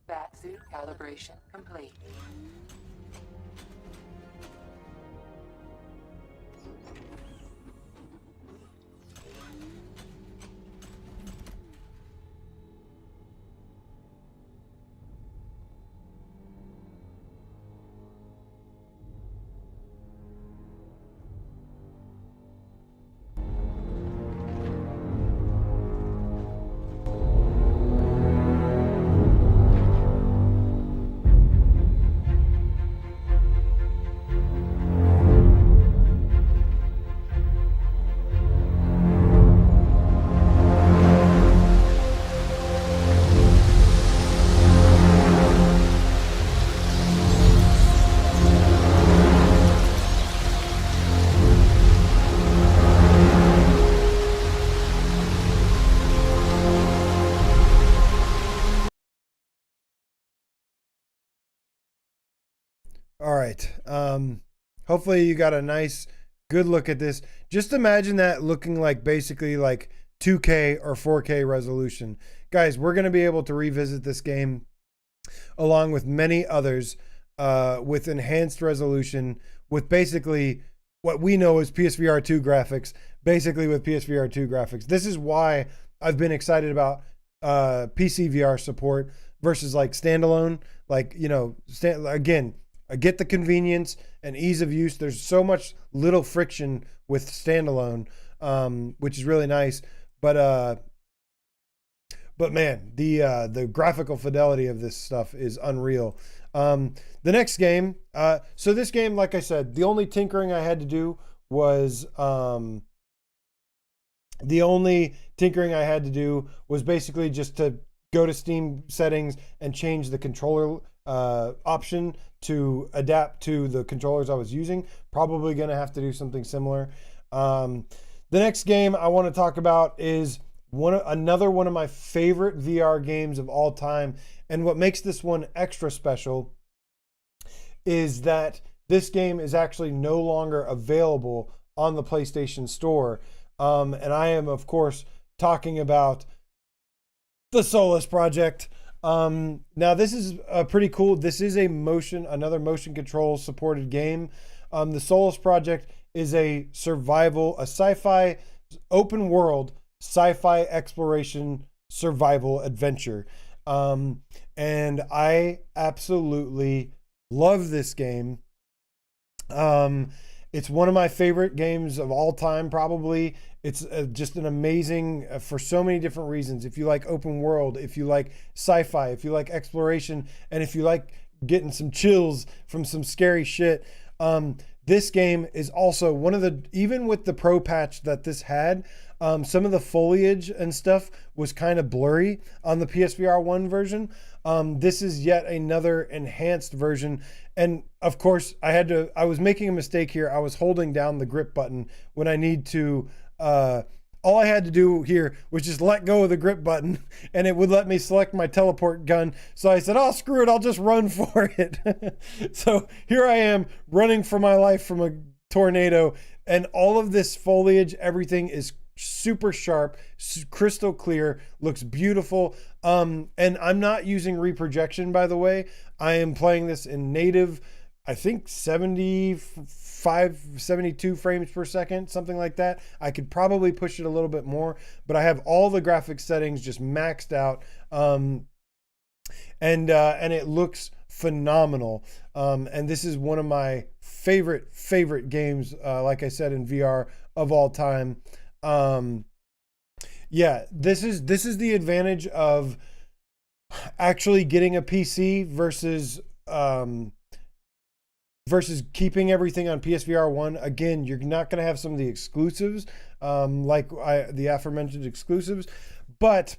Batsuit calibration complete. All right. Hopefully you got a nice, good look at this. Just imagine that looking like basically like 2K or 4K resolution. Guys, we're going to be able to revisit this game along with many others with enhanced resolution, with basically what we know as PSVR2 graphics, basically with PSVR2 graphics. This is why I've been excited about PC VR support versus like standalone. Like, you know, again, I get the convenience and ease of use. There's so much little friction with standalone, which is really nice. But man, the graphical fidelity of this stuff is unreal. The next game, so this game, like I said, the only tinkering I had to do was basically just to go to Steam settings and change the controller option to adapt to the controllers I was using. Probably going to have to do something similar. The next game I want to talk about is Another one of my favorite VR games of all time. And what makes this one extra special is that this game is actually no longer available on the PlayStation Store. And I am, of course, talking about the Solus Project. Now this is pretty cool. This is another motion control supported game. The Solus Project is a sci-fi open world sci-fi exploration survival adventure. And I absolutely love this game. It's one of my favorite games of all time, probably. It's just an amazing, for so many different reasons. If you like open world, if you like sci-fi, if you like exploration, and if you like getting some chills from some scary shit, this game is also one of the, even with the pro patch that this had, some of the foliage and stuff was kind of blurry on the PSVR1 version. This is yet another enhanced version. And of course, I was making a mistake here. I was holding down the grip button when I need to, all I had to do here was just let go of the grip button and it would let me select my teleport gun. So I said, oh, screw it. I'll just run for it. So here I am running for my life from a tornado, and all of this foliage, everything is super sharp, crystal clear, looks beautiful. And I'm not using reprojection, by the way. I am playing this in native, I think 72 frames per second, something like that. I could probably push it a little bit more, but I have all the graphics settings just maxed out. And it looks phenomenal. And this is one of my favorite games, like I said, in VR of all time. Yeah, this is the advantage of actually getting a PC versus keeping everything on PSVR1. Again, you're not going to have some of the exclusives, the aforementioned exclusives, but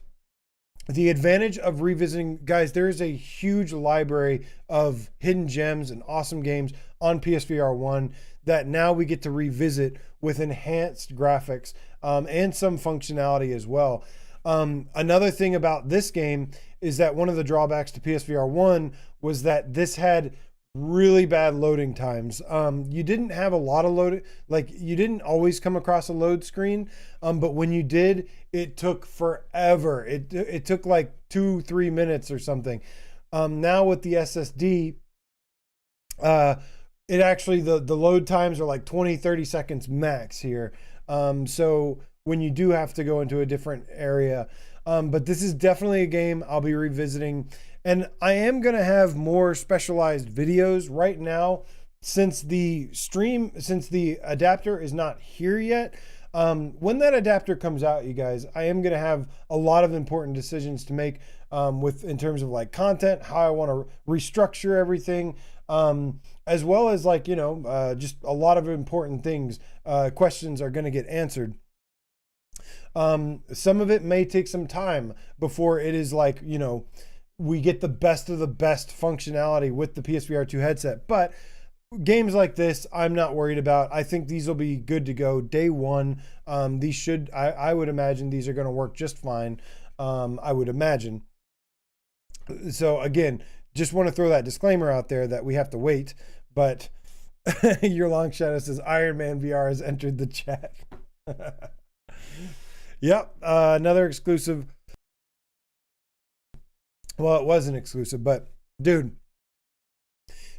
the advantage of revisiting, guys, there is a huge library of hidden gems and awesome games on PSVR1 that now we get to revisit with enhanced graphics and some functionality as well. Another thing about this game is that one of the drawbacks to PSVR1 was that this had really bad loading times. You didn't have a lot of load, like you didn't always come across a load screen, but when you did, it took forever. It took like 2-3 minutes or something. Now with the SSD, it actually, the load times are like 20-30 seconds max here. So when you do have to go into a different area, but this is definitely a game I'll be revisiting. And I am going to have more specialized videos right now, since the adapter is not here yet. When that adapter comes out, you guys, I am going to have a lot of important decisions to make in terms of like content, how I want to restructure everything, as well as like, just a lot of important things, questions are going to get answered. Some of it may take some time before it is like, we get the best of the best functionality with the PSVR2 headset. But games like this, I'm not worried about. I think these will be good to go day one. I would imagine these are going to work just fine. I would imagine. So again, just want to throw that disclaimer out there that we have to wait. But Your Long Shadow says Iron Man VR has entered the chat. Yep, another exclusive. Well, it wasn't exclusive, but dude,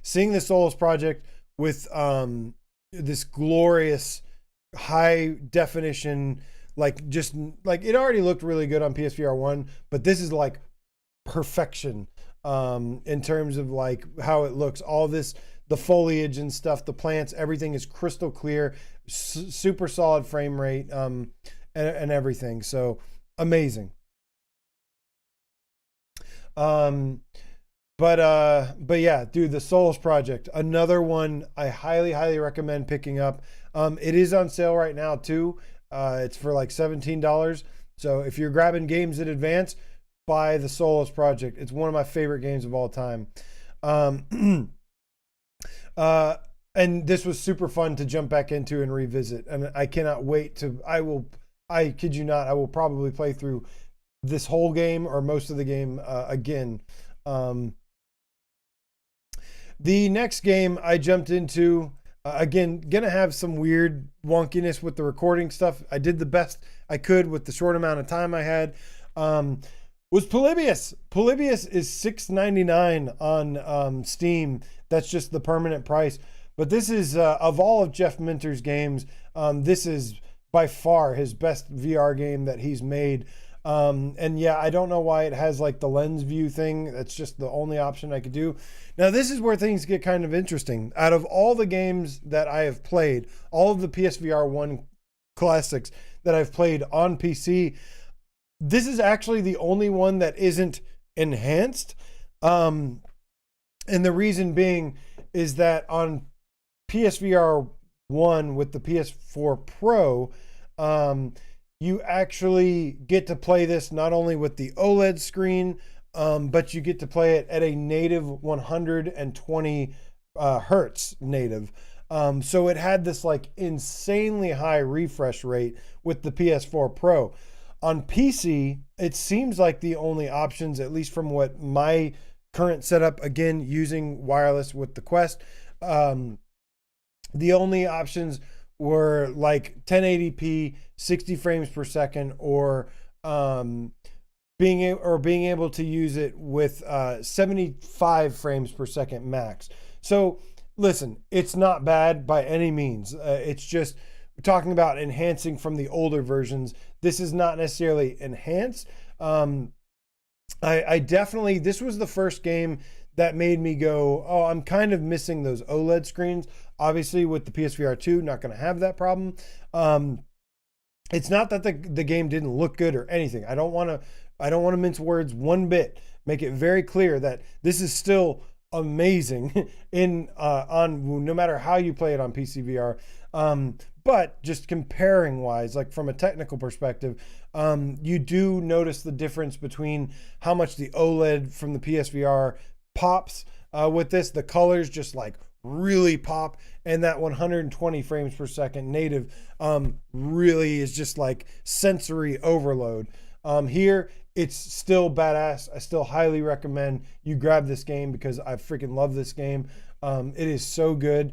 seeing the Solus Project with this glorious high definition, just like it already looked really good on PSVR1, but this is like perfection in terms of like how it looks. All this, the foliage and stuff, the plants, everything is crystal clear, super solid frame rate, and everything. So amazing. But yeah, dude, the Solus Project, another one I highly recommend picking up. It is on sale right now too. It's for like $17. So if you're grabbing games in advance, buy the Solus Project. It's one of my favorite games of all time. And this was super fun to jump back into and revisit. And I cannot wait I I kid you not, I will probably play through this whole game or most of the game again. The next game I jumped into, again, gonna have some weird wonkiness with the recording stuff. I did the best I could with the short amount of time I had. Was Polybius. Polybius is $6.99 on Steam. That's just the permanent price. But this is, of all of Jeff Minter's games, this is by far his best VR game that he's made. And yeah, I don't know why it has like the lens view thing. That's just the only option I could do. Now, this is where things get kind of interesting. Out of all the games that I have played, all of the PSVR1 classics that I've played on PC, this is actually the only one that isn't enhanced. And the reason being is that on PSVR1 with the PS4 Pro, you actually get to play this not only with the OLED screen, but you get to play it at a native 120 hertz native. So it had this like insanely high refresh rate with the PS4 Pro. On PC, it seems like the only options, at least from what my current setup, again, using wireless with the Quest, the only options were like 1080p, 60 frames per second, or being able to use it with 75 frames per second max. So listen, it's not bad by any means. It's just we're talking about enhancing from the older versions. This is not necessarily enhanced. I definitely, this was the first game that made me go, oh, I'm kind of missing those OLED screens. Obviously, with the PSVR2, not going to have that problem. It's not that the game didn't look good or anything. I don't want to mince words one bit. Make it very clear that this is still amazing on no matter how you play it on PCVR. But just comparing wise, like from a technical perspective, you do notice the difference between how much the OLED from the PSVR pops with this. The colors just like really pop, and that 120 frames per second native really is just like sensory overload. Here, it's still badass. I still highly recommend you grab this game because I freaking love this game. It is so good.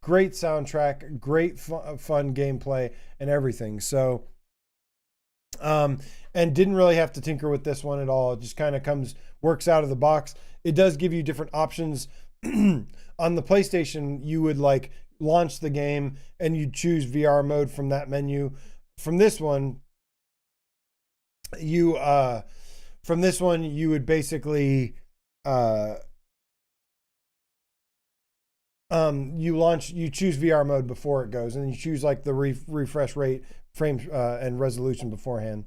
Great soundtrack, great fun gameplay and everything. So, and didn't really have to tinker with this one at all. It just kind of works out of the box. It does give you different options. On the PlayStation, you would like launch the game and you choose VR mode from that menu. From this one, you would basically you choose VR mode before it goes, and you choose like the refresh rate, frames, and resolution beforehand.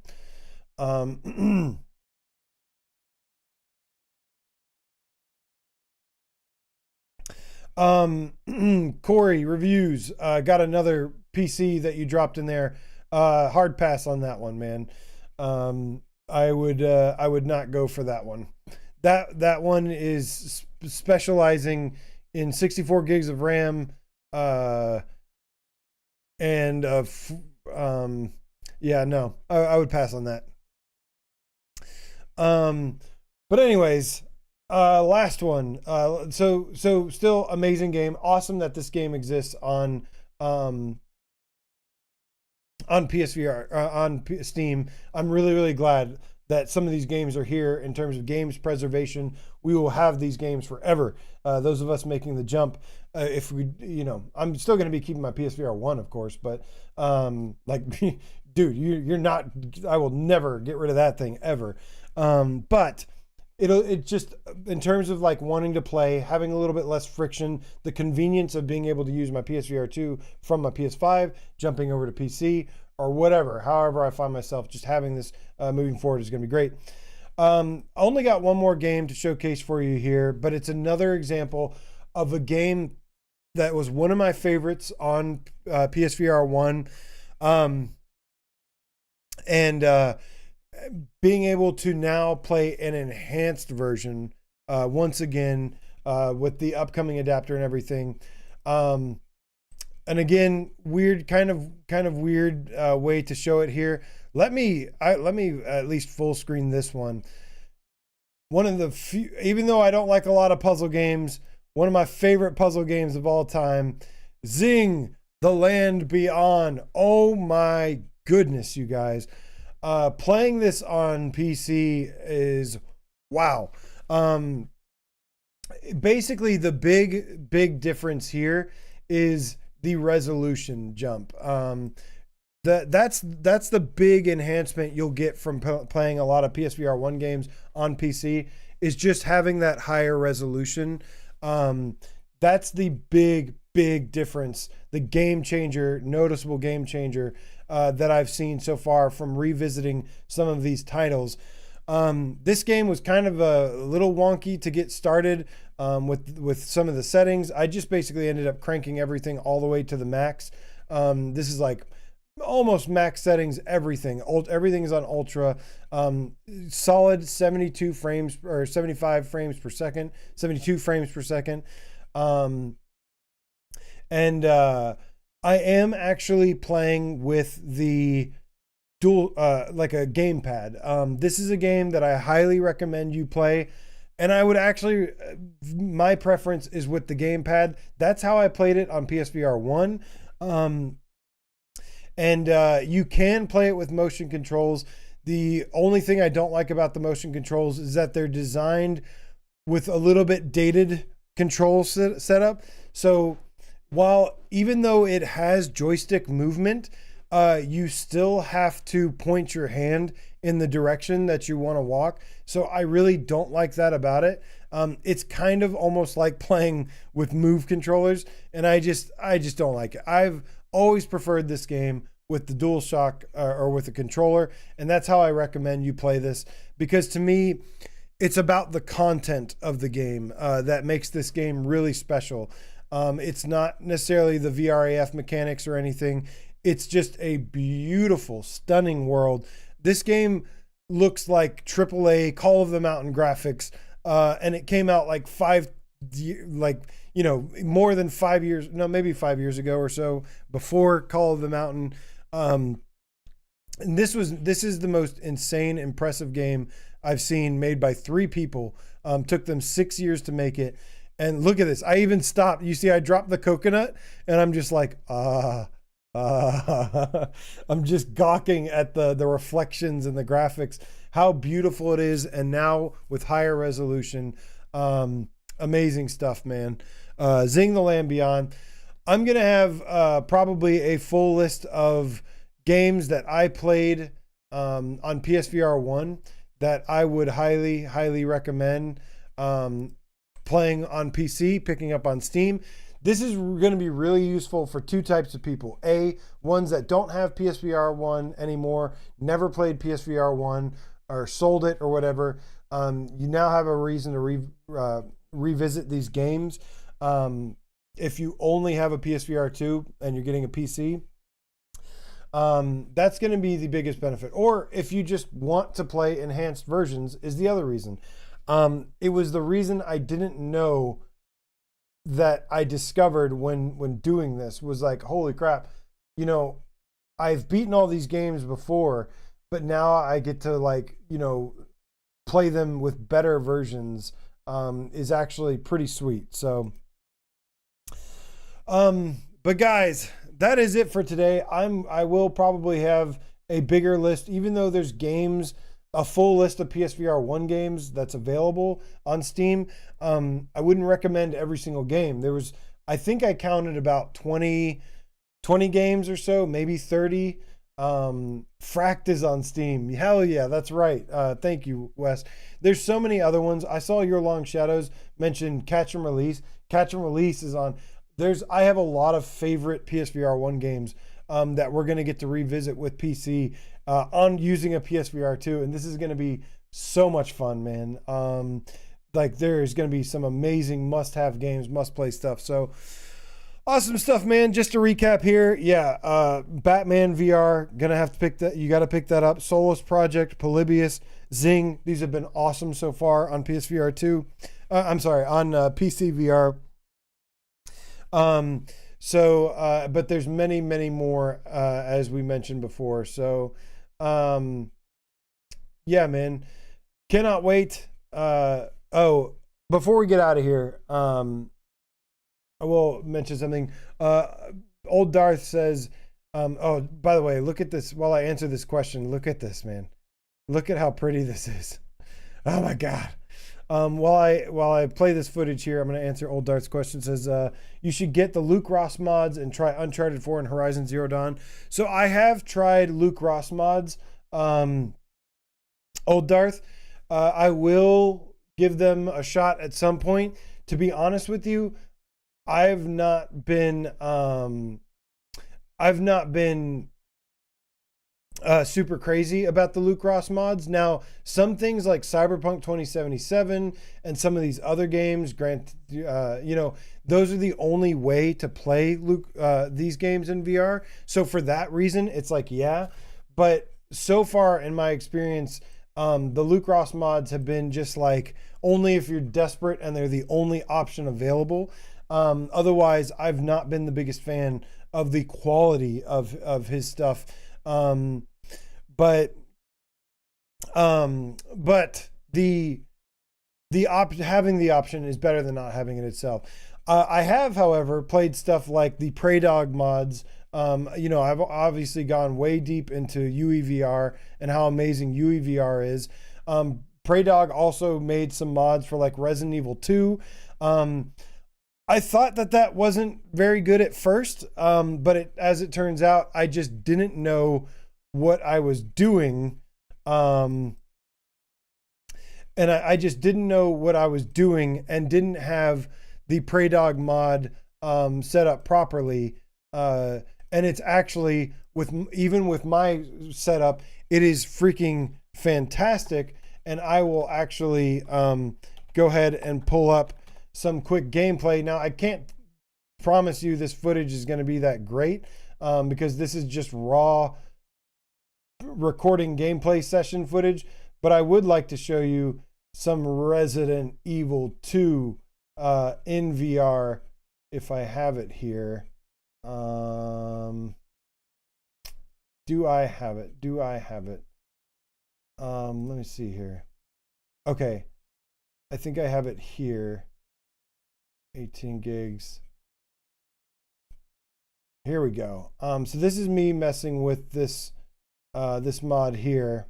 Corey reviews, got another PC that you dropped in there. Hard pass on that one, man. I would not go for that one. That one is specializing in 64 gigs of RAM, yeah, no, I would pass on that. But anyways, last one. So still amazing game. Awesome that this game exists on PSVR, on Steam. I'm really glad that some of these games are here in terms of games preservation. We will have these games forever. Those of us making the jump, if we, I'm still going to be keeping my PSVR 1, of course, but like, dude, you're not, I will never get rid of that thing ever. But it just, in terms of like wanting to play, having a little bit less friction, the convenience of being able to use my PSVR 2 from my PS5, jumping over to PC or whatever, however I find myself, just having this moving forward is going to be great. I only got one more game to showcase for you here, but it's another example of a game that was one of my favorites on PSVR 1. And being able to now play an enhanced version once again with the upcoming adapter and everything. And again, weird, kind of weird way to show it here. Let me at least full screen this one. One of the few, even though I don't like a lot of puzzle games, one of my favorite puzzle games of all time, Xing, The Land Beyond. Oh my goodness, you guys. Playing this on PC is wow. Basically the big difference here is the resolution jump. That's the big enhancement you'll get from playing a lot of PSVR1 games on PC, is just having that higher resolution. That's the big difference, the game changer, noticeable game changer that I've seen so far from revisiting some of these titles. This game was kind of a little wonky to get started with some of the settings. I just basically ended up cranking everything all the way to the max. This is like almost max settings, everything is on ultra. Solid 72 frames or 75 frames per second, 72 frames per second. And I am actually playing with the dual, like a gamepad. This is a game that I highly recommend you play. And I would actually, my preference is with the gamepad. That's how I played it on PSVR1. And you can play it with motion controls. The only thing I don't like about the motion controls is that they're designed with a little bit dated control setup. So even though it has joystick movement, you still have to point your hand in the direction that you want to walk. So I really don't like that about it. It's kind of almost like playing with Move controllers, and I just don't like it. I've always preferred this game with the DualShock or with a controller, and that's how I recommend you play this, because to me, it's about the content of the game that makes this game really special. It's not necessarily the VRAF mechanics or anything. It's just a beautiful, stunning world. This game looks like AAA Call of the Mountain graphics, and it came out like more than 5 years, no, maybe 5 years ago or so, before Call of the Mountain. And this is the most insane, impressive game I've seen, made by 3 people. Took them 6 years to make it. And look at this. I even stopped. You see, I dropped the coconut, and I'm just like, I'm just gawking at the reflections and the graphics, how beautiful it is. And now with higher resolution, amazing stuff, man. Xing, The Land Beyond. I'm going to have probably a full list of games that I played on PSVR1 that I would highly recommend playing on PC, picking up on Steam. This is going to be really useful for 2 types of people. A, ones that don't have PSVR1 anymore, never played PSVR1 or sold it or whatever. You now have a reason to revisit these games. If you only have a PSVR2 and you're getting a PC, that's going to be the biggest benefit. Or if you just want to play enhanced versions, is the other reason. It was the reason I didn't know that I discovered when doing this, was like, holy crap, I've beaten all these games before, but now I get to play them with better versions, is actually pretty sweet. So, but guys, that is it for today. I will probably have a bigger list, even though there's games, a full list of PSVR1 games that's available on Steam. I wouldn't recommend every single game. I think I counted about 20 games or so, maybe 30. Fract is on Steam. Hell yeah, that's right. Thank you, Wes. There's so many other ones. I saw Your Long Shadows mention Catch and Release. Catch and Release is on. I have a lot of favorite PSVR1 games that we're going to get to revisit with PC on using a PSVR2, and this is going to be so much fun, man. There's going to be some amazing must-have games, must-play stuff. So awesome stuff, man. Just to recap here, Batman VR, gonna have to pick that. You got to pick that up. Solus Project, Polybius, Xing. These have been awesome so far on PSVR2. On PC VR. So, but there's many, many more, as we mentioned before. So, yeah, man, cannot wait. Oh, before we get out of here, I will mention something. Old Darth says, oh, by the way, look at this. While I answer this question, look at this, man. Look at how pretty this is. Oh my God. While I play this footage here, I'm going to answer Old Dart's question. It says, you should get the Luke Ross mods and try Uncharted 4 and Horizon Zero Dawn. So I have tried Luke Ross mods. Old Darth, I will give them a shot at some point. To be honest with you, I've not been super crazy about the Luke Ross mods. Now, some things like Cyberpunk 2077 and some of these other games, those are the only way to play these games in VR. So for that reason, it's like, yeah. But so far in my experience, the Luke Ross mods have been just like only if you're desperate and they're the only option available. Otherwise, I've not been the biggest fan of the quality of his stuff. But having the option is better than not having it itself. I have, however, played stuff like the Prey Dog mods. I've obviously gone way deep into UEVR and how amazing UEVR is. Prey Dog also made some mods for like Resident Evil 2. I thought that wasn't very good at first, but as it turns out, I just didn't know what I was doing. And I just didn't know what I was doing and didn't have the Prey Dog mod set up properly. And it's actually, even with my setup, it is freaking fantastic. And I will actually go ahead and pull up some quick gameplay. Now, I can't promise you this footage is going to be that great because this is just raw recording gameplay session footage, but I would like to show you some Resident Evil 2 in VR if I have it here. Do I have it? Let me see here. Okay. I think I have it here. 18 gigs. Here we go. So this is me messing with this mod here.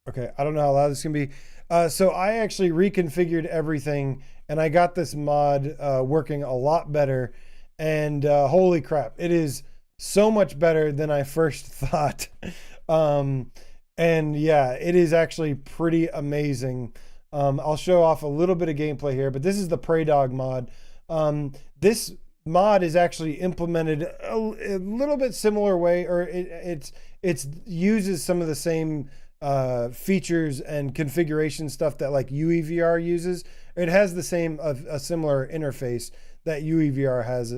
Okay, I don't know how loud this can be. So I actually reconfigured everything and I got this mod working a lot better. And holy crap, it is so much better than I first thought. And yeah, it is actually pretty amazing. I'll show off a little bit of gameplay here, but this is the Prey Dog mod. This mod is actually implemented a little bit similar way, or it uses some of the same features and configuration stuff that like UEVR uses. It has the same a similar interface that UEVR has.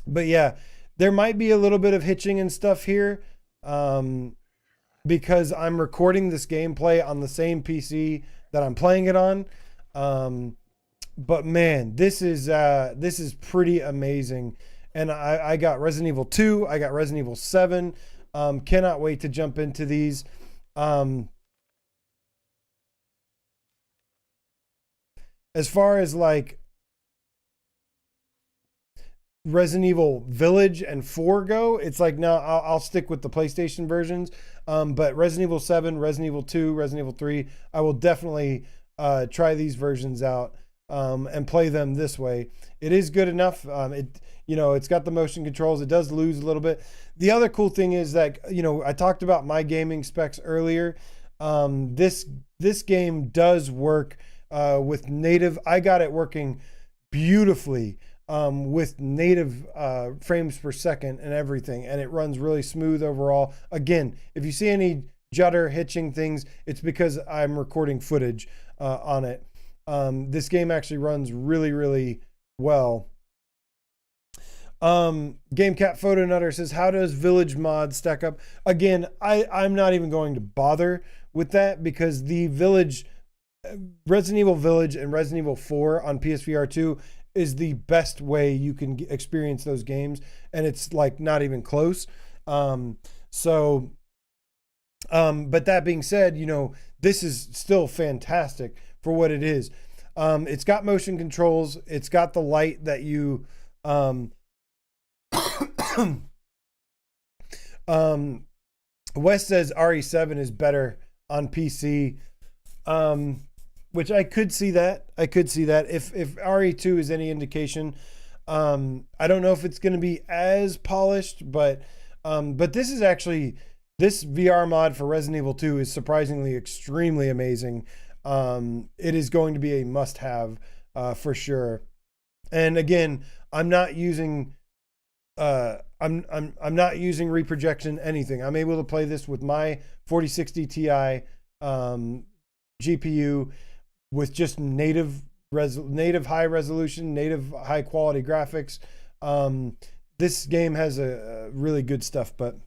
But yeah, there might be a little bit of hitching and stuff here because I'm recording this gameplay on the same PC that I'm playing it on. But man, this is pretty amazing. And I got Resident Evil 2, I got Resident Evil 7. Cannot wait to jump into these. As far as like Resident Evil Village and 4 go, it's like, no, I'll stick with the PlayStation versions. But Resident Evil 7, Resident Evil 2, Resident Evil 3, I will definitely try these versions out and play them this way. It is good enough. It's got the motion controls. It does lose a little bit. The other cool thing is that, I talked about my gaming specs earlier. This game does work with native. I got it working beautifully with native frames per second and everything, and it runs really smooth overall. Again, if you see any judder, hitching things, it's because I'm recording footage on it. This game actually runs really, really well. GameCat Photo Nutter says, how does Village mod stack up? Again, I'm not even going to bother with that because the Village, Resident Evil Village and Resident Evil 4 on PSVR2 is the best way you can experience those games, and it's like not even close. But that being said, you know, this is still fantastic for what it is. It's got motion controls. It's got the light that you, Wes says RE7 is better on PC, which I could see that. If RE2 is any indication, I don't know if it's going to be as polished, but this is actually, this VR mod for Resident Evil 2 is surprisingly extremely amazing. It is going to be a must-have for sure. And again, I'm not using I'm not using reprojection anything. I'm able to play this with my 4060 Ti GPU with just native high resolution, native high quality graphics. This game has a really good stuff, but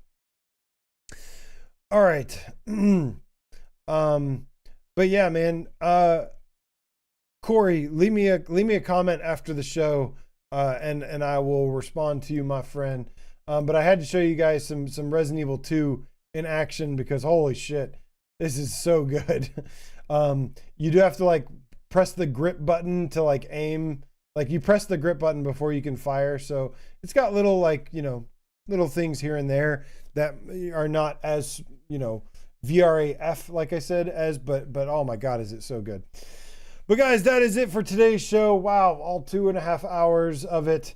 all right. But yeah, man, Corey, leave me a comment after the show, and I will respond to you, my friend. But I had to show you guys some Resident Evil 2 in action because holy shit, this is so good. You do have to like press the grip button to like aim. Like you press the grip button before you can fire. So it's got little like, you know, little things here and there that are not as, you know, VRAF, like I said, but oh my God, is it so good. But guys, that is it for today's show. Wow, all 2.5 hours of it.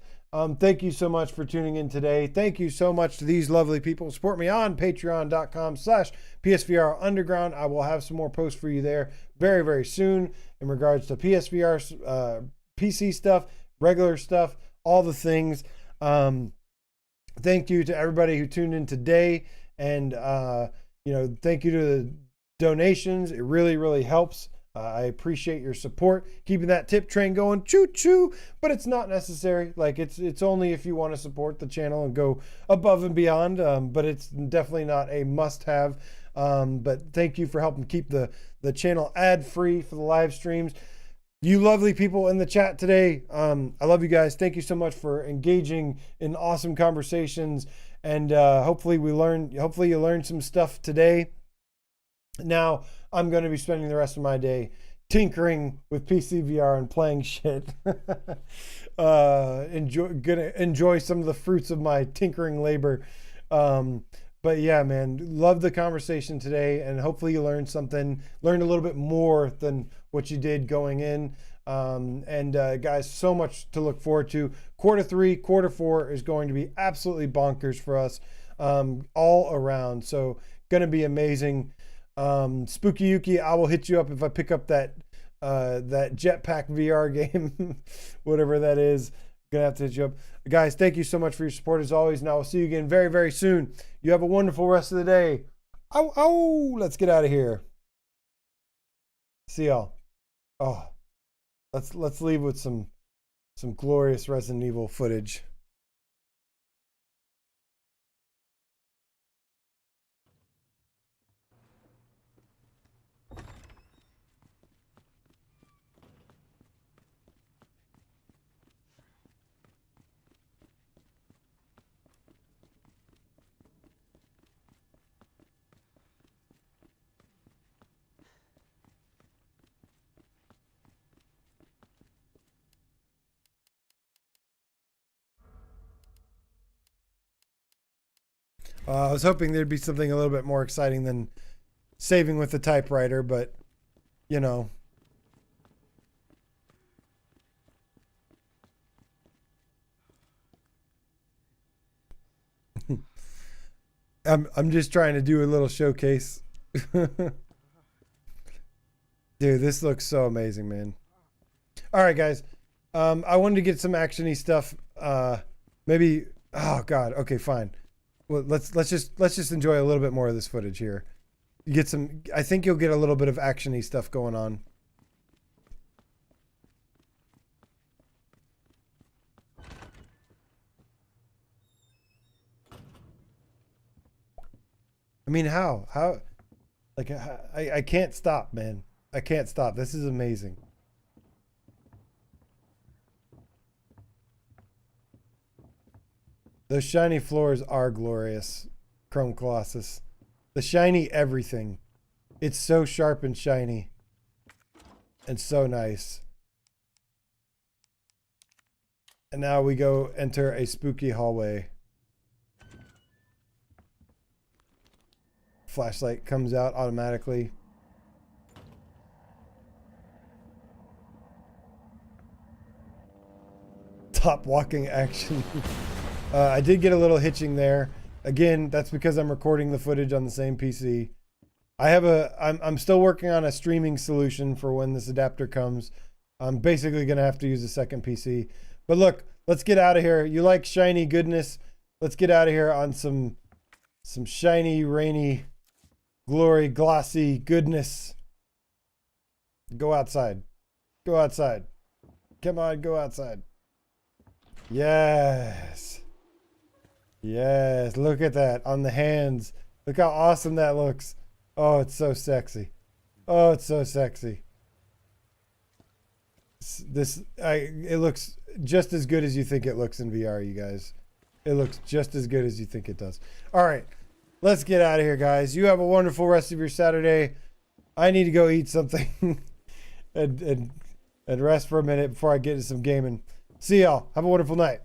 Thank you so much for tuning in today. Thank you so much to these lovely people. Support me on patreon.com/PSVR Underground. I will have some more posts for you there very, very soon in regards to PSVR, PC stuff, regular stuff, all the things. Thank you to everybody who tuned in today. And, you know, thank you to the donations. It really, really helps. I appreciate your support, keeping that tip train going, choo choo, but it's not necessary. Like it's only if you want to support the channel and go above and beyond, but it's definitely not a must have. But thank you for helping keep the channel ad free for the live streams. You lovely people in the chat today. I love you guys. Thank you so much for engaging in awesome conversations. And hopefully you learned some stuff today. Now I'm going to be spending the rest of my day tinkering with PCVR and playing shit. Gonna enjoy some of the fruits of my tinkering labor. But yeah, man, love the conversation today, and hopefully you learned a little bit more than what you did going in. Guys, so much to look forward to. Quarter 3, quarter 4 is going to be absolutely bonkers for us, all around. So gonna be amazing. Spooky Yuki, I will hit you up if I pick up that jetpack VR game, whatever that is. Gonna have to hit you up. Guys, thank you so much for your support as always, and I will see you again very, very soon. You have a wonderful rest of the day. Let's get out of here. See y'all. Oh, let's leave with some glorious Resident Evil footage. I was hoping there'd be something a little bit more exciting than saving with the typewriter, but you know. I'm just trying to do a little showcase. Dude, this looks so amazing, man. All right, guys. I wanted to get some actiony stuff. Maybe. Oh God. Okay, fine. Well, let's just enjoy a little bit more of this footage here. You get some. I think you'll get a little bit of actiony stuff going on. I mean, how? Like, I can't stop, man. I can't stop. This is amazing. Those shiny floors are glorious, Chrome Colossus. The shiny everything. It's so sharp and shiny. And so nice. And now we go enter a spooky hallway. Flashlight comes out automatically. Top walking action. I did get a little hitching there. Again, that's because I'm recording the footage on the same PC. I'm still working on a streaming solution for when this adapter comes. I'm basically going to have to use a second PC. But look, let's get out of here. You like shiny goodness? Let's get out of here on some shiny, rainy, glory, glossy goodness. Go outside. Go outside. Come on, go outside. Yes. Yes, look at that on the hands. Look how awesome that looks. Oh, it's so sexy. Oh, it's so sexy. It looks just as good as you think it looks in VR, you guys. It looks just as good as you think it does. All right, let's get out of here, guys. You have a wonderful rest of your Saturday. I need to go eat something and rest for a minute before I get into some gaming. See y'all. Have a wonderful night.